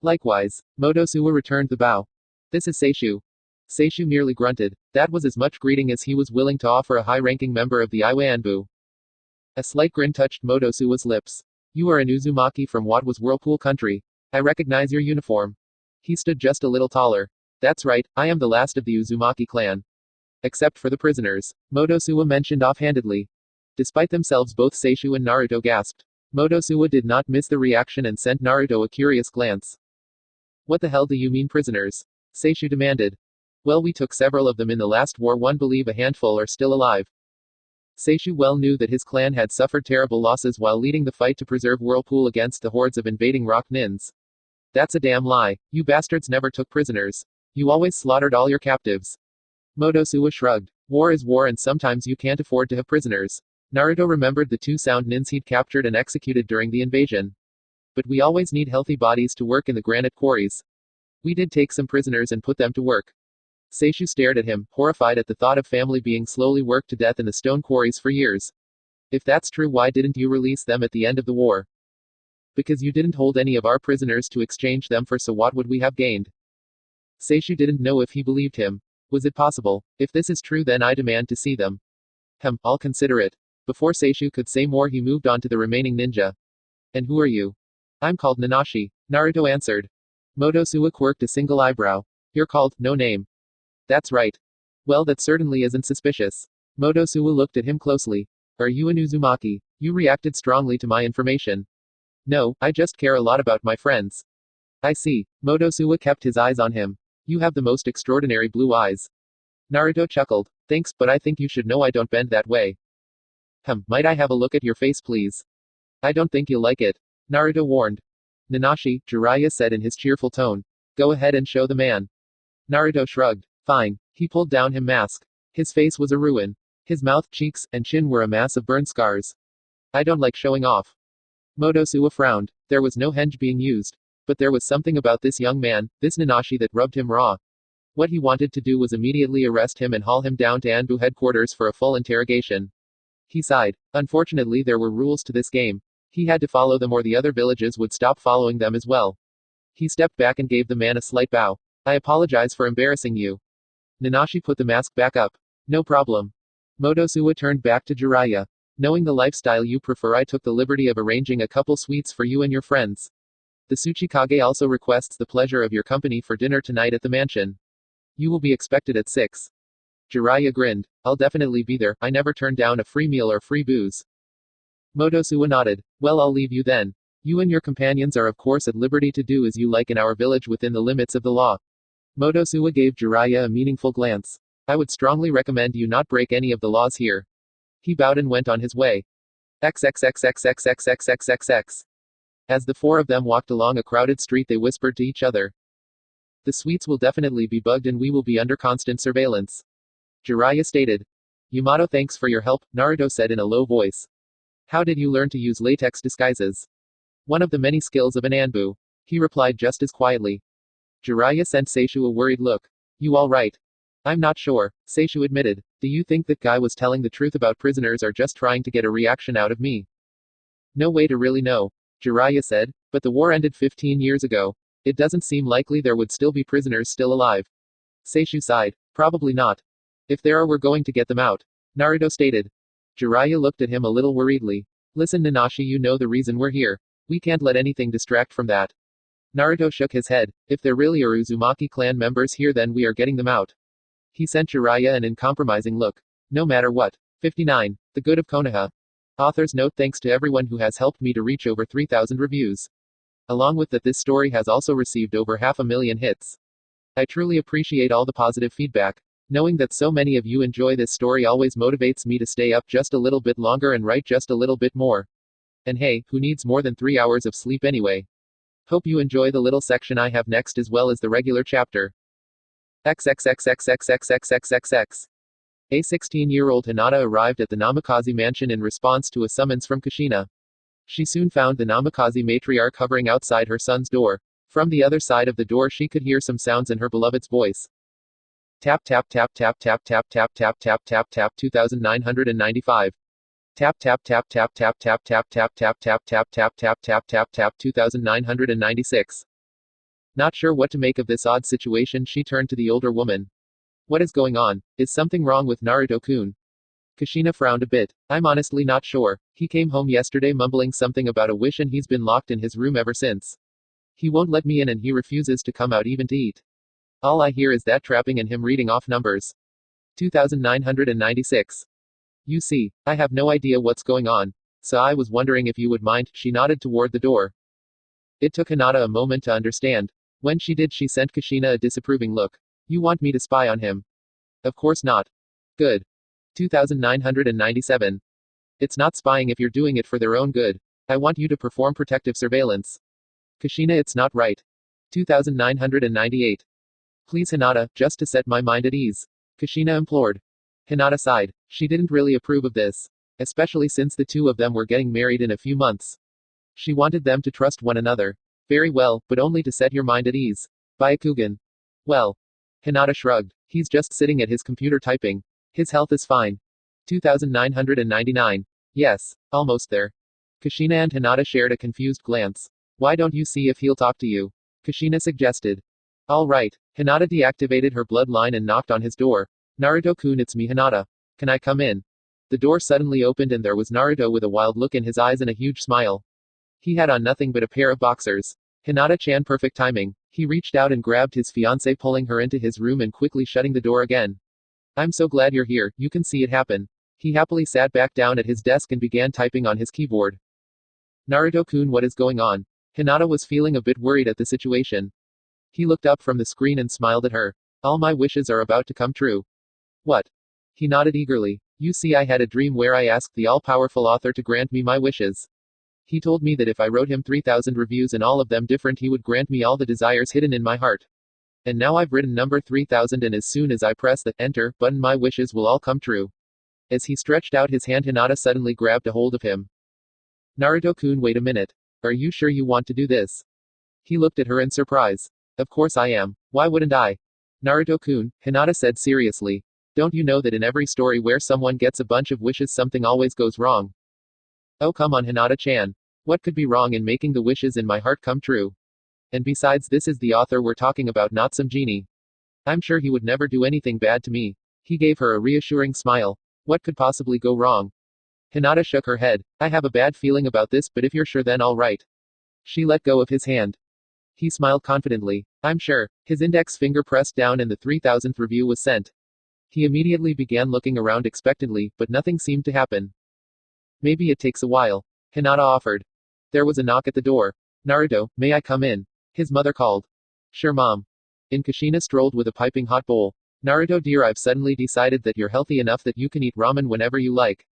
Likewise, Motosuwa returned the bow. This is Seishu. Seishu merely grunted. That was as much greeting as he was willing to offer a high-ranking member of the Iwa Anbu. A slight grin touched Motosuwa's lips. You are an Uzumaki from what was Whirlpool Country. I recognize your uniform. He stood just a little taller. That's right, I am the last of the Uzumaki clan. Except for the prisoners, Motosuwa mentioned offhandedly. Despite themselves, both Seishu and Naruto gasped. Motosuwa did not miss the reaction and sent Naruto a curious glance. What the hell do you mean prisoners? Seishu demanded. Well, we took several of them in the last war. One believe a handful are still alive. Seishu well knew that his clan had suffered terrible losses while leading the fight to preserve Whirlpool against the hordes of invading rock nins. That's a damn lie. You bastards never took prisoners. You always slaughtered all your captives. Motosuwa shrugged. War is war, and sometimes you can't afford to have prisoners. Naruto remembered the 2 sound nins he'd captured and executed during the invasion. But we always need healthy bodies to work in the granite quarries. We did take some prisoners and put them to work. Seishu stared at him, horrified at the thought of family being slowly worked to death in the stone quarries for years. If that's true, why didn't you release them at the end of the war? Because you didn't hold any of our prisoners to exchange them for, so what would we have gained? Seishu didn't know if he believed him. Was it possible? If this is true, then I demand to see them. I'll consider it. Before Seishu could say more, he moved on to the remaining ninja. And who are you? I'm called Nanashi, Naruto answered. Motosuwa quirked a single eyebrow. You're called no name. That's right. Well, that certainly isn't suspicious. Motosuwa looked at him closely. Are you an Uzumaki? You reacted strongly to my information. No, I just care a lot about my friends. I see. Motosuwa kept his eyes on him. You have the most extraordinary blue eyes. Naruto chuckled. Thanks, but I think you should know I don't bend that way. Might I have a look at your face, please? I don't think you'll like it. Naruto warned. Nanashi, Jiraiya said in his cheerful tone. Go ahead and show the man. Naruto shrugged. Fine. He pulled down his mask. His face was a ruin. His mouth, cheeks, and chin were a mass of burn scars. I don't like showing off. Motosuwa frowned. There was no henge being used. But there was something about this young man, this Nanashi, that rubbed him raw. What he wanted to do was immediately arrest him and haul him down to Anbu headquarters for a full interrogation. He sighed. Unfortunately, there were rules to this game. He had to follow them or the other villages would stop following them as well. He stepped back and gave the man a slight bow. I apologize for embarrassing you. Nanashi put the mask back up. No problem. Motosuwa turned back to Jiraiya. Knowing the lifestyle you prefer, I took the liberty of arranging a couple suites for you and your friends. The Tsuchikage also requests the pleasure of your company for dinner tonight at the mansion. You will be expected at 6. Jiraiya grinned. I'll definitely be there. I never turn down a free meal or free booze. Motosuwa nodded. Well, I'll leave you then. You and your companions are of course at liberty to do as you like in our village within the limits of the law. Motosuwa gave Jiraiya a meaningful glance. I would strongly recommend you not break any of the laws here. He bowed and went on his way. XXXXXXXXXXX. As the four of them walked along a crowded street, they whispered to each other. The suites will definitely be bugged and we will be under constant surveillance. Jiraiya stated. Yamato, thanks for your help, Naruto said in a low voice. How did you learn to use latex disguises? One of the many skills of an Anbu. He replied just as quietly. Jiraiya sent Seishu a worried look. You alright? I'm not sure, Seishu admitted. Do you think that guy was telling the truth about prisoners or just trying to get a reaction out of me? No way to really know, Jiraiya said, but the war ended 15 years ago. It doesn't seem likely there would still be prisoners still alive. Seishu sighed. Probably not. If there are, we're going to get them out, Naruto stated. Jiraiya looked at him a little worriedly. Listen, Nanashi, you know the reason we're here. We can't let anything distract from that. Naruto shook his head. If there really are Uzumaki clan members here, then we are getting them out. He sent Jiraiya an uncompromising look. No matter what. 59. The Good of Konoha. Author's note: thanks to everyone who has helped me to reach over 3,000 reviews. Along with that, this story has also received over 500,000 hits. I truly appreciate all the positive feedback. Knowing that so many of you enjoy this story always motivates me to stay up just a little bit longer and write just a little bit more. And hey, who needs more than 3 hours of sleep anyway? Hope you enjoy the little section I have next as well as the regular chapter. XXXXXXXXXXX. A 16-year-old Hinata arrived at the Namikaze mansion in response to a summons from Kushina. She soon found the Namikaze matriarch hovering outside her son's door. From the other side of the door she could hear some sounds in her beloved's voice. Tap tap tap tap tap tap tap tap tap tap tap 2995. Tap tap tap tap tap tap tap tap tap tap tap tap tap tap tap tap 2996. Not sure what to make of this odd situation, she turned to the older woman. What is going on? Is something wrong with Naruto-kun? Kushina frowned a bit. I'm honestly not sure. He came home yesterday mumbling something about a wish and he's been locked in his room ever since. He won't let me in and he refuses to come out even to eat. All I hear is that trapping and him reading off numbers. 2996. You see, I have no idea what's going on. So I was wondering if you would mind, she nodded toward the door. It took Hinata a moment to understand. When she did, she sent Kushina a disapproving look. You want me to spy on him? Of course not. Good. 2997. It's not spying if you're doing it for their own good. I want you to perform protective surveillance. Kushina, it's not right. 2998. Please Hinata, just to set my mind at ease. Kushina implored. Hinata sighed. She didn't really approve of this. Especially since the two of them were getting married in a few months. She wanted them to trust one another. Very well, but only to set your mind at ease. Byakugan. Well. Hinata shrugged. He's just sitting at his computer typing. His health is fine. 2999. Yes, almost there. Kushina and Hinata shared a confused glance. Why don't you see if he'll talk to you? Kushina suggested. All right. Hinata deactivated her bloodline and knocked on his door. Naruto-kun, it's me, Hinata. Can I come in? The door suddenly opened and there was Naruto with a wild look in his eyes and a huge smile. He had on nothing but a pair of boxers. Hinata-chan, perfect timing. He reached out and grabbed his fiancée, pulling her into his room and quickly shutting the door again. I'm so glad you're here, you can see it happen. He happily sat back down at his desk and began typing on his keyboard. Naruto-kun, what is going on? Hinata was feeling a bit worried at the situation. He looked up from the screen and smiled at her. All my wishes are about to come true. What? He nodded eagerly. You see, I had a dream where I asked the all-powerful author to grant me my wishes. He told me that if I wrote him 3,000 reviews and all of them different, he would grant me all the desires hidden in my heart. And now I've written number 3000, and as soon as I press the enter button, my wishes will all come true. As he stretched out his hand, Hinata suddenly grabbed a hold of him. Naruto-kun, wait a minute. Are you sure you want to do this? He looked at her in surprise. Of course I am. Why wouldn't I? Naruto-kun, Hinata said seriously. Don't you know that in every story where someone gets a bunch of wishes, something always goes wrong? Oh, come on, Hinata-chan. What could be wrong in making the wishes in my heart come true? And besides, this is the author we're talking about, not some genie. I'm sure he would never do anything bad to me. He gave her a reassuring smile. What could possibly go wrong? Hinata shook her head. I have a bad feeling about this, but if you're sure, then all right. She let go of his hand. He smiled confidently. I'm sure. His index finger pressed down and the 3000th review was sent. He immediately began looking around expectantly, but nothing seemed to happen. Maybe it takes a while. Hinata offered. There was a knock at the door. Naruto, may I come in? His mother called. Sure, mom. In. Kushina strolled with a piping hot bowl. Naruto dear, I've suddenly decided that you're healthy enough that you can eat ramen whenever you like.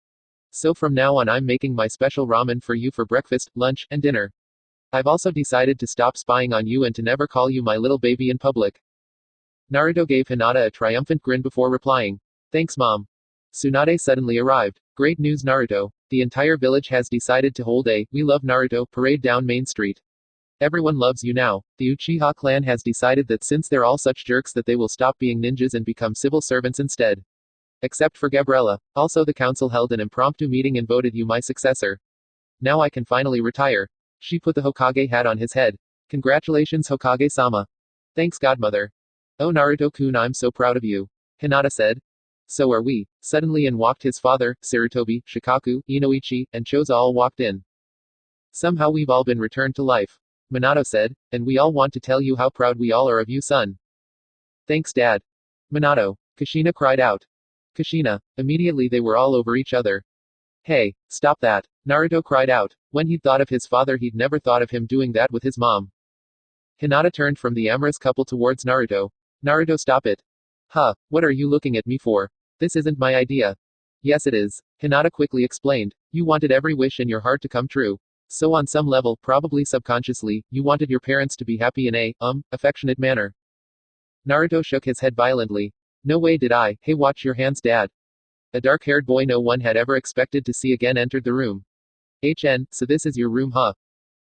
So from now on I'm making my special ramen for you for breakfast, lunch, and dinner. I've also decided to stop spying on you and to never call you my little baby in public. Naruto gave Hinata a triumphant grin before replying. Thanks, mom. Tsunade suddenly arrived. Great news, Naruto. The entire village has decided to hold a We Love Naruto parade down Main Street. Everyone loves you now. The Uchiha clan has decided that since they're all such jerks that they will stop being ninjas and become civil servants instead. Except for Gabriella. Also, the council held an impromptu meeting and voted you my successor. Now I can finally retire. She put the Hokage hat on his head. Congratulations, Hokage-sama. Thanks, godmother. Oh, Naruto-kun, I'm so proud of you. Hinata said. So are we. Suddenly in walked his father, Sarutobi, Shikaku, Inoichi, and Choza all walked in. Somehow we've all been returned to life. Minato said, and we all want to tell you how proud we all are of you, son. Thanks, Dad. Minato. Kushina cried out. Kushina. Immediately they were all over each other. Hey, stop that. Naruto cried out. When he'd thought of his father, he'd never thought of him doing that with his mom. Hinata turned from the amorous couple towards Naruto. Naruto, stop it. Huh, what are you looking at me for? This isn't my idea. Yes, it is. Hinata quickly explained. You wanted every wish in your heart to come true. So on some level, probably subconsciously, you wanted your parents to be happy in a, affectionate manner. Naruto shook his head violently. No way did I. Hey, watch your hands, Dad. A dark-haired boy no one had ever expected to see again entered the room. So this is your room, huh?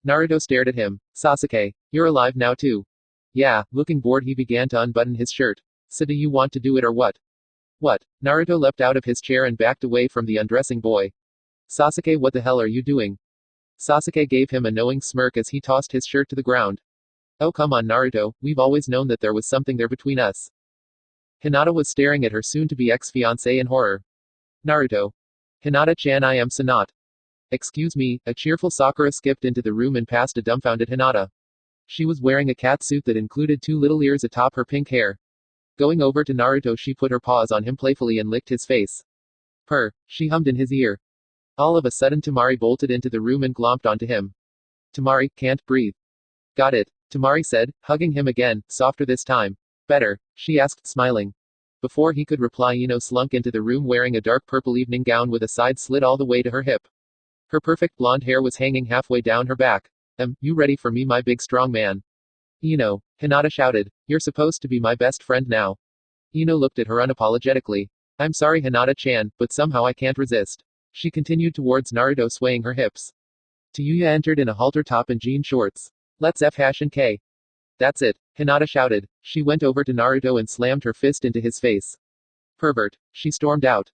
Naruto stared at him. Sasuke, you're alive now too. Yeah, looking bored he began to unbutton his shirt. So do you want to do it or what? What? Naruto leapt out of his chair and backed away from the undressing boy. Sasuke, what the hell are you doing? Sasuke gave him a knowing smirk as he tossed his shirt to the ground. Oh come on, Naruto, we've always known that there was something there between us. Hinata was staring at her soon-to-be ex-fiancé in horror. Naruto. Hinata-chan, I am Sanat. Excuse me, a cheerful Sakura skipped into the room and passed a dumbfounded Hinata. She was wearing a cat suit that included 2 little ears atop her pink hair. Going over to Naruto, she put her paws on him playfully and licked his face. Purr, she hummed in his ear. All of a sudden Tamari bolted into the room and glomped onto him. Tamari, can't breathe. Got it, Tamari said, hugging him again, softer this time. Better, she asked, smiling. Before he could reply, Ino slunk into the room wearing a dark purple evening gown with a side slit all the way to her hip. Her perfect blonde hair was hanging halfway down her back. You ready for me, my big strong man? Ino, Hinata shouted. You're supposed to be my best friend now. Ino looked at her unapologetically. I'm sorry, Hinata-chan, but somehow I can't resist. She continued towards Naruto, swaying her hips. Tayuya entered in a halter top and jean shorts. Let's F hash and K. That's it. Hinata shouted. She went over to Naruto and slammed her fist into his face. Pervert. She stormed out.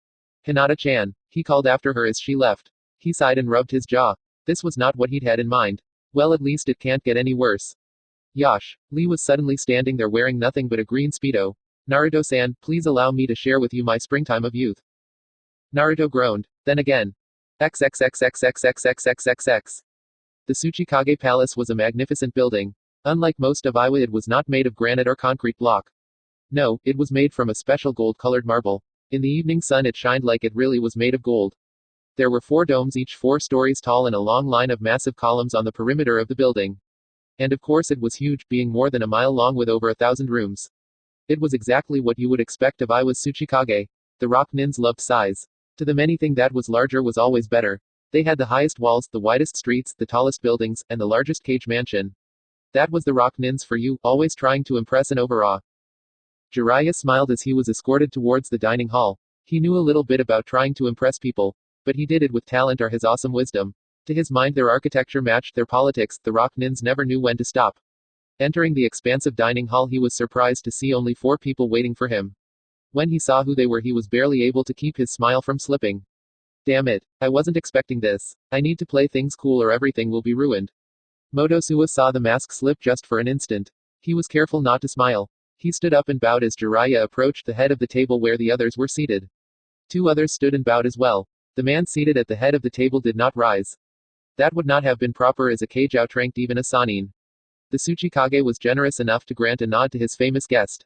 Hinata-chan, he called after her as she left. He sighed and rubbed his jaw. This was not what he'd had in mind. Well, at least it can't get any worse. Yash. Lee was suddenly standing there wearing nothing but a green speedo. Naruto-san, please allow me to share with you my springtime of youth. Naruto groaned. Then again. XXXXXXXXXX. The Tsuchikage Palace was a magnificent building. Unlike most of Iowa, it was not made of granite or concrete block. No, it was made from a special gold-colored marble. In the evening sun it shined like it really was made of gold. There were 4 domes, each 4 stories tall, and a long line of massive columns on the perimeter of the building. And of course it was huge, being more than a mile long with over 1,000 rooms. It was exactly what you would expect of Iowa's Tsuchikage. The rock nins loved size. To them anything that was larger was always better. They had the highest walls, the widest streets, the tallest buildings, and the largest cage mansion. That was the rock nins for you, always trying to impress and overawe. Jiraiya smiled as he was escorted towards the dining hall. He knew a little bit about trying to impress people, but he did it with talent or his awesome wisdom. To his mind their architecture matched their politics, the rock nins never knew when to stop. Entering the expansive dining hall he was surprised to see only 4 people waiting for him. When he saw who they were he was barely able to keep his smile from slipping. Damn it. I wasn't expecting this. I need to play things cool or everything will be ruined. Motosuwa saw the mask slip just for an instant. He was careful not to smile. He stood up and bowed as Jiraiya approached the head of the table where the others were seated. 2 others stood and bowed as well. The man seated at the head of the table did not rise. That would not have been proper as a kage outranked even a Sannin. The Tsuchikage was generous enough to grant a nod to his famous guest.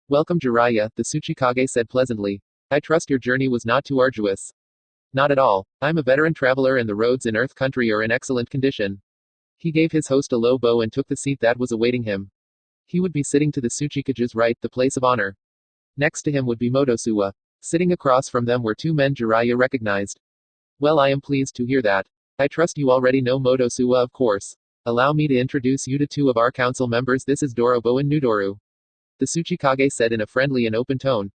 Welcome Jiraiya, the Tsuchikage said pleasantly. I trust your journey was not too arduous. Not at all. I'm a veteran traveler and the roads in Earth Country are in excellent condition. He gave his host a low bow and took the seat that was awaiting him. He would be sitting to the Tsuchikage's right, the place of honor. Next to him would be Motosuwa. Sitting across from them were 2 men Jiraiya recognized. Well, I am pleased to hear that. I trust you already know Motosuwa, of course. Allow me to introduce you to 2 of our council members. This is Dorobo and Nudoru. The Tsuchikage said in a friendly and open tone.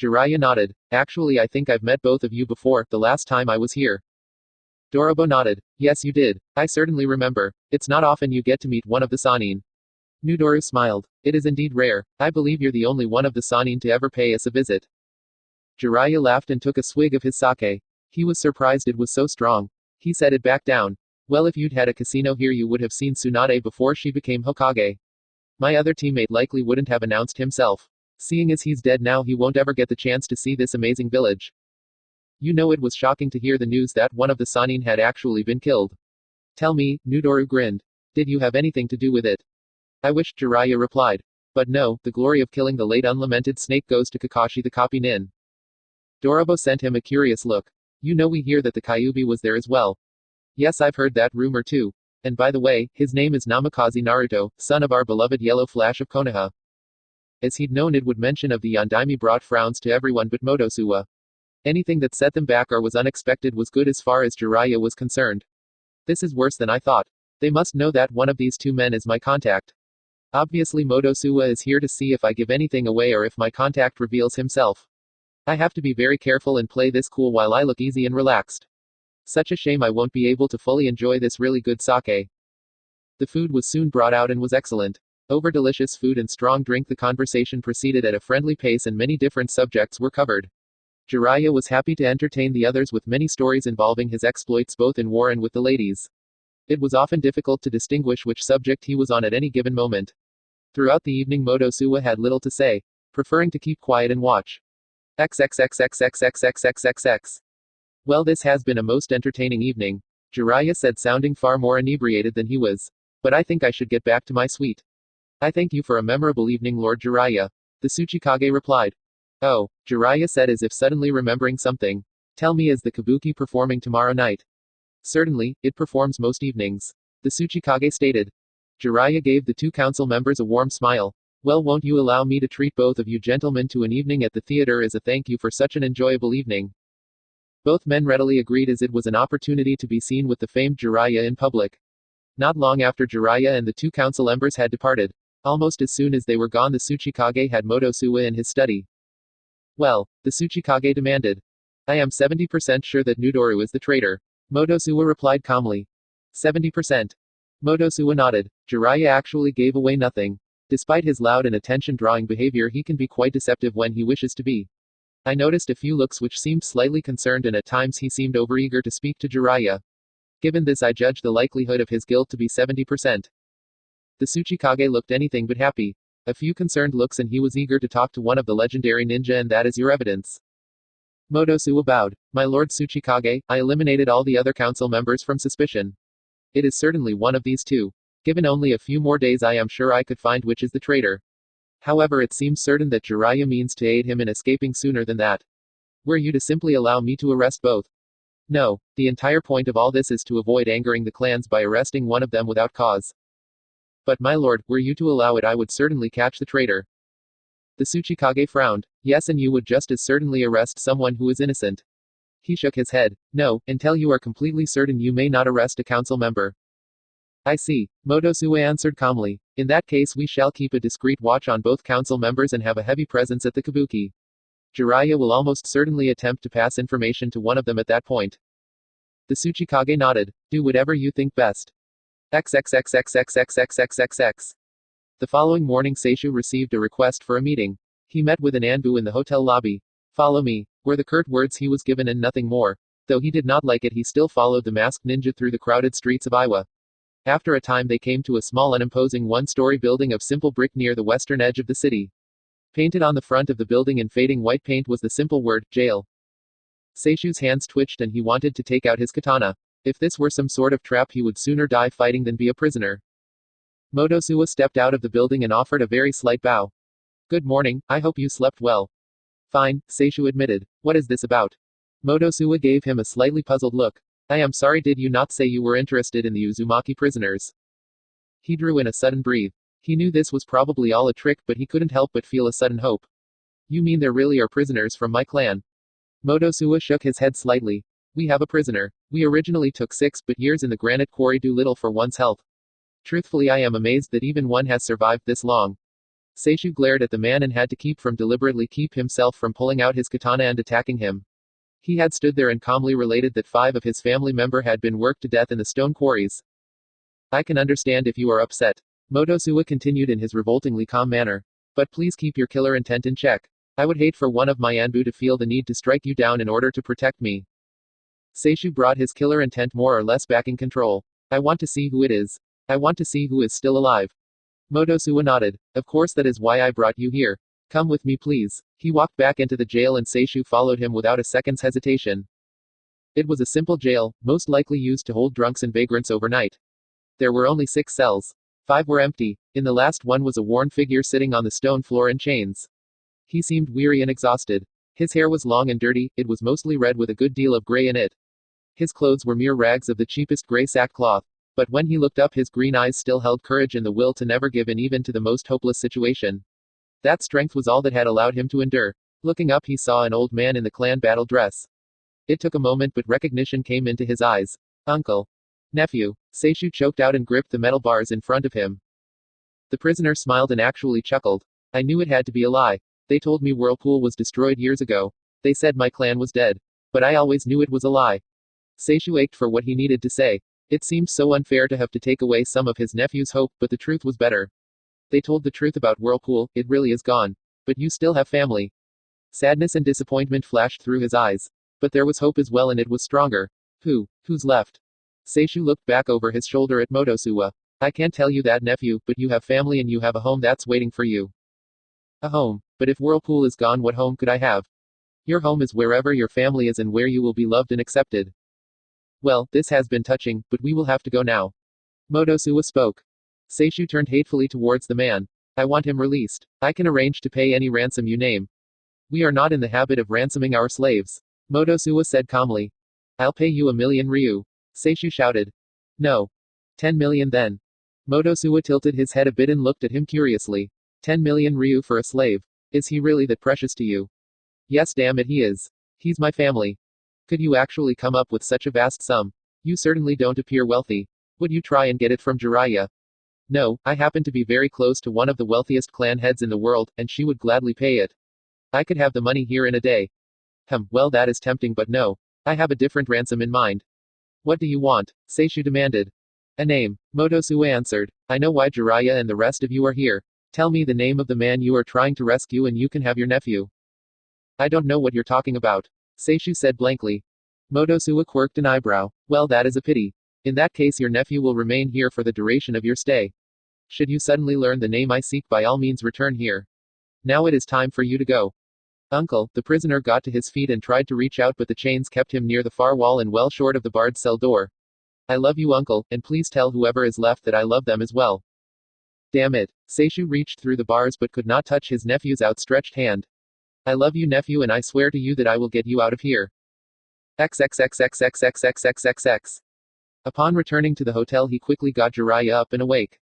Jiraiya nodded. Actually, I think I've met both of you before, the last time I was here. Dorobo nodded. Yes, you did. I certainly remember. It's not often you get to meet one of the Sannin. Nudoru smiled. It is indeed rare. I believe you're the only one of the Sannin to ever pay us a visit. Jiraiya laughed and took a swig of his sake. He was surprised it was so strong. He set it back down. Well, if you'd had a casino here you would have seen Tsunade before she became Hokage. My other teammate likely wouldn't have announced himself. Seeing as he's dead now he won't ever get the chance to see this amazing village. You know it was shocking to hear the news that one of the Sannin had actually been killed. Tell me, Nudoru grinned. Did you have anything to do with it? I wish, Jiraiya replied. But no, the glory of killing the late unlamented snake goes to Kakashi the Copy Nin. Dorobo sent him a curious look. You know we hear that the Kyuubi was there as well. Yes, I've heard that rumor too. And by the way, his name is Namikaze Naruto, son of our beloved Yellow Flash of Konoha. As he'd known it would mention of the Yondaime brought frowns to everyone but Motosuwa. Anything that set them back or was unexpected was good as far as Jiraiya was concerned. This is worse than I thought. They must know that one of these 2 men is my contact. Obviously Motosuwa is here to see if I give anything away or if my contact reveals himself. I have to be very careful and play this cool while I look easy and relaxed. Such a shame I won't be able to fully enjoy this really good sake. The food was soon brought out and was excellent. Over delicious food and strong drink the conversation proceeded at a friendly pace and many different subjects were covered. Jiraiya was happy to entertain the others with many stories involving his exploits both in war and with the ladies. It was often difficult to distinguish which subject he was on at any given moment. Throughout the evening Motosuwa had little to say, preferring to keep quiet and watch. XXXXXXXXXXX. Well, this has been a most entertaining evening, Jiraiya said, sounding far more inebriated than he was. But I think I should get back to my suite. I thank you for a memorable evening, Lord Jiraiya. The Tsuchikage replied. Oh, Jiraiya said as if suddenly remembering something. Tell me, is the kabuki performing tomorrow night? Certainly, it performs most evenings. The Tsuchikage stated. Jiraiya gave the 2 council members a warm smile. Well, won't you allow me to treat both of you gentlemen to an evening at the theater as a thank you for such an enjoyable evening? Both men readily agreed as it was an opportunity to be seen with the famed Jiraiya in public. Not long after Jiraiya and the 2 council members had departed. Almost as soon as they were gone the Tsuchikage had Motosuwa in his study. Well, the Tsuchikage demanded. I am 70% sure that Nudoru is the traitor. Motosuwa replied calmly. 70%. Motosuwa nodded. Jiraiya actually gave away nothing. Despite his loud and attention-drawing behavior, he can be quite deceptive when he wishes to be. I noticed a few looks which seemed slightly concerned, and at times he seemed overeager to speak to Jiraiya. Given this, I judged the likelihood of his guilt to be 70%. The Tsuchikage looked anything but happy. A few concerned looks and he was eager to talk to one of the legendary ninja, and that is your evidence. Motosuwa bowed. My lord Tsuchikage, I eliminated all the other council members from suspicion. It is certainly one of these two. Given only a few more days, I am sure I could find which is the traitor. However, it seems certain that Jiraiya means to aid him in escaping sooner than that. Were you to simply allow me to arrest both? No, the entire point of all this is to avoid angering the clans by arresting one of them without cause. But my lord, were you to allow it, I would certainly catch the traitor. The Tsuchikage frowned. Yes, and you would just as certainly arrest someone who is innocent. He shook his head. No, until you are completely certain you may not arrest a council member. I see, Motosuwa answered calmly. In that case, we shall keep a discreet watch on both council members and have a heavy presence at the kabuki. Jiraiya will almost certainly attempt to pass information to one of them at that point. The Tsuchikage nodded. Do whatever you think best. XXXXXXXXXX. The following morning, Seishu received a request for a meeting. He met with an Anbu in the hotel lobby. Follow me, were the curt words he was given and nothing more. Though he did not like it, he still followed the masked ninja through the crowded streets of Iwa. After a time, they came to a small unimposing one-story building of simple brick near the western edge of the city. Painted on the front of the building in fading white paint was the simple word, jail. Seishu's hands twitched and he wanted to take out his katana. If this were some sort of trap, he would sooner die fighting than be a prisoner. Motosuwa stepped out of the building and offered a very slight bow. Good morning, I hope you slept well. Fine, Seishu admitted. What is this about? Motosuwa gave him a slightly puzzled look. I am sorry, did you not say you were interested in the Uzumaki prisoners? He drew in a sudden breath. He knew this was probably all a trick, but he couldn't help but feel a sudden hope. You mean there really are prisoners from my clan? Motosuwa shook his head slightly. We have a prisoner. We originally took 6, but years in the granite quarry do little for one's health. Truthfully, I am amazed that even one has survived this long. Seishu glared at the man and had to deliberately keep himself from pulling out his katana and attacking him. He had stood there and calmly related that 5 of his family member had been worked to death in the stone quarries. I can understand if you are upset. Motosuwa continued in his revoltingly calm manner. But please keep your killer intent in check. I would hate for one of my Anbu to feel the need to strike you down in order to protect me. Seishu brought his killer intent more or less back in control. I want to see who it is. I want to see who is still alive. Motosuwa nodded. Of course, that is why I brought you here. Come with me, please. He walked back into the jail and Seishu followed him without a second's hesitation. It was a simple jail, most likely used to hold drunks and vagrants overnight. There were only 6 cells. 5 were empty. In the last one was a worn figure sitting on the stone floor in chains. He seemed weary and exhausted. His hair was long and dirty, it was mostly red with a good deal of gray in it. His clothes were mere rags of the cheapest gray sackcloth. But when he looked up, his green eyes still held courage and the will to never give in even to the most hopeless situation. That strength was all that had allowed him to endure. Looking up, he saw an old man in the clan battle dress. It took a moment, but recognition came into his eyes. Uncle. Nephew. Seishu choked out and gripped the metal bars in front of him. The prisoner smiled and actually chuckled. I knew it had to be a lie. They told me Whirlpool was destroyed years ago. They said my clan was dead. But I always knew it was a lie. Seishu ached for what he needed to say. It seemed so unfair to have to take away some of his nephew's hope, but the truth was better. They told the truth about Whirlpool, it really is gone. But you still have family. Sadness and disappointment flashed through his eyes. But there was hope as well, and it was stronger. Who's left? Seishu looked back over his shoulder at Motosuwa. I can't tell you that, nephew, but you have family and you have a home that's waiting for you. A home. But if Whirlpool is gone, what home could I have? Your home is wherever your family is and where you will be loved and accepted. Well, this has been touching, but we will have to go now. Motosuwa spoke. Seishu turned hatefully towards the man. I want him released. I can arrange to pay any ransom you name. We are not in the habit of ransoming our slaves. Motosuwa said calmly. I'll pay you 1,000,000 ryu. Seishu shouted. No. 10 million then. Motosuwa tilted his head a bit and looked at him curiously. 10 million ryu for a slave. Is he really that precious to you? Yes, damn it, he is. He's my family. Could you actually come up with such a vast sum? You certainly don't appear wealthy. Would you try and get it from Jiraiya? No, I happen to be very close to one of the wealthiest clan heads in the world, and she would gladly pay it. I could have the money here in a day. Well, that is tempting, but no. I have a different ransom in mind. What do you want? Seishu demanded. A name. Motosuwa answered. I know why Jiraiya and the rest of you are here. Tell me the name of the man you are trying to rescue and you can have your nephew. I don't know what you're talking about, Seishu said blankly. Motosuwa quirked an eyebrow. Well, that is a pity. In that case, your nephew will remain here for the duration of your stay. Should you suddenly learn the name I seek, by all means return here. Now it is time for you to go. Uncle, the prisoner got to his feet and tried to reach out, but the chains kept him near the far wall and well short of the barred cell door. I love you, uncle, and please tell whoever is left that I love them as well. Damn it. Seishu reached through the bars but could not touch his nephew's outstretched hand. I love you, nephew, and I swear to you that I will get you out of here. XXXXXXXXXX. Upon returning to the hotel, he quickly got Jiraiya up and awake.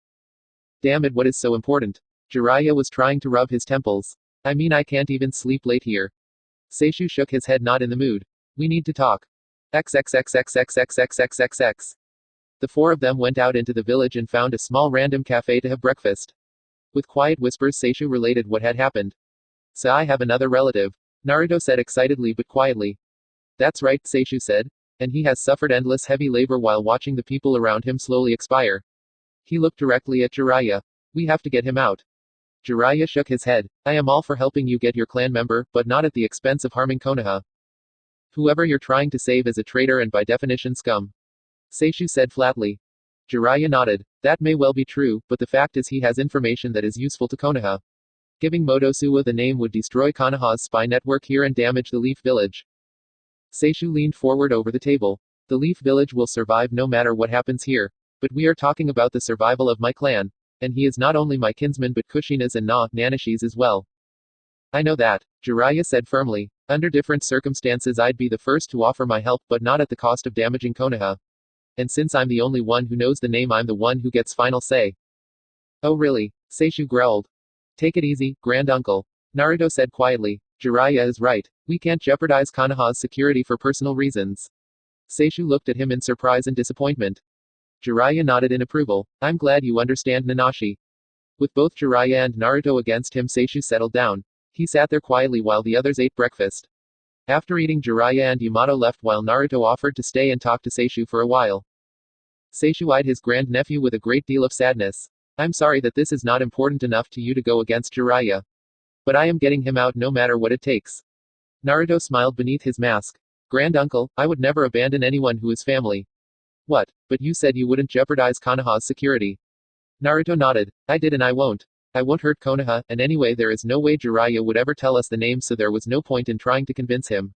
Damn it, what is so important? Jiraiya was trying to rub his temples. I mean, I can't even sleep late here. Seishu shook his head, not in the mood. We need to talk. XXXXXXXXXX. The four of them went out into the village and found a small random cafe to have breakfast. With quiet whispers, Seishu related what had happened. So I have another relative, Naruto said excitedly but quietly. That's right, Seishu said. And he has suffered endless heavy labor while watching the people around him slowly expire. He looked directly at Jiraiya. We have to get him out. Jiraiya shook his head. I am all for helping you get your clan member, but not at the expense of harming Konoha. Whoever you're trying to save is a traitor and by definition scum. Seishu said flatly. Jiraiya nodded. That may well be true, but the fact is he has information that is useful to Konoha. Giving Motosuwa the name would destroy Konoha's spy network here and damage the Leaf Village. Seishu leaned forward over the table. The Leaf Village will survive no matter what happens here. But we are talking about the survival of my clan. And he is not only my kinsman but Kushina's and Nanashi's as well. I know that, Jiraiya said firmly. Under different circumstances I'd be the first to offer my help, but not at the cost of damaging Konoha. And since I'm the only one who knows the name, I'm the one who gets final say. Oh really? Seishu growled. Take it easy, grand uncle. Naruto said quietly. Jiraiya is right. We can't jeopardize Konoha's security for personal reasons. Seishu looked at him in surprise and disappointment. Jiraiya nodded in approval. I'm glad you understand, Nanashi. With both Jiraiya and Naruto against him, Seishu settled down. He sat there quietly while the others ate breakfast. After eating, Jiraiya and Yamato left while Naruto offered to stay and talk to Seishu for a while. Seishu eyed his grandnephew with a great deal of sadness. I'm sorry that this is not important enough to you to go against Jiraiya. But I am getting him out no matter what it takes. Naruto smiled beneath his mask. Grand uncle, I would never abandon anyone who is family. What? But you said you wouldn't jeopardize Konoha's security. Naruto nodded. I did and I won't. I won't hurt Konoha, and anyway there is no way Jiraiya would ever tell us the name, so there was no point in trying to convince him.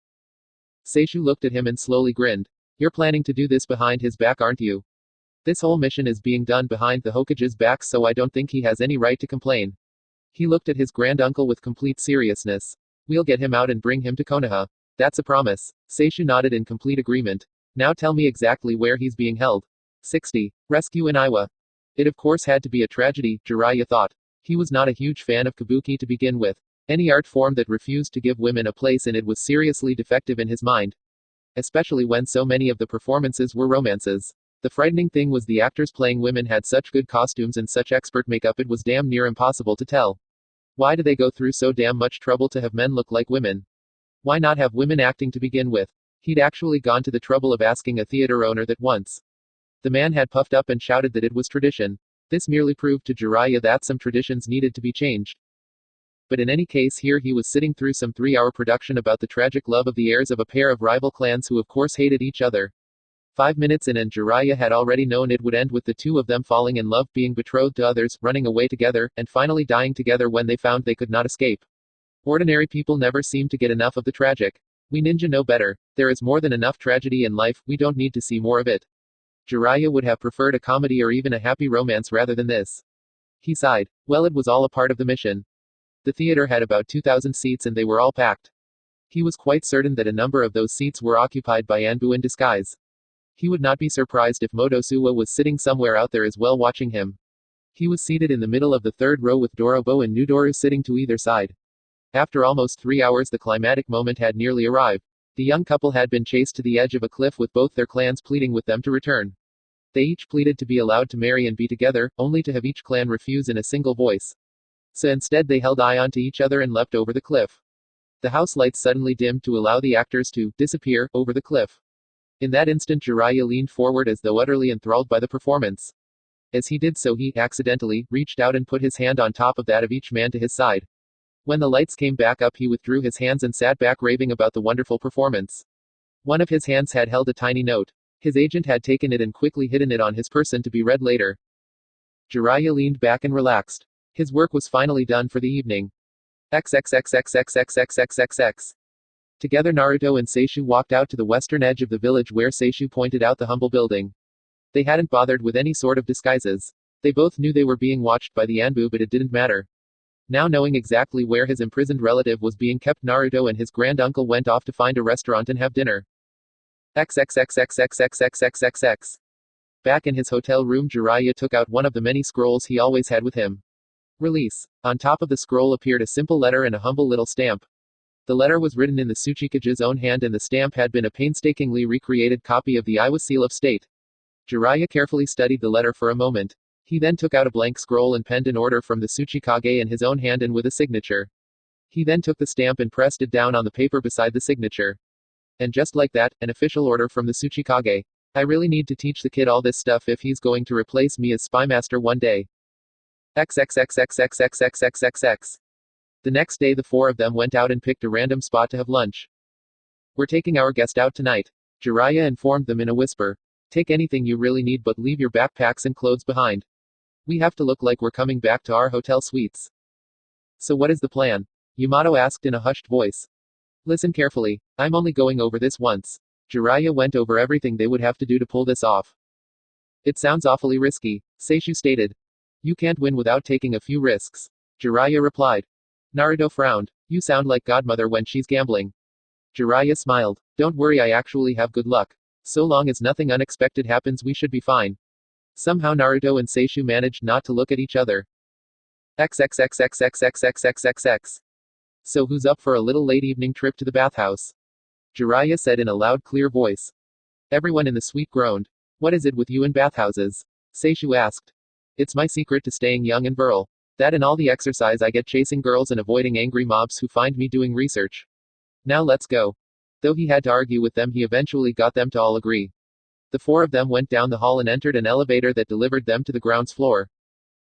Seishu looked at him and slowly grinned. You're planning to do this behind his back, aren't you? This whole mission is being done behind the Hokage's backs, so I don't think he has any right to complain. He looked at his granduncle with complete seriousness. We'll get him out and bring him to Konoha. That's a promise. Seishu nodded in complete agreement. Now tell me exactly where he's being held. 60. Rescue in Iwa. It of course had to be a tragedy, Jiraiya thought. He was not a huge fan of kabuki to begin with. Any art form that refused to give women a place in it was seriously defective in his mind. Especially when so many of the performances were romances. The frightening thing was the actors playing women had such good costumes and such expert makeup it was damn near impossible to tell. Why do they go through so damn much trouble to have men look like women? Why not have women acting to begin with? He'd actually gone to the trouble of asking a theater owner that once. The man had puffed up and shouted that it was tradition. This merely proved to Jiraiya that some traditions needed to be changed. But in any case, here he was sitting through some 3-hour production about the tragic love of the heirs of a pair of rival clans who of course hated each other. 5 minutes in and Jiraiya had already known it would end with the two of them falling in love, being betrothed to others, running away together, and finally dying together when they found they could not escape. Ordinary people never seem to get enough of the tragic. We ninja know better. There is more than enough tragedy in life, we don't need to see more of it. Jiraiya would have preferred a comedy or even a happy romance rather than this. He sighed. Well, it was all a part of the mission. The theater had about 2,000 seats and they were all packed. He was quite certain that a number of those seats were occupied by Anbu in disguise. He would not be surprised if Motosuwa was sitting somewhere out there as well watching him. He was seated in the middle of the third row with Dorobo and Nudoru sitting to either side. After almost 3 hours, the climatic moment had nearly arrived. The young couple had been chased to the edge of a cliff with both their clans pleading with them to return. They each pleaded to be allowed to marry and be together, only to have each clan refuse in a single voice. So instead they held eye onto each other and leapt over the cliff. The house lights suddenly dimmed to allow the actors to disappear over the cliff. In that instant Jiraiya leaned forward as though utterly enthralled by the performance. As he did so, he accidentally reached out and put his hand on top of that of each man to his side. When the lights came back up, he withdrew his hands and sat back raving about the wonderful performance. One of his hands had held a tiny note. His agent had taken it and quickly hidden it on his person to be read later. Jiraiya leaned back and relaxed. His work was finally done for the evening. XXXXXXXXXXX. Together Naruto and Seishu walked out to the western edge of the village where Seishu pointed out the humble building. They hadn't bothered with any sort of disguises. They both knew they were being watched by the Anbu, but it didn't matter. Now knowing exactly where his imprisoned relative was being kept, Naruto and his grand-uncle went off to find a restaurant and have dinner. XXXXXXXXXXX. Back in his hotel room, Jiraiya took out one of the many scrolls he always had with him. Release. On top of the scroll appeared a simple letter and a humble little stamp. The letter was written in the Tsuchikage's own hand and the stamp had been a painstakingly recreated copy of the Iwa seal of state. Jiraiya carefully studied the letter for a moment. He then took out a blank scroll and penned an order from the Tsuchikage in his own hand and with a signature. He then took the stamp and pressed it down on the paper beside the signature. And just like that, an official order from the Tsuchikage. I really need to teach the kid all this stuff if he's going to replace me as spymaster one day. XXXXXXXXXX. The next day the four of them went out and picked a random spot to have lunch. We're taking our guest out tonight. Jiraiya informed them in a whisper. Take anything you really need but leave your backpacks and clothes behind. We have to look like we're coming back to our hotel suites. So what is the plan? Yamato asked in a hushed voice. Listen carefully. I'm only going over this once. Jiraiya went over everything they would have to do to pull this off. It sounds awfully risky, Seishu stated. You can't win without taking a few risks. Jiraiya replied. Naruto frowned. You sound like Godmother when she's gambling. Jiraiya smiled. Don't worry, I actually have good luck. So long as nothing unexpected happens, we should be fine. Somehow Naruto and Seishu managed not to look at each other. XXXXXXXXXX. So who's up for a little late evening trip to the bathhouse? Jiraiya said in a loud, clear voice. Everyone in the suite groaned. What is it with you and bathhouses? Seishu asked. It's my secret to staying young and virile. That and all the exercise I get chasing girls and avoiding angry mobs who find me doing research. Now let's go. Though he had to argue with them, he eventually got them to all agree. The four of them went down the hall and entered an elevator that delivered them to the ground floor.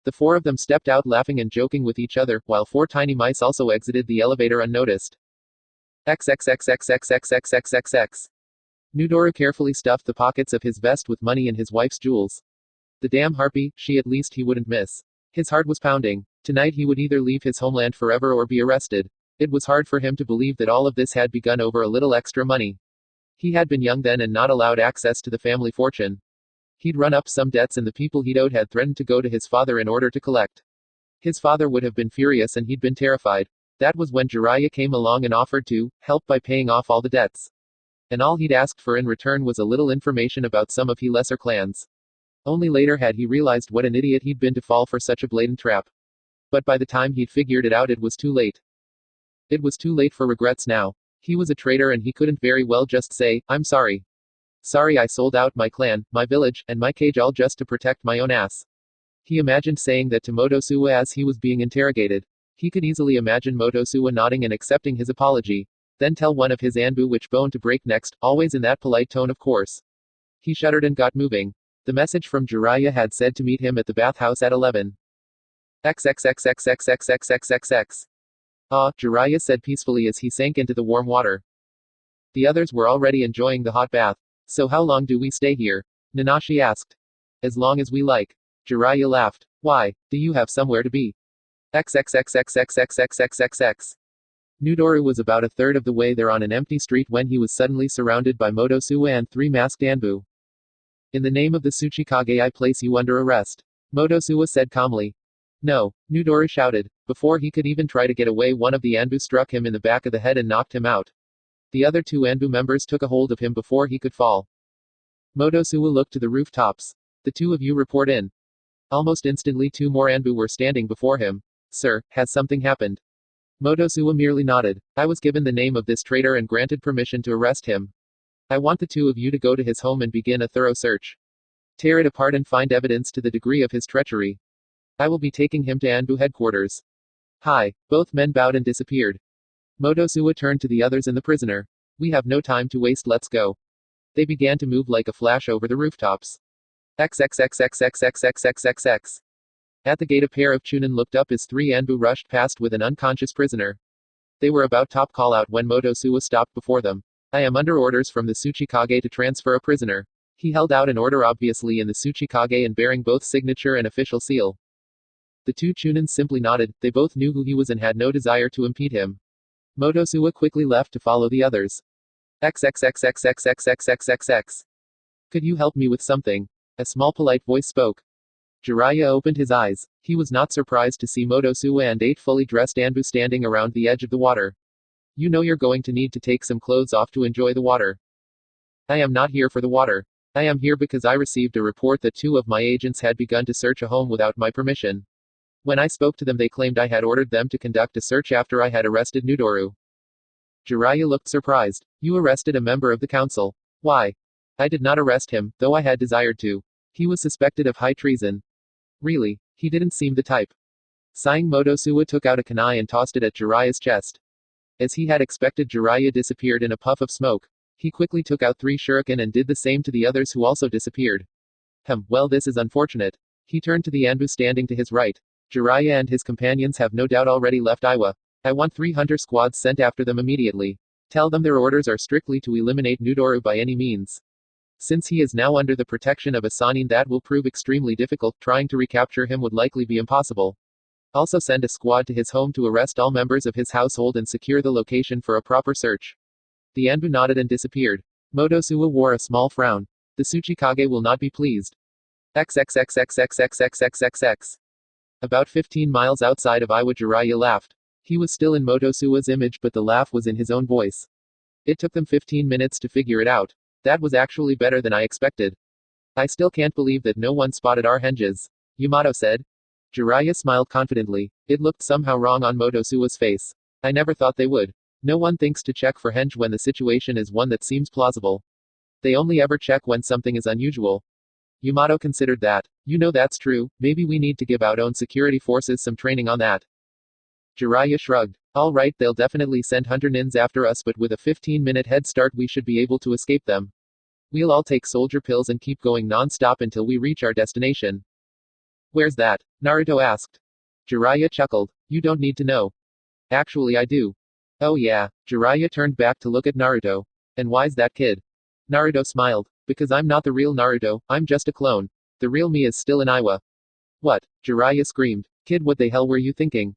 The four of them stepped out laughing and joking with each other, while four tiny mice also exited the elevator unnoticed. XXXXXXXXXX. Nudora carefully stuffed the pockets of his vest with money and his wife's jewels. The damn harpy, she at least he wouldn't miss. His heart was pounding. Tonight he would either leave his homeland forever or be arrested. It was hard for him to believe that all of this had begun over a little extra money. He had been young then and not allowed access to the family fortune. He'd run up some debts and the people he'd owed had threatened to go to his father in order to collect. His father would have been furious and he'd been terrified. That was when Jiraiya came along and offered to help by paying off all the debts. And all he'd asked for in return was a little information about some of his lesser clans. Only later had he realized what an idiot he'd been to fall for such a blatant trap. But by the time he'd figured it out, it was too late. It was too late for regrets now. He was a traitor and he couldn't very well just say, I'm sorry. Sorry, I sold out my clan, my village, and my cage all just to protect my own ass. He imagined saying that to Motosuwa as he was being interrogated. He could easily imagine Motosuwa nodding and accepting his apology. Then tell one of his Anbu which bone to break next, always in that polite tone, of course. He shuddered and got moving. The message from Jiraiya had said to meet him at the bathhouse at 11. XXXXXXXXXX. Ah, Jiraiya said peacefully as he sank into the warm water. The others were already enjoying the hot bath. So how long do we stay here? Nanashi asked. As long as we like. Jiraiya laughed. Why, do you have somewhere to be? XXXXXXXXXX. Nudoru was about a third of the way there on an empty street when he was suddenly surrounded by Motosuwa and three masked Anbu. In the name of the Tsuchikage, I place you under arrest. Motosuwa said calmly. No, Nudoru shouted. Before he could even try to get away, one of the Anbu struck him in the back of the head and knocked him out. The other two Anbu members took a hold of him before he could fall. Motosuwa looked to the rooftops. The two of you report in. Almost instantly, two more Anbu were standing before him. Sir, has something happened? Motosuwa merely nodded. I was given the name of this traitor and granted permission to arrest him. I want the two of you to go to his home and begin a thorough search. Tear it apart and find evidence to the degree of his treachery. I will be taking him to Anbu headquarters. Hi. Both men bowed and disappeared. Motosuwa turned to the others and the prisoner. We have no time to waste, let's go. They began to move like a flash over the rooftops. XXXXXXXXXX. At the gate, a pair of Chunin looked up as three Anbu rushed past with an unconscious prisoner. They were about to call out when Motosuwa stopped before them. I am under orders from the Tsuchikage to transfer a prisoner. He held out an order obviously in the Tsuchikage and bearing both signature and official seal. The two Chunins simply nodded, they both knew who he was and had no desire to impede him. Motosuwa quickly left to follow the others. XXXXXXXXXX. Could you help me with something? A small polite voice spoke. Jiraiya opened his eyes. He was not surprised to see Motosuwa and 8 fully dressed Anbu standing around the edge of the water. You know you're going to need to take some clothes off to enjoy the water. I am not here for the water. I am here because I received a report that 2 of my agents had begun to search a home without my permission. When I spoke to them, they claimed I had ordered them to conduct a search after I had arrested Nudoru. Jiraiya looked surprised. You arrested a member of the council. Why? I did not arrest him, though I had desired to. He was suspected of high treason. Really? He didn't seem the type. Sighing, Motosuwa took out a kunai and tossed it at Jiraiya's chest. As he had expected, Jiraiya disappeared in a puff of smoke. He quickly took out 3 shuriken and did the same to the others, who also disappeared. Well, this is unfortunate. He turned to the Anbu standing to his right. Jiraiya and his companions have no doubt already left Iwa. I want 3 hunter squads sent after them immediately. Tell them their orders are strictly to eliminate Nudoru by any means. Since he is now under the protection of a Sannin, that will prove extremely difficult. Trying to recapture him would likely be impossible. Also send a squad to his home to arrest all members of his household and secure the location for a proper search. The Anbu nodded and disappeared. Motosuwa wore a small frown. The Tsuchikage will not be pleased. XXXXXXXXXX. About 15 miles outside of Iwa, Jiraiya laughed. He was still in Motosuwa's image, but the laugh was in his own voice. It took them 15 minutes to figure it out. That was actually better than I expected. I still can't believe that no one spotted our henges. Yamato said. Jiraiya smiled confidently. It looked somehow wrong on Motosuwa's face. I never thought they would. No one thinks to check for henge when the situation is one that seems plausible. They only ever check when something is unusual. Yamato considered that. You know that's true, maybe we need to give our own security forces some training on that. Jiraiya shrugged. Alright, they'll definitely send hunter nins after us, but with a 15-minute head start we should be able to escape them. We'll all take soldier pills and keep going non-stop until we reach our destination. Where's that? Naruto asked. Jiraiya chuckled. You don't need to know. Actually I do. Oh yeah. Jiraiya turned back to look at Naruto. And why's that, kid? Naruto smiled. Because I'm not the real Naruto, I'm just a clone. The real me is still in Iwa. What? Jiraiya screamed. Kid, what the hell were you thinking?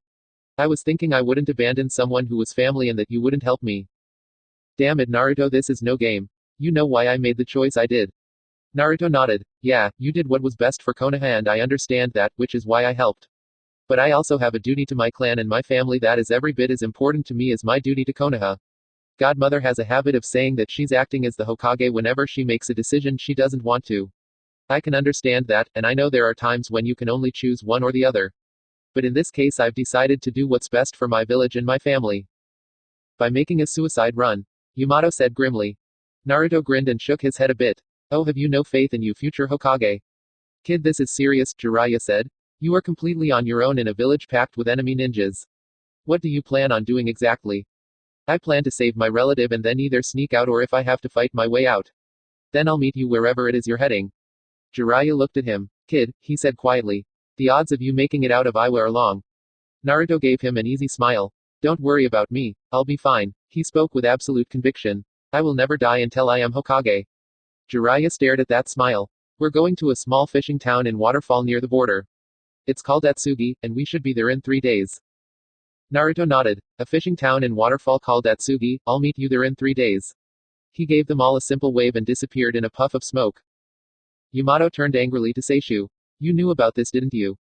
I was thinking I wouldn't abandon someone who was family and that you wouldn't help me. Damn it, Naruto, this is no game. You know why I made the choice I did. Naruto nodded. Yeah, you did what was best for Konoha and I understand that, which is why I helped. But I also have a duty to my clan and my family that is every bit as important to me as my duty to Konoha. Godmother has a habit of saying that she's acting as the Hokage whenever she makes a decision she doesn't want to. I can understand that, and I know there are times when you can only choose one or the other. But in this case I've decided to do what's best for my village and my family. By making a suicide run. Yamato said grimly. Naruto grinned and shook his head a bit. Oh, have you no faith in you, future Hokage? Kid, this is serious, Jiraiya said. You are completely on your own in a village packed with enemy ninjas. What do you plan on doing exactly? I plan to save my relative and then either sneak out or if I have to fight my way out. Then I'll meet you wherever it is you're heading. Jiraiya looked at him. Kid, he said quietly. The odds of you making it out of Iwa are long. Naruto gave him an easy smile. Don't worry about me. I'll be fine. He spoke with absolute conviction. I will never die until I am Hokage. Jiraiya stared at that smile. We're going to a small fishing town in waterfall near the border. It's called Atsugi, and we should be there in 3 days. Naruto nodded. A fishing town in waterfall called Atsugi, I'll meet you there in 3 days. He gave them all a simple wave and disappeared in a puff of smoke. Yamato turned angrily to Seishu. You knew about this, didn't you?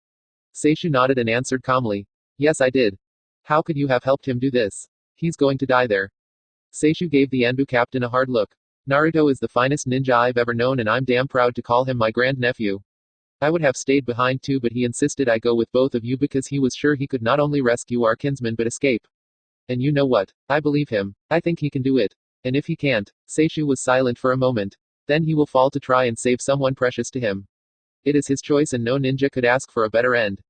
Seishu nodded and answered calmly. Yes, I did. How could you have helped him do this? He's going to die there. Seishu gave the Anbu captain a hard look. Naruto is the finest ninja I've ever known and I'm damn proud to call him my grandnephew. I would have stayed behind too, but he insisted I go with both of you because he was sure he could not only rescue our kinsman but escape. And you know what? I believe him. I think he can do it. And if he can't, Seishu was silent for a moment. Then he will fall to try and save someone precious to him. It is his choice and no ninja could ask for a better end.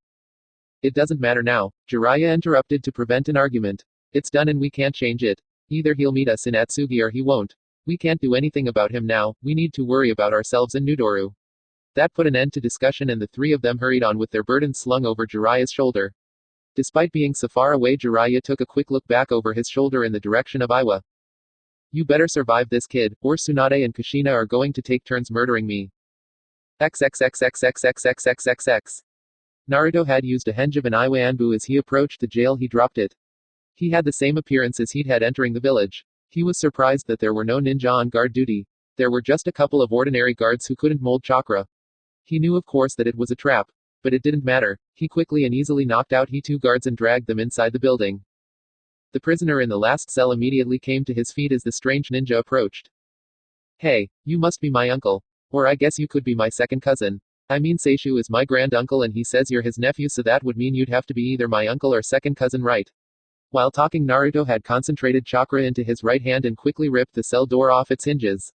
It doesn't matter now, Jiraiya interrupted to prevent an argument. It's done and we can't change it. Either he'll meet us in Atsugi or he won't. We can't do anything about him now, we need to worry about ourselves and Nudoru. That put an end to discussion and the three of them hurried on with their burdens slung over Jiraiya's shoulder. Despite being so far away, Jiraiya took a quick look back over his shoulder in the direction of Iwa. You better survive this, kid, or Tsunade and Kushina are going to take turns murdering me. XXXXXXXXXXX. Naruto had used a henj of an Iwa Anbu as he approached the jail. He dropped it. He had the same appearance as he'd had entering the village. He was surprised that there were no ninja on guard duty. There were just a couple of ordinary guards who couldn't mold chakra. He knew of course that it was a trap. But it didn't matter. He quickly and easily knocked out two guards and dragged them inside the building. The prisoner in the last cell immediately came to his feet as the strange ninja approached. Hey, you must be my uncle. Or I guess you could be my second cousin. I mean, Seishu is my granduncle and he says you're his nephew, so that would mean you'd have to be either my uncle or second cousin, right? While talking, Naruto had concentrated chakra into his right hand and quickly ripped the cell door off its hinges.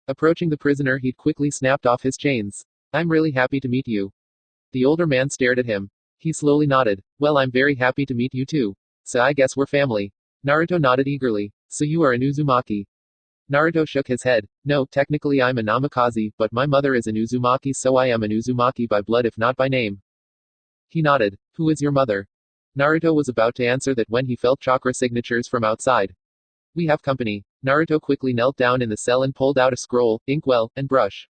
Approaching the prisoner, he'd quickly snapped off his chains. I'm really happy to meet you. The older man stared at him. He slowly nodded. Well, I'm very happy to meet you too. So I guess we're family. Naruto nodded eagerly. So you are an Uzumaki. Naruto shook his head. No, technically I'm a Namikaze, but my mother is an Uzumaki, so I am an Uzumaki by blood if not by name. He nodded. Who is your mother? Naruto was about to answer that when he felt chakra signatures from outside. We have company. Naruto quickly knelt down in the cell and pulled out a scroll, inkwell, and brush.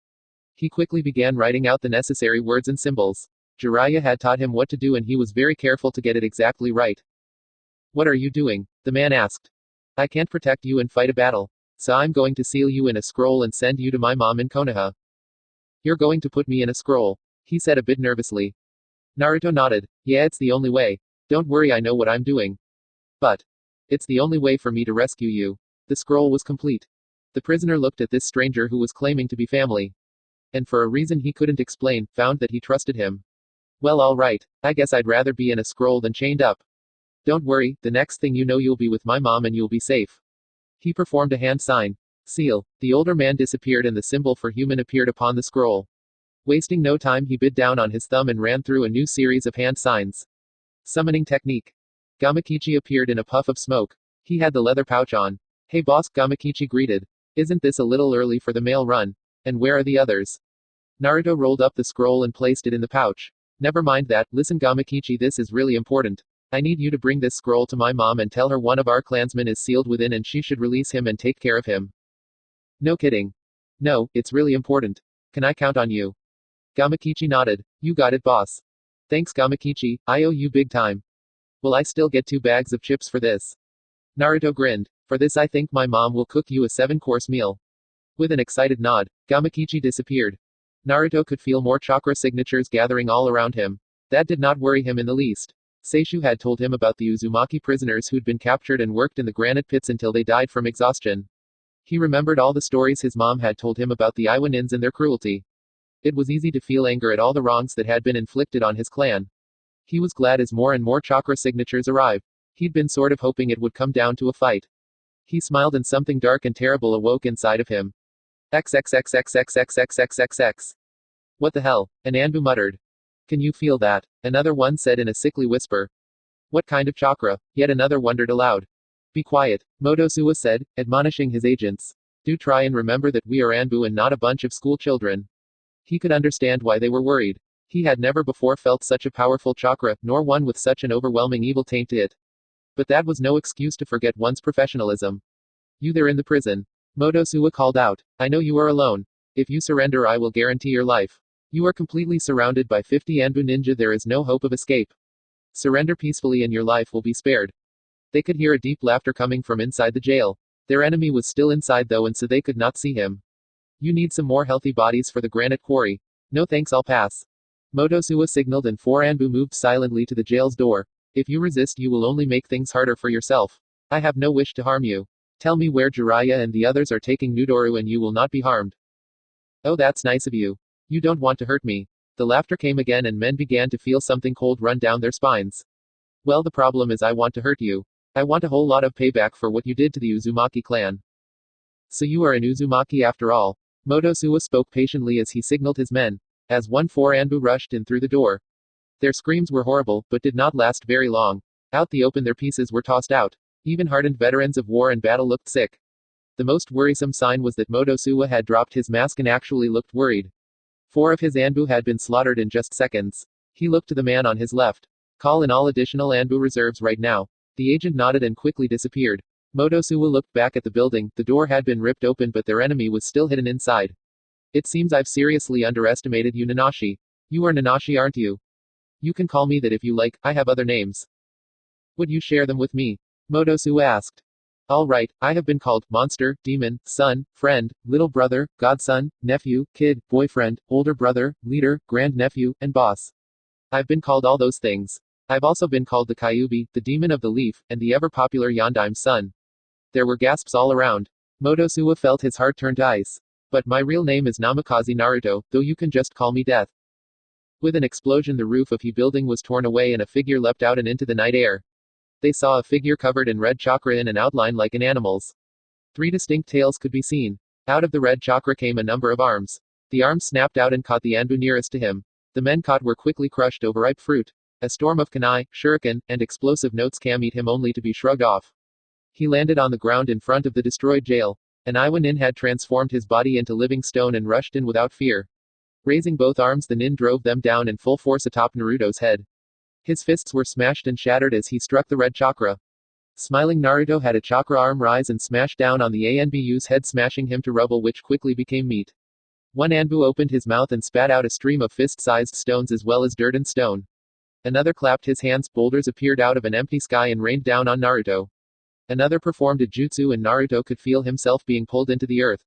He quickly began writing out the necessary words and symbols. Jiraiya had taught him what to do and he was very careful to get it exactly right. What are you doing? The man asked. I can't protect you and fight a battle. So I'm going to seal you in a scroll and send you to my mom in Konoha. You're going to put me in a scroll? He said a bit nervously. Naruto nodded. Yeah, it's the only way. Don't worry, I know what I'm doing. But it's the only way for me to rescue you. The scroll was complete. The prisoner looked at this stranger who was claiming to be family. And for a reason he couldn't explain, found that he trusted him. Well, alright. I guess I'd rather be in a scroll than chained up. Don't worry, the next thing you know you'll be with my mom and you'll be safe. He performed a hand sign. Seal. The older man disappeared and the symbol for human appeared upon the scroll. Wasting no time, he bit down on his thumb and ran through a new series of hand signs. Summoning technique. Gamakichi appeared in a puff of smoke. He had the leather pouch on. Hey boss, Gamakichi greeted. Isn't this a little early for the mail run? And where are the others? Naruto rolled up the scroll and placed it in the pouch. Never mind that, listen Gamakichi, this is really important. I need you to bring this scroll to my mom and tell her one of our clansmen is sealed within and she should release him and take care of him. No kidding. No, it's really important. Can I count on you? Gamakichi nodded. You got it, boss. Thanks Gamakichi, I owe you big time. Will I still get 2 bags of chips for this? Naruto grinned. For this I think my mom will cook you a 7-course meal. With an excited nod, Gamakichi disappeared. Naruto could feel more chakra signatures gathering all around him. That did not worry him in the least. Seishu had told him about the Uzumaki prisoners who'd been captured and worked in the granite pits until they died from exhaustion. He remembered all the stories his mom had told him about the Iwanins and their cruelty. It was easy to feel anger at all the wrongs that had been inflicted on his clan. He was glad as more and more chakra signatures arrived. He'd been sort of hoping it would come down to a fight. He smiled and something dark and terrible awoke inside of him. XXXXXXXXXXX. What the hell? An Anbu muttered. Can you feel that? Another one said in a sickly whisper. What kind of chakra? Yet another wondered aloud. Be quiet, Motosuwa said, admonishing his agents. Do try and remember that we are Anbu and not a bunch of school children. He could understand why they were worried. He had never before felt such a powerful chakra, nor one with such an overwhelming evil taint to it. But that was no excuse to forget one's professionalism. You there in the prison. Motosuwa called out. I know you are alone. If you surrender I will guarantee your life. You are completely surrounded by 50 Anbu ninja, there is no hope of escape. Surrender peacefully and your life will be spared. They could hear a deep laughter coming from inside the jail. Their enemy was still inside though and so they could not see him. You need some more healthy bodies for the granite quarry. No thanks, I'll pass. Motosuwa signaled and 4 Anbu moved silently to the jail's door. If you resist you will only make things harder for yourself. I have no wish to harm you. Tell me where Jiraiya and the others are taking Nudoru and you will not be harmed. Oh, that's nice of you. You don't want to hurt me. The laughter came again and men began to feel something cold run down their spines. Well, the problem is I want to hurt you. I want a whole lot of payback for what you did to the Uzumaki clan. So you are an Uzumaki after all. Motosuwa spoke patiently as he signaled his men. As 4 Anbu rushed in through the door. Their screams were horrible, but did not last very long. Out the open their pieces were tossed out. Even hardened veterans of war and battle looked sick. The most worrisome sign was that Motosuwa had dropped his mask and actually looked worried. 4 of his Anbu had been slaughtered in just seconds. He looked to the man on his left. Call in all additional Anbu reserves right now. The agent nodded and quickly disappeared. Motosuwa looked back at the building. The door had been ripped open, but their enemy was still hidden inside. It seems I've seriously underestimated you, Nanashi. You are Nanashi, aren't you? You can call me that if you like, I have other names. Would you share them with me? Motosuwa asked. All right, I have been called monster, demon, son, friend, little brother, godson, nephew, kid, boyfriend, older brother, leader, grandnephew, and boss. I've been called all those things. I've also been called the Kyubi, the demon of the leaf, and the ever-popular Yondaime son. There were gasps all around. Motosuwa felt his heart turn to ice. But my real name is Namikaze Naruto, though you can just call me Death. With an explosion, the roof of the building was torn away and a figure leapt out and into the night air. They saw a figure covered in red chakra in an outline like an animal's. 3 distinct tails could be seen. Out of the red chakra came a number of arms. The arms snapped out and caught the Anbu nearest to him. The men caught were quickly crushed over ripe fruit. A storm of kunai, shuriken, and explosive notes came at him only to be shrugged off. He landed on the ground in front of the destroyed jail. An Iwa nin had transformed his body into living stone and rushed in without fear. Raising both arms, the nin drove them down in full force atop Naruto's head. His fists were smashed and shattered as he struck the red chakra. Smiling, Naruto had a chakra arm rise and smash down on the Anbu's head, smashing him to rubble, which quickly became meat. One Anbu opened his mouth and spat out a stream of fist-sized stones as well as dirt and stone. Another clapped his hands, boulders appeared out of an empty sky and rained down on Naruto. Another performed a jutsu and Naruto could feel himself being pulled into the earth.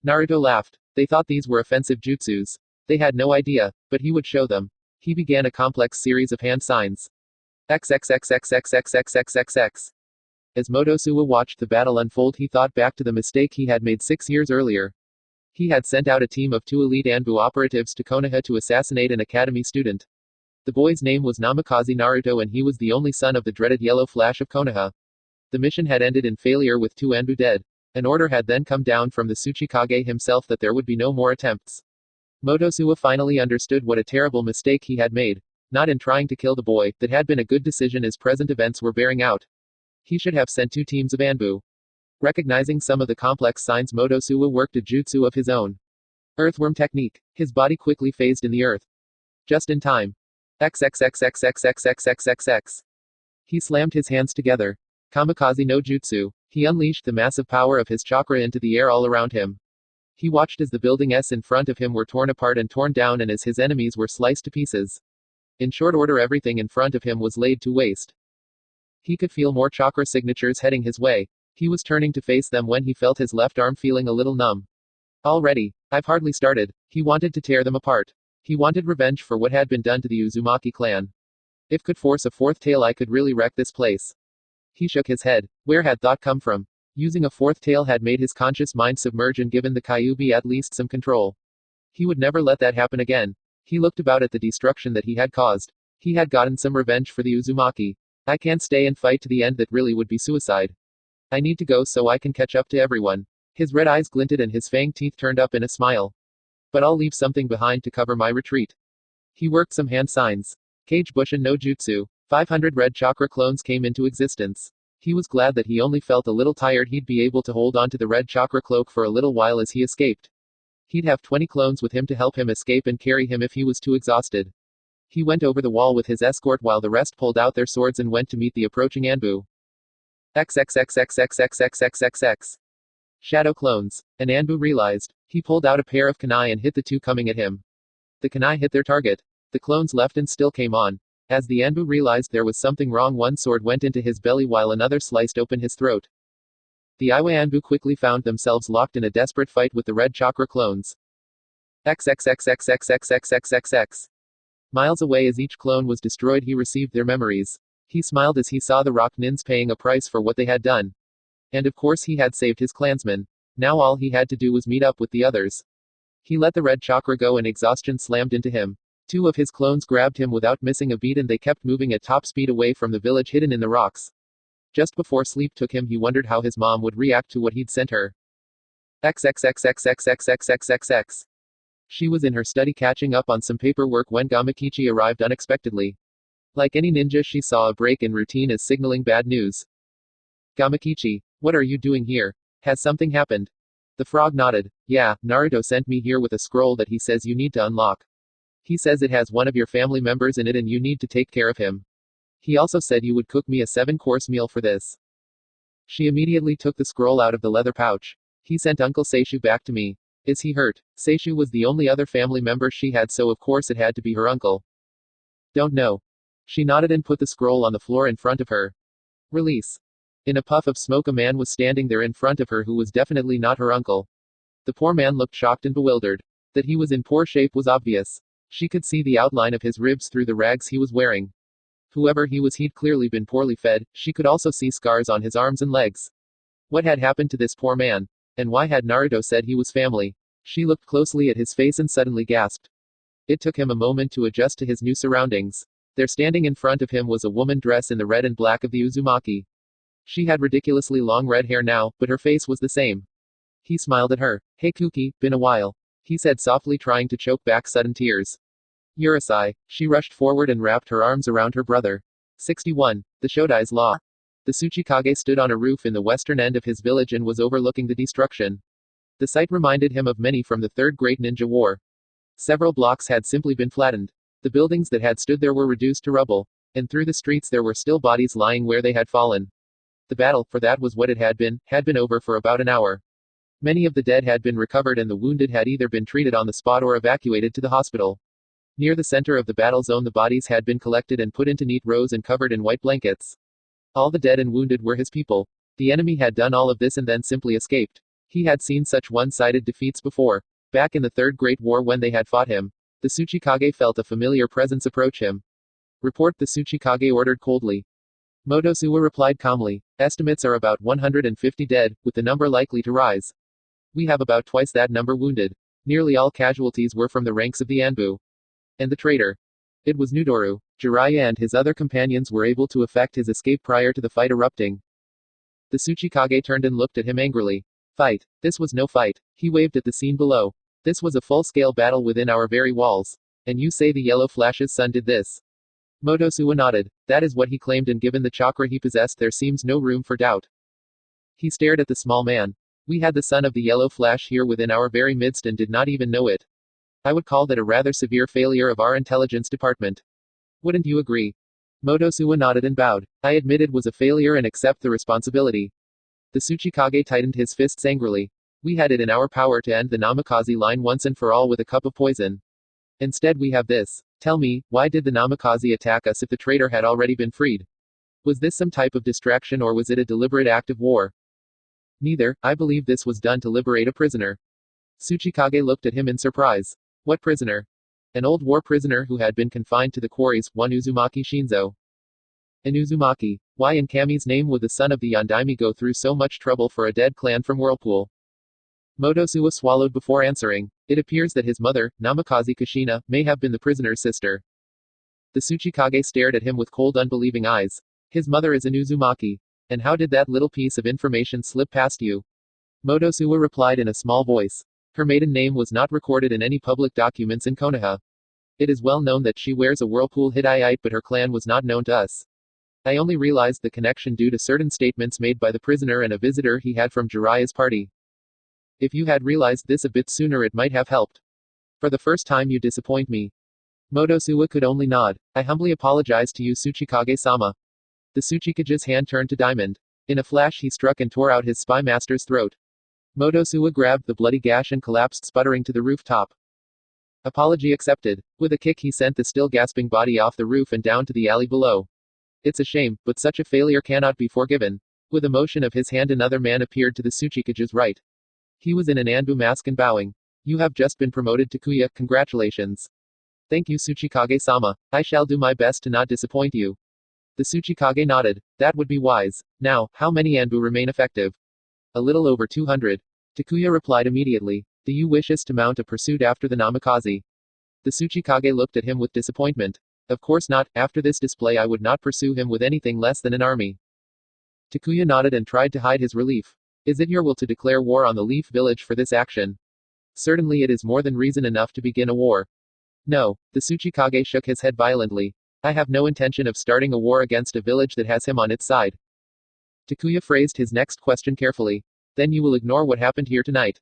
Naruto laughed. They thought these were offensive jutsus. They had no idea, but he would show them. He began a complex series of hand signs. XXXXXXXXXX. As Motosuwa watched the battle unfold, he thought back to the mistake he had made 6 years earlier. He had sent out a team of 2 elite Anbu operatives to Konoha to assassinate an academy student. The boy's name was Namikaze Naruto and he was the only son of the dreaded Yellow Flash of Konoha. The mission had ended in failure with 2 Anbu dead. An order had then come down from the Tsuchikage himself that there would be no more attempts. Motosuwa finally understood what a terrible mistake he had made. Not in trying to kill the boy, that had been a good decision as present events were bearing out. He should have sent 2 teams of Anbu. Recognizing some of the complex signs, Motosuwa worked a jutsu of his own. Earthworm technique. His body quickly phased in the earth. Just in time. XXXXXXXXXX. He slammed his hands together. Kamikaze no jutsu. He unleashed the massive power of his chakra into the air all around him. He watched as the buildings in front of him were torn apart and torn down and as his enemies were sliced to pieces. In short order, everything in front of him was laid to waste. He could feel more chakra signatures heading his way. He was turning to face them when he felt his left arm feeling a little numb. Already, I've hardly started. He wanted to tear them apart. He wanted revenge for what had been done to the Uzumaki clan. If could force a 4th tail, I could really wreck this place. He shook his head. Where had thought come from? Using a 4th tail had made his conscious mind submerge and given the Kyubi at least some control. He would never let that happen again. He looked about at the destruction that he had caused. He had gotten some revenge for the Uzumaki. I can't stay and fight to the end, that really would be suicide. I need to go so I can catch up to everyone. His red eyes glinted and his fanged teeth turned up in a smile. But I'll leave something behind to cover my retreat. He worked some hand signs. Kage Bushin no Jutsu. 500 red chakra clones came into existence. He was glad that he only felt a little tired. He'd be able to hold on to the red chakra cloak for a little while as he escaped. He'd have 20 clones with him to help him escape and carry him if he was too exhausted. He went over the wall with his escort while the rest pulled out their swords and went to meet the approaching Anbu. XXXXXXXXXX. Shadow clones. An Anbu realized. He pulled out a pair of kunai and hit the 2 coming at him. The kunai hit their target. The clones left and still came on. As the Anbu realized there was something wrong, one sword went into his belly while another sliced open his throat. The Iwa Anbu quickly found themselves locked in a desperate fight with the red chakra clones. XXXXXXXXXX. Miles away, as each clone was destroyed, he received their memories. He smiled as he saw the rock nins paying a price for what they had done. And of course he had saved his clansmen. Now all he had to do was meet up with the others. He let the red chakra go and exhaustion slammed into him. 2 of his clones grabbed him without missing a beat and they kept moving at top speed away from the village hidden in the rocks. Just before sleep took him, he wondered how his mom would react to what he'd sent her. XXXXXXXXXX. She was in her study catching up on some paperwork when Gamakichi arrived unexpectedly. Like any ninja, she saw a break in routine as signaling bad news. Gamakichi, what are you doing here? Has something happened? The frog nodded. Yeah, Naruto sent me here with a scroll that he says you need to unlock. He says it has one of your family members in it and you need to take care of him. He also said you would cook me a 7-course meal for this. She immediately took the scroll out of the leather pouch. He sent Uncle Seishu back to me. Is he hurt? Seishu was the only other family member she had, so of course it had to be her uncle. Don't know. She nodded and put the scroll on the floor in front of her. Release. In a puff of smoke, a man was standing there in front of her who was definitely not her uncle. The poor man looked shocked and bewildered. That he was in poor shape was obvious. She could see the outline of his ribs through the rags he was wearing. Whoever he was, he'd clearly been poorly fed. She could also see scars on his arms and legs. What had happened to this poor man? And why had Naruto said he was family? She looked closely at his face and suddenly gasped. It took him a moment to adjust to his new surroundings. There, standing in front of him, was a woman dressed in the red and black of the Uzumaki. She had ridiculously long red hair now, but her face was the same. He smiled at her. Hey Kuki, been a while. He said softly, trying to choke back sudden tears. Urusai. She rushed forward and wrapped her arms around her brother. 61. The Shodai's Law. The Tsuchikage stood on a roof in the western end of his village and was overlooking the destruction. The sight reminded him of many from the Third Great Ninja War. Several blocks had simply been flattened. The buildings that had stood there were reduced to rubble, and through the streets there were still bodies lying where they had fallen. The battle, for that was what it had been over for about an hour. Many of the dead had been recovered and the wounded had either been treated on the spot or evacuated to the hospital. Near the center of the battle zone, the bodies had been collected and put into neat rows and covered in white blankets. All the dead and wounded were his people. The enemy had done all of this and then simply escaped. He had seen such one-sided defeats before. Back in the Third Great War when they had fought him, the Tsuchikage felt a familiar presence approach him. Report, the Tsuchikage ordered coldly. Motosuwa replied calmly. Estimates are about 150 dead, with the number likely to rise. We have about twice that number wounded. Nearly all casualties were from the ranks of the Anbu. And the traitor. It was Nudoru. Jiraiya and his other companions were able to effect his escape prior to the fight erupting. The Tsuchikage turned and looked at him angrily. Fight. This was no fight. He waved at the scene below. This was a full-scale battle within our very walls. And you say the Yellow Flash's son did this? Motosuwa nodded. That is what he claimed, and given the chakra he possessed, there seems no room for doubt. He stared at the small man. We had the son of the Yellow Flash here within our very midst and did not even know it. I would call that a rather severe failure of our intelligence department. Wouldn't you agree? Motosuwa nodded and bowed. I admit it was a failure and accept the responsibility. The Tsuchikage tightened his fists angrily. We had it in our power to end the Namikaze line once and for all with a cup of poison. Instead we have this. Tell me, why did the Namikaze attack us if the traitor had already been freed? Was this some type of distraction or was it a deliberate act of war? Neither. I believe this was done to liberate a prisoner. Tsuchikage looked at him in surprise. What prisoner? An old war prisoner who had been confined to the quarries, one Uzumaki Shinzo. An Uzumaki. Why in Kami's name would the son of the Yondaime go through so much trouble for a dead clan from Whirlpool? Motosuwa swallowed before answering. It appears that his mother, Namikaze Kushina, may have been the prisoner's sister. The Tsuchikage stared at him with cold, unbelieving eyes. His mother is an Uzumaki. And how did that little piece of information slip past you? Motosuwa replied in a small voice. Her maiden name was not recorded in any public documents in Konoha. It is well known that she wears a Whirlpool Hittite, but her clan was not known to us. I only realized the connection due to certain statements made by the prisoner and a visitor he had from Jiraiya's party. If you had realized this a bit sooner, it might have helped. For the first time you disappoint me. Motosuwa could only nod. I humbly apologize to you, Tsuchikage-sama. The Tsuchikage's hand turned to diamond. In a flash he struck and tore out his spy master's throat. Motosuwa grabbed the bloody gash and collapsed sputtering to the rooftop. Apology accepted. With a kick he sent the still gasping body off the roof and down to the alley below. It's a shame, but such a failure cannot be forgiven. With a motion of his hand another man appeared to the Tsuchikage's right. He was in an Anbu mask and bowing. You have just been promoted to Kuya, congratulations. Thank you, Tsuchikage-sama. I shall do my best to not disappoint you. The Tsuchikage nodded. That would be wise. Now, how many Anbu remain effective? A little over 200. Takuya replied immediately. Do you wish us to mount a pursuit after the Namikaze? The Tsuchikage looked at him with disappointment. Of course not. After this display I would not pursue him with anything less than an army. Takuya nodded and tried to hide his relief. Is it your will to declare war on the Leaf Village for this action? Certainly it is more than reason enough to begin a war. No. The Tsuchikage shook his head violently. I have no intention of starting a war against a village that has him on its side. Takuya phrased his next question carefully. Then you will ignore what happened here tonight.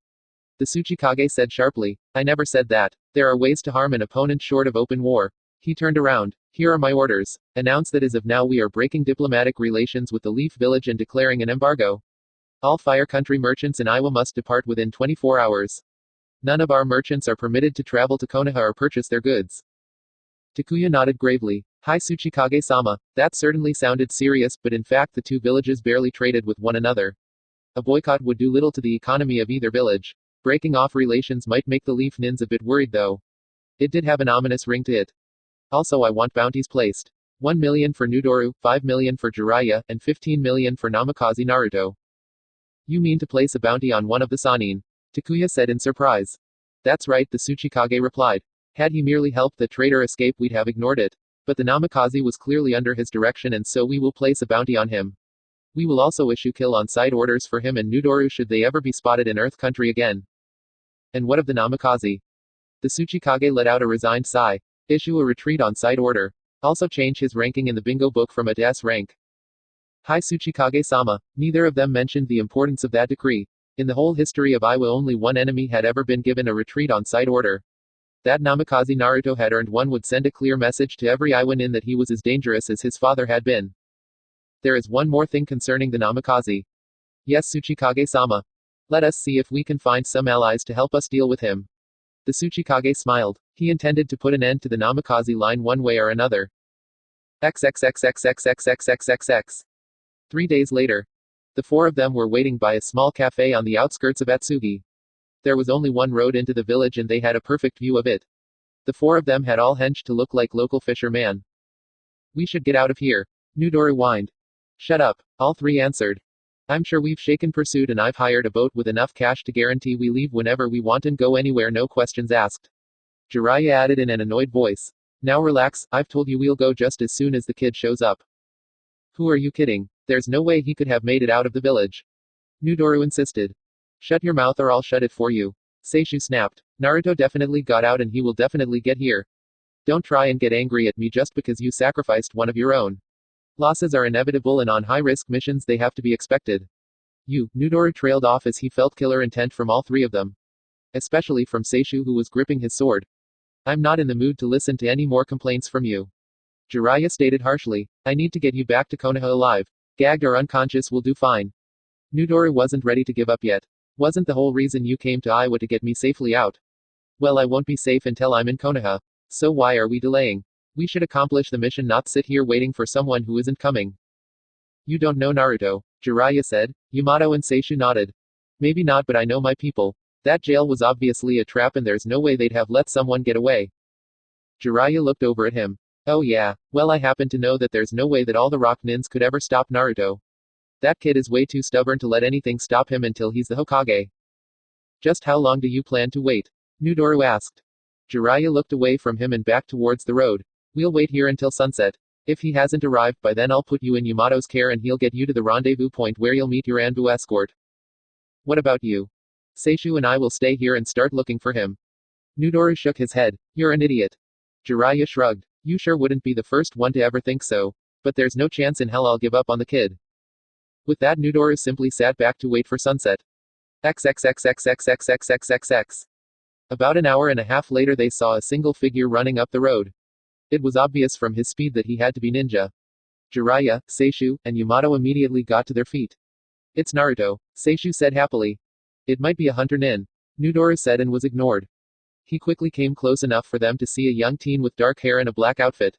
The Tsuchikage said sharply. I never said that. There are ways to harm an opponent short of open war. He turned around. Here are my orders. Announce that as of now we are breaking diplomatic relations with the Leaf Village and declaring an embargo. All Fire Country merchants in Iowa must depart within 24 hours. None of our merchants are permitted to travel to Konoha or purchase their goods. Takuya nodded gravely. Hi Tsuchikage-sama, that certainly sounded serious, but in fact the two villages barely traded with one another. A boycott would do little to the economy of either village. Breaking off relations might make the Leaf Nins a bit worried though. It did have an ominous ring to it. Also I want bounties placed. 1 million for Nudoru, 5 million for Jiraiya, and 15 million for Namikaze Naruto. You mean to place a bounty on one of the Sannin? Takuya said in surprise. That's right, the Tsuchikage replied. Had he merely helped the traitor escape we'd have ignored it. But the Namikaze was clearly under his direction and so we will place a bounty on him. We will also issue kill-on-sight orders for him and Nudoru should they ever be spotted in Earth Country again. And what of the Namikaze? The Tsuchikage let out a resigned sigh. Issue a retreat-on-sight order. Also change his ranking in the bingo book from a to S rank. Hi Tsuchikage-sama, neither of them mentioned the importance of that decree. In the whole history of Iowa only one enemy had ever been given a retreat-on-sight order. That Namikaze Naruto had earned one would send a clear message to every Iowanin that he was as dangerous as his father had been. There is one more thing concerning the Namikaze. Yes Tsuchikage-sama. Let us see if we can find some allies to help us deal with him. The Tsuchikage smiled. He intended to put an end to the Namikaze line one way or another. XXXXXXXXXX. 3 days later. The four of them were waiting by a small cafe on the outskirts of Atsugi. There was only one road into the village and they had a perfect view of it. The four of them had all henged to look like local fishermen. We should get out of here. Nudoru whined. Shut up, all three answered. I'm sure we've shaken pursuit and I've hired a boat with enough cash to guarantee we leave whenever we want and go anywhere no questions asked. Jiraiya added in an annoyed voice. Now relax, I've told you we'll go just as soon as the kid shows up. Who are you kidding? There's no way he could have made it out of the village. Nudoru insisted. Shut your mouth or I'll shut it for you. Seishu snapped. Naruto definitely got out and he will definitely get here. Don't try and get angry at me just because you sacrificed one of your own. Losses are inevitable and on high-risk missions they have to be expected. Nudoru trailed off as he felt killer intent from all three of them. Especially from Seishu who was gripping his sword. I'm not in the mood to listen to any more complaints from you. Jiraiya stated harshly. I need to get you back to Konoha alive. Gagged or unconscious will do fine. Nudoru wasn't ready to give up yet. Wasn't the whole reason you came to Iowa to get me safely out? Well, I won't be safe until I'm in Konoha. So why are we delaying? We should accomplish the mission, not sit here waiting for someone who isn't coming. You don't know Naruto, Jiraiya said. Yamato and Seishu nodded. Maybe not, but I know my people. That jail was obviously a trap and there's no way they'd have let someone get away. Jiraiya looked over at him. Oh yeah, well I happen to know that there's no way that all the rock nins could ever stop Naruto. That kid is way too stubborn to let anything stop him until he's the Hokage. Just how long do you plan to wait? Nudoru asked. Jiraiya looked away from him and back towards the road. We'll wait here until sunset. If he hasn't arrived by then I'll put you in Yamato's care and he'll get you to the rendezvous point where you'll meet your Anbu escort. What about you? Seishu and I will stay here and start looking for him. Nudoru shook his head. You're an idiot. Jiraiya shrugged. You sure wouldn't be the first one to ever think so. But there's no chance in hell I'll give up on the kid. With that Nudoru simply sat back to wait for sunset. XXXXXXXXXX. About an hour and a half later they saw a single figure running up the road. It was obvious from his speed that he had to be ninja. Jiraiya, Seishu, and Yamato immediately got to their feet. It's Naruto, Seishu said happily. It might be a hunter nin. Nudoru said and was ignored. He quickly came close enough for them to see a young teen with dark hair and a black outfit.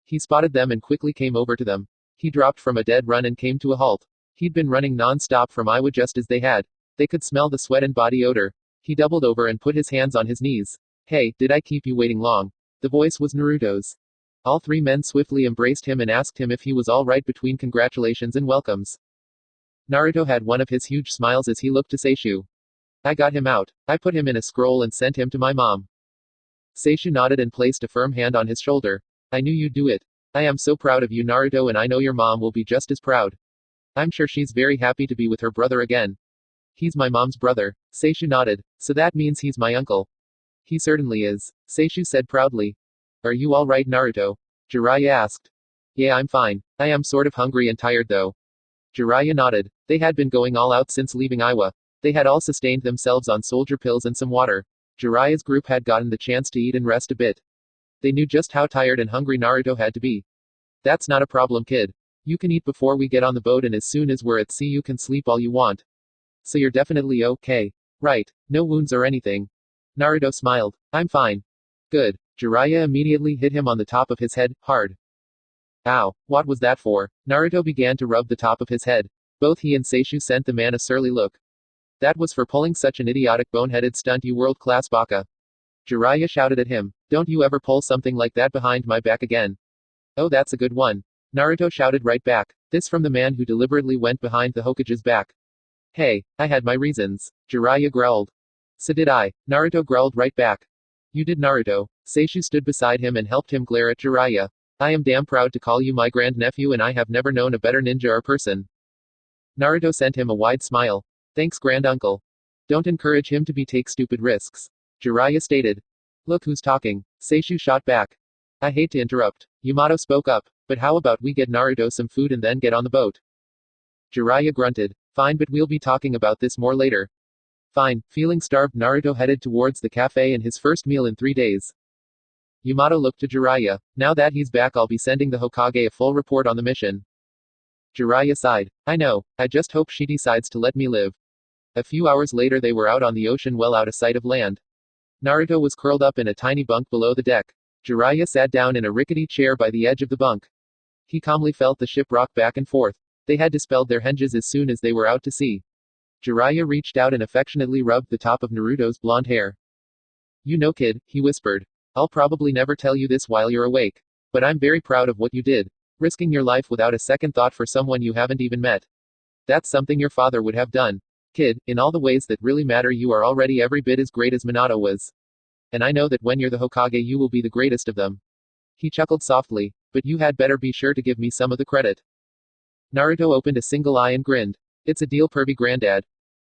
He spotted them and quickly came over to them. He dropped from a dead run and came to a halt. He'd been running non-stop from Iowa just as they had. They could smell the sweat and body odor. He doubled over and put his hands on his knees. Hey, did I keep you waiting long? The voice was Naruto's. All three men swiftly embraced him and asked him if he was all right between congratulations and welcomes. Naruto had one of his huge smiles as he looked to Seishu. I got him out. I put him in a scroll and sent him to my mom. Seishu nodded and placed a firm hand on his shoulder. I knew you'd do it. I am so proud of you Naruto and I know your mom will be just as proud. I'm sure she's very happy to be with her brother again. He's my mom's brother. Seishu nodded. So that means he's my uncle. He certainly is. Seishu said proudly. Are you all right Naruto? Jiraiya asked. Yeah, I'm fine. I am sort of hungry and tired though. Jiraiya nodded. They had been going all out since leaving Iowa. They had all sustained themselves on soldier pills and some water. Jiraiya's group had gotten the chance to eat and rest a bit. They knew just how tired and hungry Naruto had to be. That's not a problem, kid. You can eat before we get on the boat, and as soon as we're at sea you can sleep all you want. So you're definitely okay. Right. No wounds or anything. Naruto smiled. I'm fine. Good. Jiraiya immediately hit him on the top of his head, hard. Ow. What was that for? Naruto began to rub the top of his head. Both he and Seishu sent the man a surly look. That was for pulling such an idiotic boneheaded stunt, you world-class baka. Jiraiya shouted at him. Don't you ever pull something like that behind my back again. Oh, that's a good one. Naruto shouted right back. This from the man who deliberately went behind the Hokage's back. Hey, I had my reasons. Jiraiya growled. So did I. Naruto growled right back. You did, Naruto. Seishu stood beside him and helped him glare at Jiraiya. I am damn proud to call you my grandnephew, and I have never known a better ninja or person. Naruto sent him a wide smile. Thanks, granduncle. Don't encourage him to take stupid risks. Jiraiya stated. Look who's talking. Seishu shot back. I hate to interrupt. Yamato spoke up. But how about we get Naruto some food and then get on the boat? Jiraiya grunted. Fine, but we'll be talking about this more later. Fine. Feeling starved, Naruto headed towards the cafe and his first meal in 3 days. Yamato looked to Jiraiya. Now that he's back, I'll be sending the Hokage a full report on the mission. Jiraiya sighed. I know. I just hope she decides to let me live. A few hours later, they were out on the ocean, well out of sight of land. Naruto was curled up in a tiny bunk below the deck. Jiraiya sat down in a rickety chair by the edge of the bunk. He calmly felt the ship rock back and forth. They had dispelled their henges as soon as they were out to sea. Jiraiya reached out and affectionately rubbed the top of Naruto's blonde hair. You know, kid, he whispered. I'll probably never tell you this while you're awake. But I'm very proud of what you did. Risking your life without a second thought for someone you haven't even met. That's something your father would have done. Kid, in all the ways that really matter, you are already every bit as great as Minato was. And I know that when you're the Hokage, you will be the greatest of them. He chuckled softly. But you had better be sure to give me some of the credit. Naruto opened a single eye and grinned. It's a deal, pervy granddad.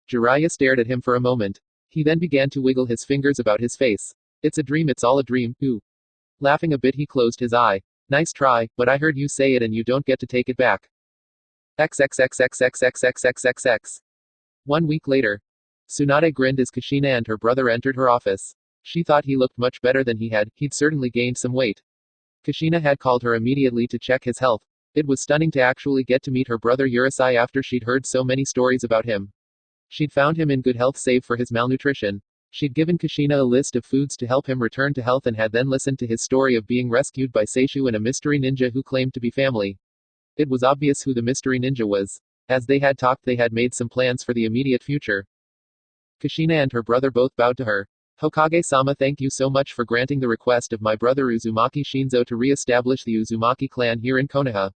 Jiraiya stared at him for a moment. He then began to wiggle his fingers about his face. It's a dream, it's all a dream, ooh. Laughing a bit, he closed his eye. Nice try, but I heard you say it and you don't get to take it back. XXXXXXXXXXX. 1 week later. Tsunade grinned as Kushina and her brother entered her office. She thought he looked much better than he had. He'd certainly gained some weight. Kushina had called her immediately to check his health. It was stunning to actually get to meet her brother Urusei after she'd heard so many stories about him. She'd found him in good health save for his malnutrition. She'd given Kushina a list of foods to help him return to health and had then listened to his story of being rescued by Seishu and a mystery ninja who claimed to be family. It was obvious who the mystery ninja was. As they had talked, they had made some plans for the immediate future. Kushina and her brother both bowed to her. Hokage-sama, thank you so much for granting the request of my brother Uzumaki Shinzo to re-establish the Uzumaki clan here in Konoha.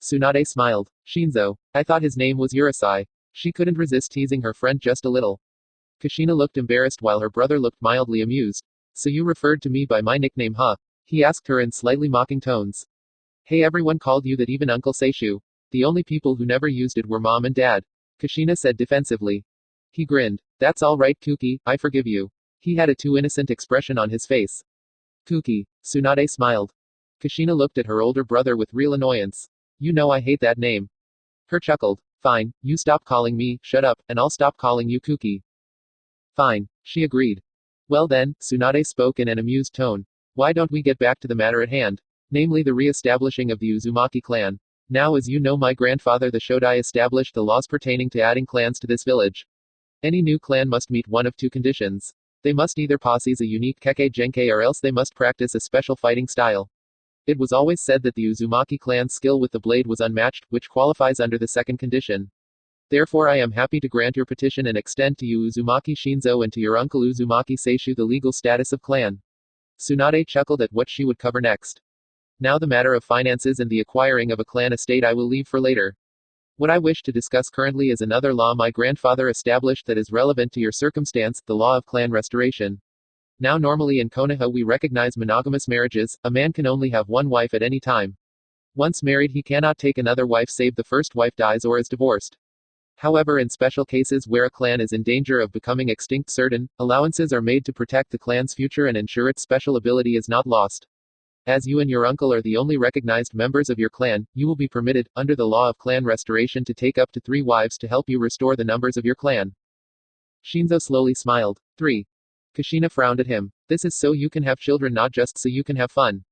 Tsunade smiled. Shinzo. I thought his name was Urusei. She couldn't resist teasing her friend just a little. Kushina looked embarrassed while her brother looked mildly amused. So you referred to me by my nickname, huh? He asked her in slightly mocking tones. Hey, everyone called you that, even Uncle Seishu. The only people who never used it were Mom and Dad. Kushina said defensively. He grinned. That's all right, Kuki, I forgive you. He had a too innocent expression on his face. Kuki. Tsunade smiled. Kushina looked at her older brother with real annoyance. You know I hate that name. Her chuckled. Fine, you stop calling me, shut up, and I'll stop calling you Kuki. Fine, she agreed. Well then, Tsunade spoke in an amused tone. Why don't we get back to the matter at hand? Namely the re-establishing of the Uzumaki clan. Now, as you know, my grandfather the Shodai established the laws pertaining to adding clans to this village. Any new clan must meet one of two conditions. They must either possess a unique Kekkei Genkai or else they must practice a special fighting style. It was always said that the Uzumaki clan's skill with the blade was unmatched, which qualifies under the second condition. Therefore I am happy to grant your petition and extend to you Uzumaki Shinzo and to your uncle Uzumaki Seishu the legal status of clan. Tsunade chuckled at what she would cover next. Now the matter of finances and the acquiring of a clan estate I will leave for later. What I wish to discuss currently is another law my grandfather established that is relevant to your circumstance, the law of clan restoration. Now normally in Konoha we recognize monogamous marriages. A man can only have one wife at any time. Once married he cannot take another wife save the first wife dies or is divorced. However, in special cases where a clan is in danger of becoming extinct, certain allowances are made to protect the clan's future and ensure its special ability is not lost. As you and your uncle are the only recognized members of your clan, you will be permitted, under the law of clan restoration, to take up to 3 wives to help you restore the numbers of your clan. Shinzo slowly smiled. 3. Kushina frowned at him. This is so you can have children, not just so you can have fun.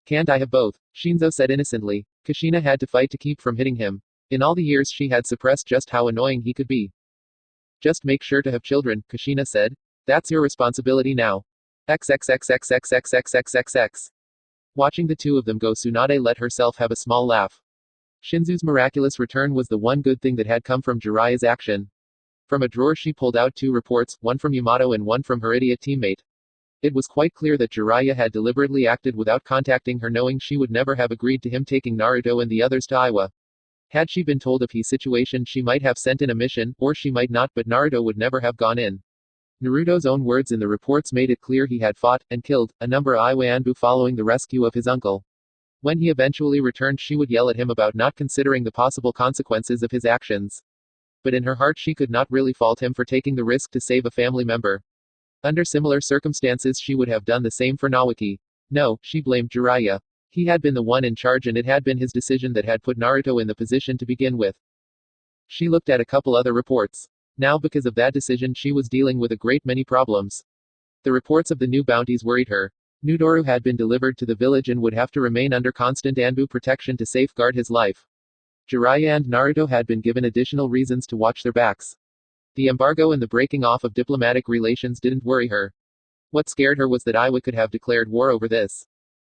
Can't I have both? Shinzo said innocently. Kushina had to fight to keep from hitting him. In all the years she had suppressed just how annoying he could be. Just make sure to have children, Kushina said. That's your responsibility now. XXXXXXXXXX. Watching the two of them go, Tsunade let herself have a small laugh. Shinzu's miraculous return was the one good thing that had come from Jiraiya's action. From a drawer she pulled out 2 reports, one from Yamato and one from her idiot teammate. It was quite clear that Jiraiya had deliberately acted without contacting her, knowing she would never have agreed to him taking Naruto and the others to Iwa. Had she been told of his situation, she might have sent in a mission, or she might not, but Naruto would never have gone in. Naruto's own words in the reports made it clear he had fought, and killed, a number of Iwanbu following the rescue of his uncle. When he eventually returned, she would yell at him about not considering the possible consequences of his actions. But in her heart she could not really fault him for taking the risk to save a family member. Under similar circumstances she would have done the same for Naoki. No, she blamed Jiraiya. He had been the one in charge and it had been his decision that had put Naruto in the position to begin with. She looked at a couple other reports. Now because of that decision she was dealing with a great many problems. The reports of the new bounties worried her. Nudoru had been delivered to the village and would have to remain under constant Anbu protection to safeguard his life. Jiraiya and Naruto had been given additional reasons to watch their backs. The embargo and the breaking off of diplomatic relations didn't worry her. What scared her was that Iwa could have declared war over this.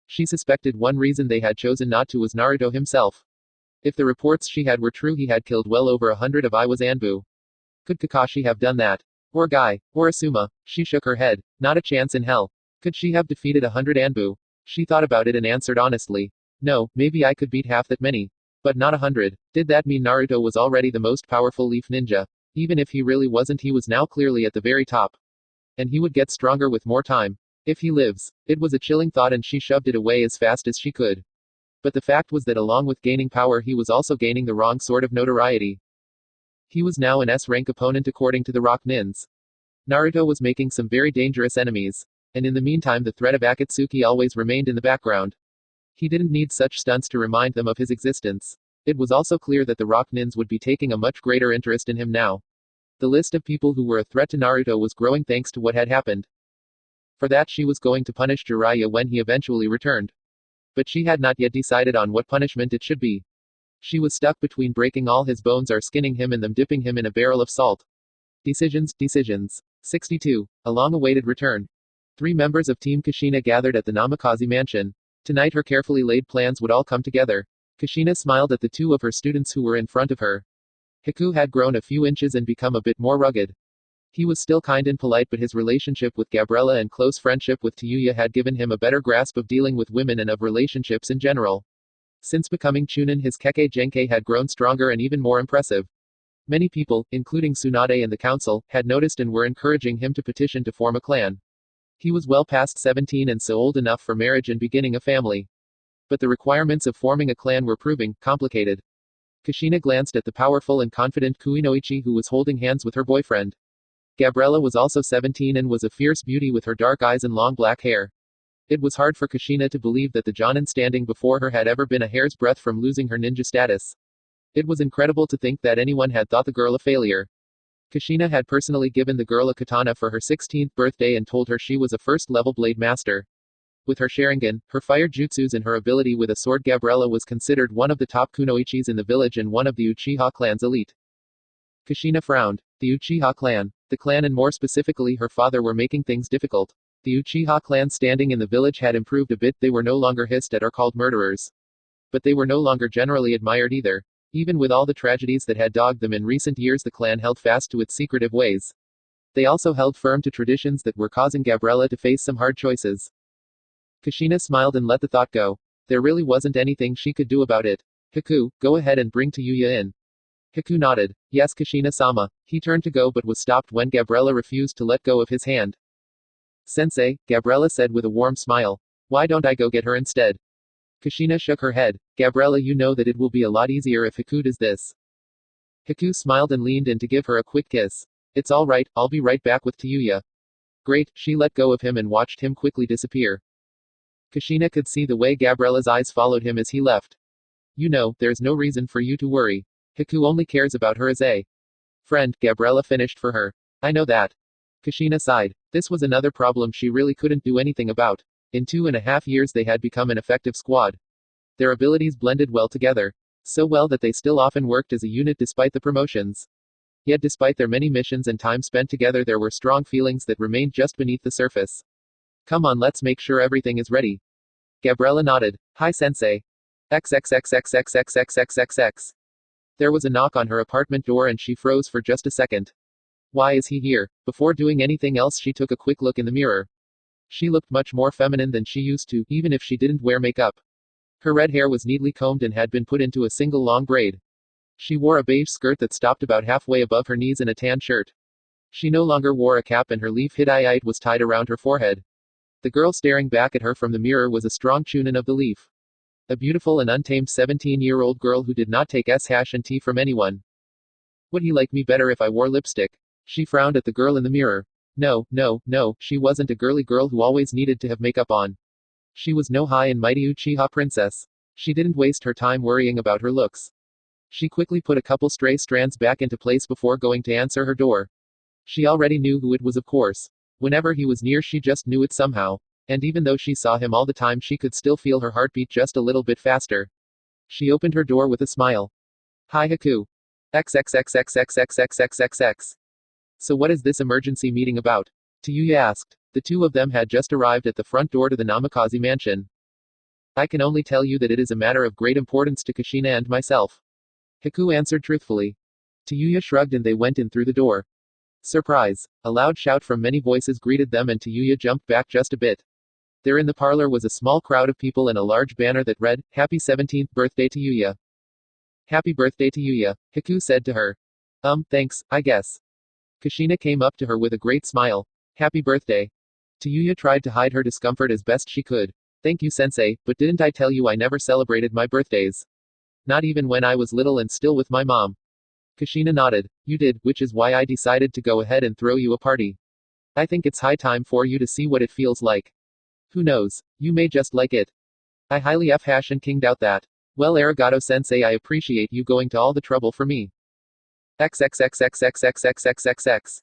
She suspected one reason they had chosen not to was Naruto himself. If the reports she had were true, he had killed well over 100 of Iwa's Anbu. Could Kakashi have done that? Or Guy? Or Asuma? She shook her head. Not a chance in hell. Could she have defeated 100 Anbu? She thought about it and answered honestly. No, maybe I could beat half that many. But not 100. Did that mean Naruto was already the most powerful leaf ninja? Even if he really wasn't, he was now clearly at the very top. And he would get stronger with more time. If he lives. It was a chilling thought and she shoved it away as fast as she could. But the fact was that along with gaining power he was also gaining the wrong sort of notoriety. He was now an S-rank opponent according to the Rock Nins. Naruto was making some very dangerous enemies. And in the meantime the threat of Akatsuki always remained in the background. He didn't need such stunts to remind them of his existence. It was also clear that the Rock Nins would be taking a much greater interest in him now. The list of people who were a threat to Naruto was growing thanks to what had happened. For that she was going to punish Jiraiya when he eventually returned. But she had not yet decided on what punishment it should be. She was stuck between breaking all his bones or skinning him and then dipping him in a barrel of salt. Decisions. 62. A long-awaited return. 3 members of Team Kushina gathered at the Namikaze mansion. Tonight her carefully laid plans would all come together. Kushina smiled at the 2 of her students who were in front of her. Haku had grown a few inches and become a bit more rugged. He was still kind and polite, but his relationship with Gabriella and close friendship with Tayuya had given him a better grasp of dealing with women and of relationships in general. Since becoming Chunin, his Kekkei Genkai had grown stronger and even more impressive. Many people, including Tsunade and the council, had noticed and were encouraging him to petition to form a clan. He was well past 17 and so old enough for marriage and beginning a family. But the requirements of forming a clan were proving complicated. Kushina glanced at the powerful and confident Kuinoichi who was holding hands with her boyfriend. Gabriella was also 17 and was a fierce beauty with her dark eyes and long black hair. It was hard for Kushina to believe that the Jonin standing before her had ever been a hair's breadth from losing her ninja status. It was incredible to think that anyone had thought the girl a failure. Kushina had personally given the girl a katana for her 16th birthday and told her she was a first-level blade master. With her Sharingan, her fire jutsus and her ability with a sword, Gabriella was considered one of the top kunoichis in the village and one of the Uchiha clan's elite. Kushina frowned. The Uchiha clan. The clan and more specifically her father were making things difficult. The Uchiha clan's standing in the village had improved a bit, they were no longer hissed at or called murderers. But they were no longer generally admired either. Even with all the tragedies that had dogged them in recent years, the clan held fast to its secretive ways. They also held firm to traditions that were causing Gabriella to face some hard choices. Kushina smiled and let the thought go. There really wasn't anything she could do about it. Haku, go ahead and bring Tayuya in. Haku nodded. Yes, Kushina-sama. He turned to go but was stopped when Gabriella refused to let go of his hand. Sensei, Gabriella said with a warm smile. Why don't I go get her instead? Kushina shook her head. Gabriella, you know that it will be a lot easier if Haku does this. Haku smiled and leaned in to give her a quick kiss. It's all right, I'll be right back with Tayuya. Great, she let go of him and watched him quickly disappear. Kushina could see the way Gabriella's eyes followed him as he left. You know, there's no reason for you to worry. Haku only cares about her as a friend, Gabriella finished for her. I know that. Kushina sighed. This was another problem she really couldn't do anything about. In 2.5 years they had become an effective squad. Their abilities blended well together. So well that they still often worked as a unit despite the promotions. Yet despite their many missions and time spent together there were strong feelings that remained just beneath the surface. Come on, let's make sure everything is ready. Gabriella nodded. Hi sensei. XXXXXXXXXXX. There was a knock on her apartment door and she froze for just a second. Why is he here? Before doing anything else she took a quick look in the mirror. She looked much more feminine than she used to, even if she didn't wear makeup. Her red hair was neatly combed and had been put into a single long braid. She wore a beige skirt that stopped about halfway above her knees and a tan shirt. She no longer wore a cap and her leaf hittite was tied around her forehead. The girl staring back at her from the mirror was a strong chunin of the leaf. A beautiful and untamed 17-year-old girl who did not take tea from anyone. Would he like me better if I wore lipstick? She frowned at the girl in the mirror. No, she wasn't a girly girl who always needed to have makeup on. She was no high and mighty Uchiha princess. She didn't waste her time worrying about her looks. She quickly put a couple stray strands back into place before going to answer her door. She already knew who it was, of course. Whenever he was near she just knew it somehow. And even though she saw him all the time she could still feel her heartbeat just a little bit faster. She opened her door with a smile. Hi Haku. XXXXXXXXXX. So what is this emergency meeting about? Tayuya asked. The two of them had just arrived at the front door to the Namikaze mansion. I can only tell you that it is a matter of great importance to Kushina and myself. Haku answered truthfully. Tayuya shrugged and they went in through the door. Surprise! A loud shout from many voices greeted them and Tayuya jumped back just a bit. There in the parlor was a small crowd of people and a large banner that read, Happy 17th birthday Tayuya. Happy birthday Tayuya, Haku said to her. Thanks, I guess. Kushina came up to her with a great smile. Happy birthday. Tayuya tried to hide her discomfort as best she could. Thank you sensei, but didn't I tell you I never celebrated my birthdays? Not even when I was little and still with my mom. Kushina nodded. You did, which is why I decided to go ahead and throw you a party. I think it's high time for you to see what it feels like. Who knows? You may just like it. I highly and kinged out that. Well arigato sensei, I appreciate you going to all the trouble for me. XXXXXXXXXXX.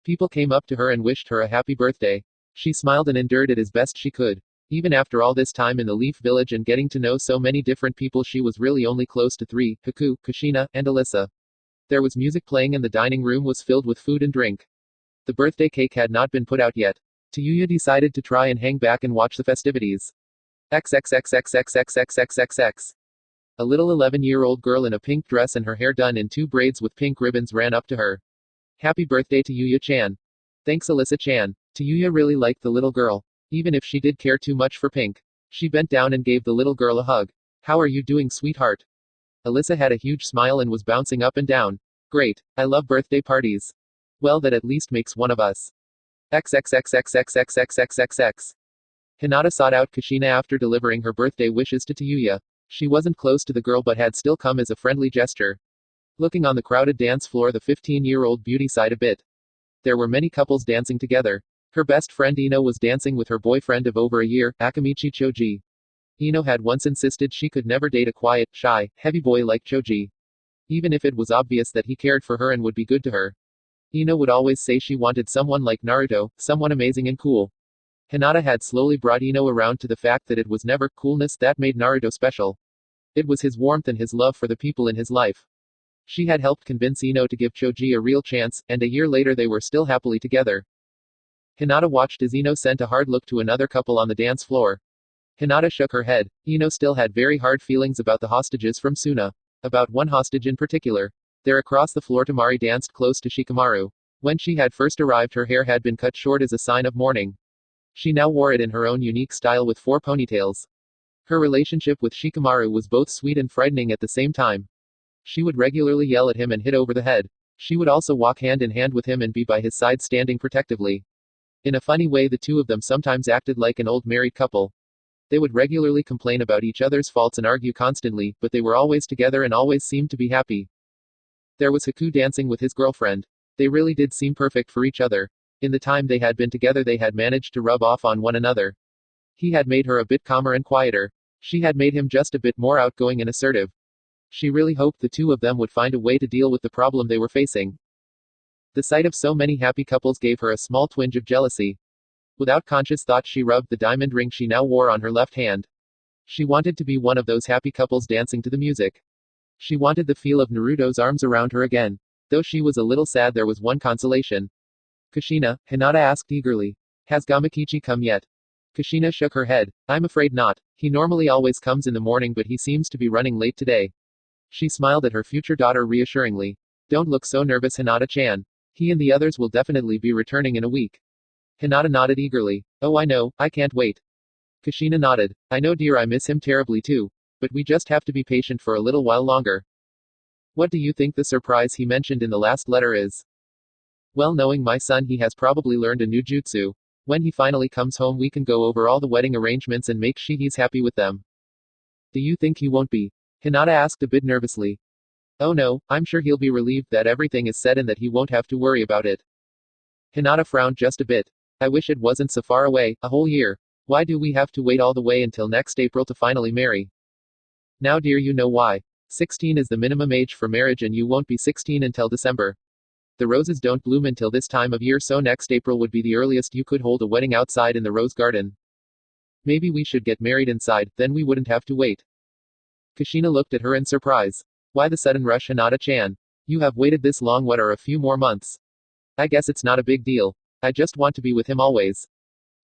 People came up to her and wished her a happy birthday. She smiled and endured it as best she could. Even after all this time in the Leaf Village and getting to know so many different people she was really only close to three, Haku, Kushina, and Alyssa. There was music playing and the dining room was filled with food and drink. The birthday cake had not been put out yet. Tayuya decided to try and hang back and watch the festivities. XXXXXXXXXX. A little 11-year-old girl in a pink dress and her hair done in 2 braids with pink ribbons ran up to her. Happy birthday Tayuya-chan. Thanks Alyssa-chan. Tayuya really liked the little girl. Even if she did care too much for pink. She bent down and gave the little girl a hug. How are you doing, sweetheart? Alyssa had a huge smile and was bouncing up and down. Great. I love birthday parties. Well, that at least makes one of us. XXXXXXXXXX. Hinata sought out Kushina after delivering her birthday wishes to Tayuya. She wasn't close to the girl but had still come as a friendly gesture. Looking on the crowded dance floor, the 15-year-old beauty sighed a bit. There were many couples dancing together. Her best friend Ino was dancing with her boyfriend of over a year, Akamichi Choji. Ino had once insisted she could never date a quiet, shy, heavy boy like Choji. Even if it was obvious that he cared for her and would be good to her. Ino would always say she wanted someone like Naruto, someone amazing and cool. Hinata had slowly brought Ino around to the fact that it was never coolness that made Naruto special. It was his warmth and his love for the people in his life. She had helped convince Ino to give Choji a real chance, and a year later they were still happily together. Hinata watched as Ino sent a hard look to another couple on the dance floor. Hinata shook her head. Ino still had very hard feelings about the hostages from Suna. About one hostage in particular. There across the floor Tamari danced close to Shikamaru. When she had first arrived her hair had been cut short as a sign of mourning. She now wore it in her own unique style with 4 ponytails. Her relationship with Shikamaru was both sweet and frightening at the same time. She would regularly yell at him and hit over the head. She would also walk hand in hand with him and be by his side standing protectively. In a funny way the two of them sometimes acted like an old married couple. They would regularly complain about each other's faults and argue constantly, but they were always together and always seemed to be happy. There was Haku dancing with his girlfriend. They really did seem perfect for each other. In the time they had been together they had managed to rub off on one another. He had made her a bit calmer and quieter. She had made him just a bit more outgoing and assertive. She really hoped the two of them would find a way to deal with the problem they were facing. The sight of so many happy couples gave her a small twinge of jealousy. Without conscious thought, she rubbed the diamond ring she now wore on her left hand. She wanted to be one of those happy couples dancing to the music. She wanted the feel of Naruto's arms around her again. Though she was a little sad, there was one consolation. Kushina, Hinata asked eagerly. Has Gamakichi come yet? Kushina shook her head. I'm afraid not. He normally always comes in the morning, but he seems to be running late today. She smiled at her future daughter reassuringly. Don't look so nervous, Hinata-chan. He and the others will definitely be returning in a week. Hinata nodded eagerly. Oh, I know, I can't wait. Kushina nodded. I know, dear, I miss him terribly too. But we just have to be patient for a little while longer. What do you think the surprise he mentioned in the last letter is? Well, knowing my son, he has probably learned a new jutsu. When he finally comes home, we can go over all the wedding arrangements and make sure he's happy with them. Do you think he won't be? Hinata asked a bit nervously. Oh no, I'm sure he'll be relieved that everything is said and that he won't have to worry about it. Hinata frowned just a bit. I wish it wasn't so far away, a whole year. Why do we have to wait all the way until next April to finally marry? Now, dear, you know why. 16 is the minimum age for marriage, and you won't be 16 until December. The roses don't bloom until this time of year, so next April would be the earliest you could hold a wedding outside in the rose garden. Maybe we should get married inside, then we wouldn't have to wait. Kushina looked at her in surprise. Why the sudden rush, Hinata-chan? You have waited this long, what are a few more months? I guess it's not a big deal. I just want to be with him always.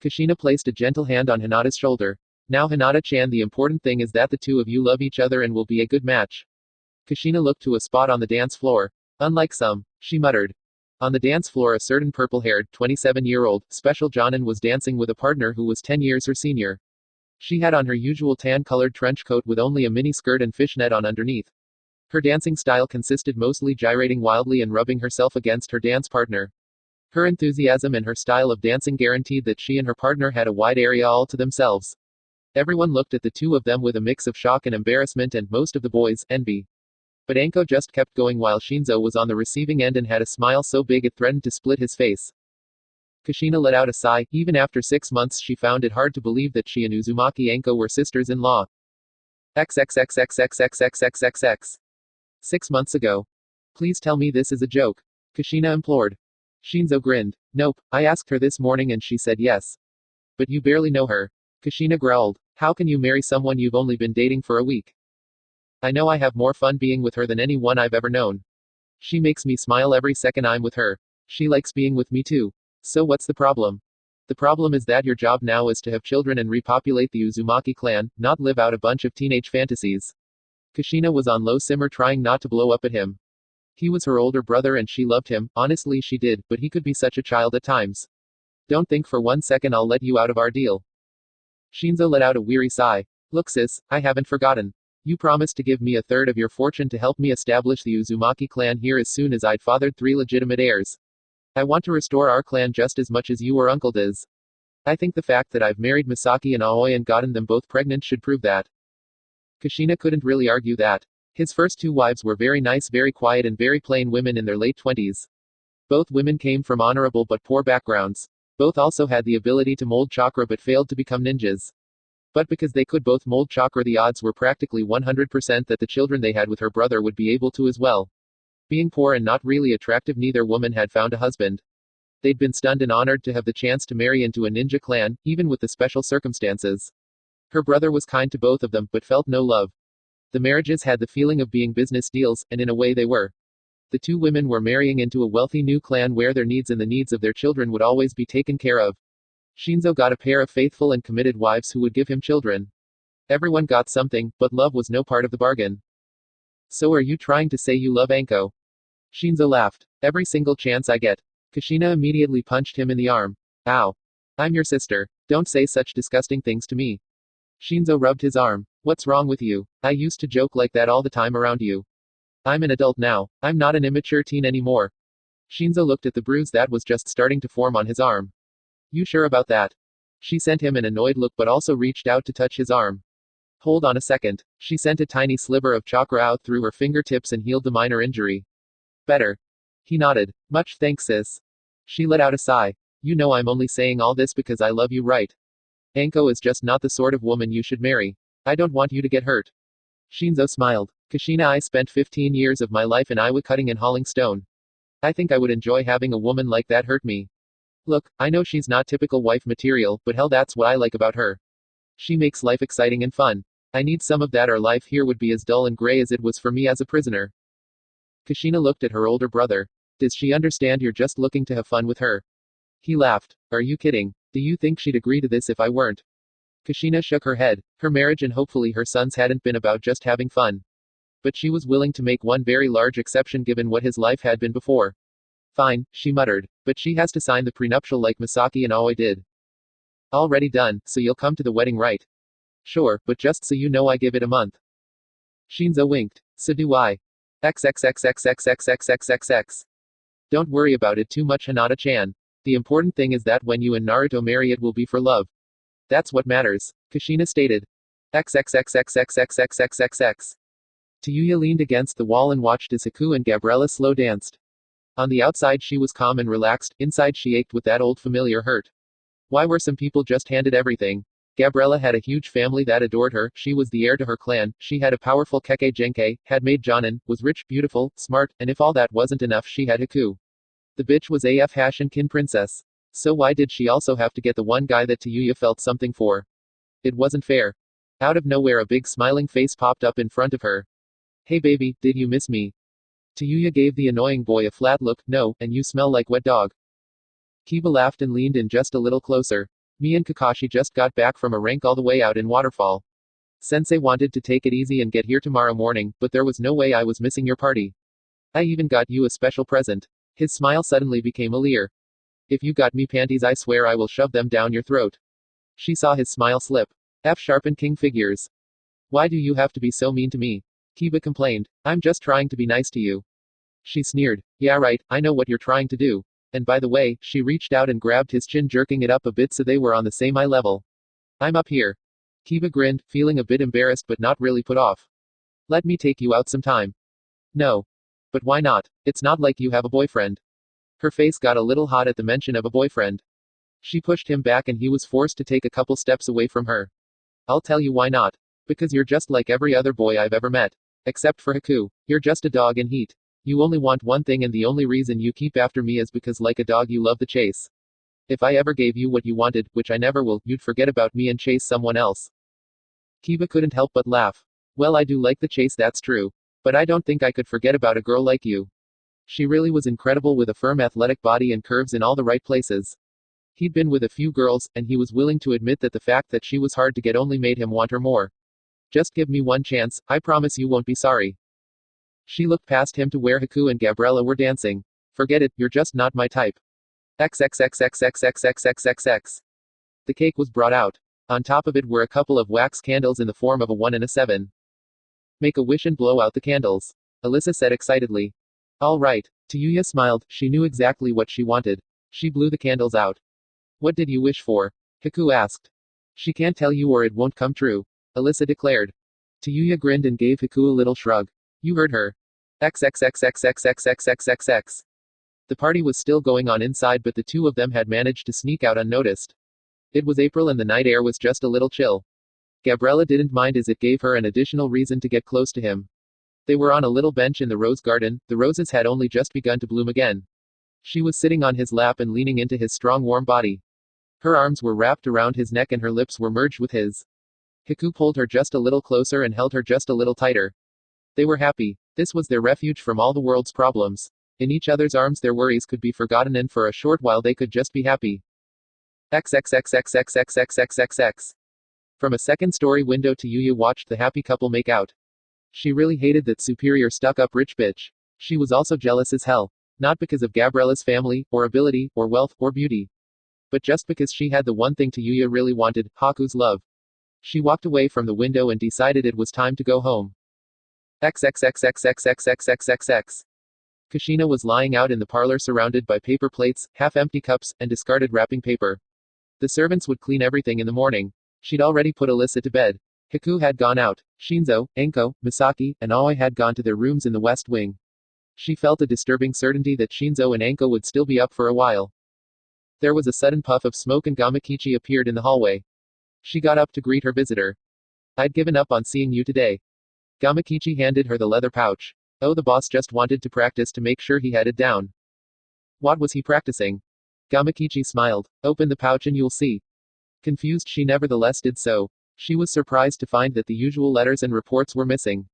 Kushina placed a gentle hand on Hinata's shoulder. Now, Hinata-chan, the important thing is that the two of you love each other and will be a good match. Kushina looked to a spot on the dance floor. Unlike some, she muttered. On the dance floor, a certain purple-haired, 27-year-old, special Jonin was dancing with a partner who was 10 years her senior. She had on her usual tan-colored trench coat with only a mini skirt and fishnet on underneath. Her dancing style consisted mostly gyrating wildly and rubbing herself against her dance partner. Her enthusiasm and her style of dancing guaranteed that she and her partner had a wide area all to themselves. Everyone looked at the two of them with a mix of shock and embarrassment and, most of the boys, envy. But Anko just kept going while Shinzo was on the receiving end and had a smile so big it threatened to split his face. Kushina let out a sigh. Even after 6 months, she found it hard to believe that she and Uzumaki Anko were sisters-in-law. XXXXXXXXXX. 6 months ago. Please tell me this is a joke. Kushina implored. Shinzo grinned. Nope, I asked her this morning and she said yes. But you barely know her. Kushina growled. How can you marry someone you've only been dating for a week? I know I have more fun being with her than anyone I've ever known. She makes me smile every second I'm with her. She likes being with me too. So what's the problem? The problem is that your job now is to have children and repopulate the Uzumaki clan, not live out a bunch of teenage fantasies. Kushina was on low simmer, trying not to blow up at him. He was her older brother and she loved him, honestly she did, but he could be such a child at times. Don't think for 1 second I'll let you out of our deal. Shinzo let out a weary sigh. Look sis, I haven't forgotten. You promised to give me a third of your fortune to help me establish the Uzumaki clan here as soon as I'd fathered 3 legitimate heirs. I want to restore our clan just as much as you or uncle does. I think the fact that I've married Misaki and Aoi and gotten them both pregnant should prove that. Kushina couldn't really argue that. His first 2 wives were very nice, very quiet and very plain women in their late 20s. Both women came from honorable but poor backgrounds. Both also had the ability to mold chakra but failed to become ninjas. But because they could both mold chakra, the odds were practically 100% that the children they had with her brother would be able to as well. Being poor and not really attractive, neither woman had found a husband. They'd been stunned and honored to have the chance to marry into a ninja clan, even with the special circumstances. Her brother was kind to both of them, but felt no love. The marriages had the feeling of being business deals, and in a way they were. The 2 women were marrying into a wealthy new clan where their needs and the needs of their children would always be taken care of. Shinzo got a pair of faithful and committed wives who would give him children. Everyone got something, but love was no part of the bargain. So are you trying to say you love Anko? Shinzo laughed. Every single chance I get. Kushina immediately punched him in the arm. Ow. I'm your sister. Don't say such disgusting things to me. Shinzo rubbed his arm. What's wrong with you? I used to joke like that all the time around you. I'm an adult now. I'm not an immature teen anymore. Shinzo looked at the bruise that was just starting to form on his arm. You sure about that? She sent him an annoyed look but also reached out to touch his arm. Hold on a second. She sent a tiny sliver of chakra out through her fingertips and healed the minor injury. Better. He nodded. Much thanks, sis. She let out a sigh. You know I'm only saying all this because I love you, right? Anko is just not the sort of woman you should marry. I don't want you to get hurt. Shinzo smiled. Kushina, I spent 15 years of my life in Iowa cutting and hauling stone. I think I would enjoy having a woman like that hurt me. Look, I know she's not typical wife material, but hell, that's what I like about her. She makes life exciting and fun. I need some of that, or life here would be as dull and gray as it was for me as a prisoner. Kushina looked at her older brother. Does she understand you're just looking to have fun with her? He laughed. Are you kidding? Do you think she'd agree to this if I weren't? Kushina shook her head. Her marriage and hopefully her sons hadn't been about just having fun. But she was willing to make one very large exception given what his life had been before. Fine, she muttered. But she has to sign the prenuptial like Misaki and Aoi did. Already done, so you'll come to the wedding, right? Sure, but just so you know, I give it a month. Shinzo winked. So do I. XXXXXXXXXXX. Don't worry about it too much, Hanada-chan. The important thing is that when you and Naruto marry, it will be for love. That's what matters, Kushina stated. XXXXXXXXXX. Tayuya leaned against the wall and watched as Haku and Gabriella slow danced. On the outside she was calm and relaxed, inside she ached with that old familiar hurt. Why were some people just handed everything? Gabriella had a huge family that adored her, she was the heir to her clan, she had a powerful Kekkei Genkai, had made Jonin, was rich, beautiful, smart, and if all that wasn't enough, she had Haku. The bitch was AF Hashin Kin princess. So why did she also have to get the one guy that Tayuya felt something for? It wasn't fair. Out of nowhere a big smiling face popped up in front of her. Hey baby, did you miss me? Tayuya gave the annoying boy a flat look. No, and you smell like wet dog. Kiba laughed and leaned in just a little closer. Me and Kakashi just got back from a rank all the way out in Waterfall. Sensei wanted to take it easy and get here tomorrow morning, but there was no way I was missing your party. I even got you a special present. His smile suddenly became a leer. If you got me panties, I swear I will shove them down your throat. She saw his smile slip. F sharpened king figures. Why do you have to be so mean to me? Kiba complained. I'm just trying to be nice to you. She sneered. Yeah right, I know what you're trying to do. And by the way, she reached out and grabbed his chin, jerking it up a bit so they were on the same eye level. I'm up here. Kiba grinned, feeling a bit embarrassed but not really put off. Let me take you out sometime. No. But why not? It's not like you have a boyfriend. Her face got a little hot at the mention of a boyfriend. She pushed him back and he was forced to take a couple steps away from her. I'll tell you why not. Because you're just like every other boy I've ever met. Except for Haku. You're just a dog in heat. You only want one thing, and the only reason you keep after me is because like a dog you love the chase. If I ever gave you what you wanted, which I never will, you'd forget about me and chase someone else. Kiba couldn't help but laugh. Well, I do like the chase, that's true. But I don't think I could forget about a girl like you. She really was incredible, with a firm athletic body and curves in all the right places. He'd been with a few girls, and he was willing to admit that the fact that she was hard to get only made him want her more. Just give me one chance, I promise you won't be sorry. She looked past him to where Haku and Gabriella were dancing. Forget it, you're just not my type. XXXXXXXXXXX. The cake was brought out. On top of it were a couple of wax candles in the form of a 1 and a 7. Make a wish and blow out the candles, Alyssa said excitedly. All right. Tayuya smiled, she knew exactly what she wanted. She blew the candles out. What did you wish for? Haku asked. She can't tell you or it won't come true, Alyssa declared. Tayuya grinned and gave Haku a little shrug. You heard her. XXXXXXXXXXX. The party was still going on inside, but the two of them had managed to sneak out unnoticed. It was April and the night air was just a little chill. Gabriella didn't mind as it gave her an additional reason to get close to him. They were on a little bench in the rose garden, the roses had only just begun to bloom again. She was sitting on his lap and leaning into his strong warm body. Her arms were wrapped around his neck and her lips were merged with his. Haku pulled her just a little closer and held her just a little tighter. They were happy. This was their refuge from all the world's problems. In each other's arms their worries could be forgotten and for a short while they could just be happy. XXXXXXXXXX. From a second-story window Tayuya watched the happy couple make out. She really hated that superior stuck-up rich bitch. She was also jealous as hell. Not because of Gabriella's family, or ability, or wealth, or beauty. But just because she had the one thing Tayuya really wanted, Haku's love. She walked away from the window and decided it was time to go home. XXXXXXXXXX. Kushina was lying out in the parlor surrounded by paper plates, half-empty cups, and discarded wrapping paper. The servants would clean everything in the morning. She'd already put Alyssa to bed. Haku had gone out. Shinzo, Enko, Misaki, and Aoi had gone to their rooms in the west wing. She felt a disturbing certainty that Shinzo and Enko would still be up for a while. There was a sudden puff of smoke and Gamakichi appeared in the hallway. She got up to greet her visitor. I'd given up on seeing you today. Gamakichi handed her the leather pouch. Oh, the boss just wanted to practice to make sure he had it down. What was he practicing? Gamakichi smiled. Open the pouch and you'll see. Confused, she nevertheless did so. She was surprised to find that the usual letters and reports were missing.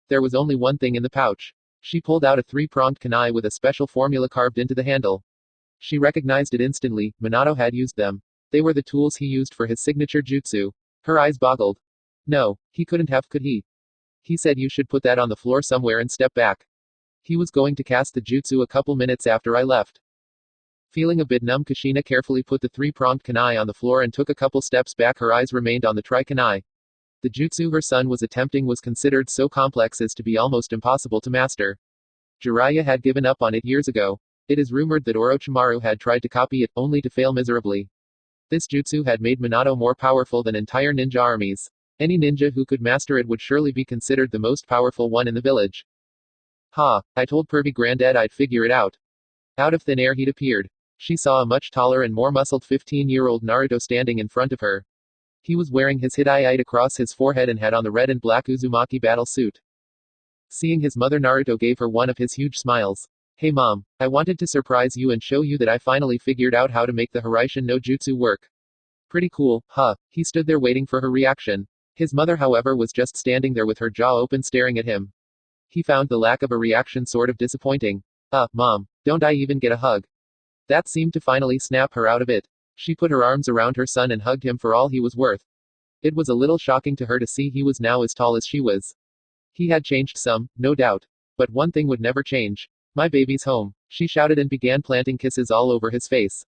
There was only one thing in the pouch. She pulled out a three-pronged kunai with a special formula carved into the handle. She recognized it instantly. Minato had used them. They were the tools he used for his signature jutsu. Her eyes boggled. No, he couldn't have, could he? He said you should put that on the floor somewhere and step back. He was going to cast the jutsu a couple minutes after I left. Feeling a bit numb, Kushina carefully put the three-pronged kunai on the floor and took a couple steps back. Her eyes remained on the tri-kunai. The jutsu her son was attempting was considered so complex as to be almost impossible to master. Jiraiya had given up on it years ago. It is rumored that Orochimaru had tried to copy it, only to fail miserably. This jutsu had made Minato more powerful than entire ninja armies. Any ninja who could master it would surely be considered the most powerful one in the village. Ha, I told Pervy Granddad I'd figure it out. Out of thin air he'd appeared. She saw a much taller and more muscled 15-year-old Naruto standing in front of her. He was wearing his Hidayite across his forehead and had on the red and black Uzumaki battle suit. Seeing his mother, Naruto gave her one of his huge smiles. Hey mom, I wanted to surprise you and show you that I finally figured out how to make the Hiraishin no Jutsu work. Pretty cool, huh? He stood there waiting for her reaction. His mother, however, was just standing there with her jaw open staring at him. He found the lack of a reaction sort of disappointing. Mom, don't I even get a hug? That seemed to finally snap her out of it. She put her arms around her son and hugged him for all he was worth. It was a little shocking to her to see he was now as tall as she was. He had changed some, no doubt. But one thing would never change. My baby's home, she shouted and began planting kisses all over his face.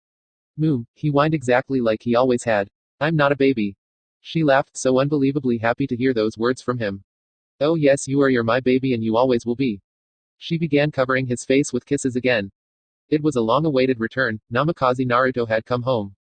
He whined exactly like he always had. I'm not a baby. She laughed, so unbelievably happy to hear those words from him. Oh yes, you're my baby and you always will be. She began covering his face with kisses again. It was a long-awaited return. Namikaze Naruto had come home.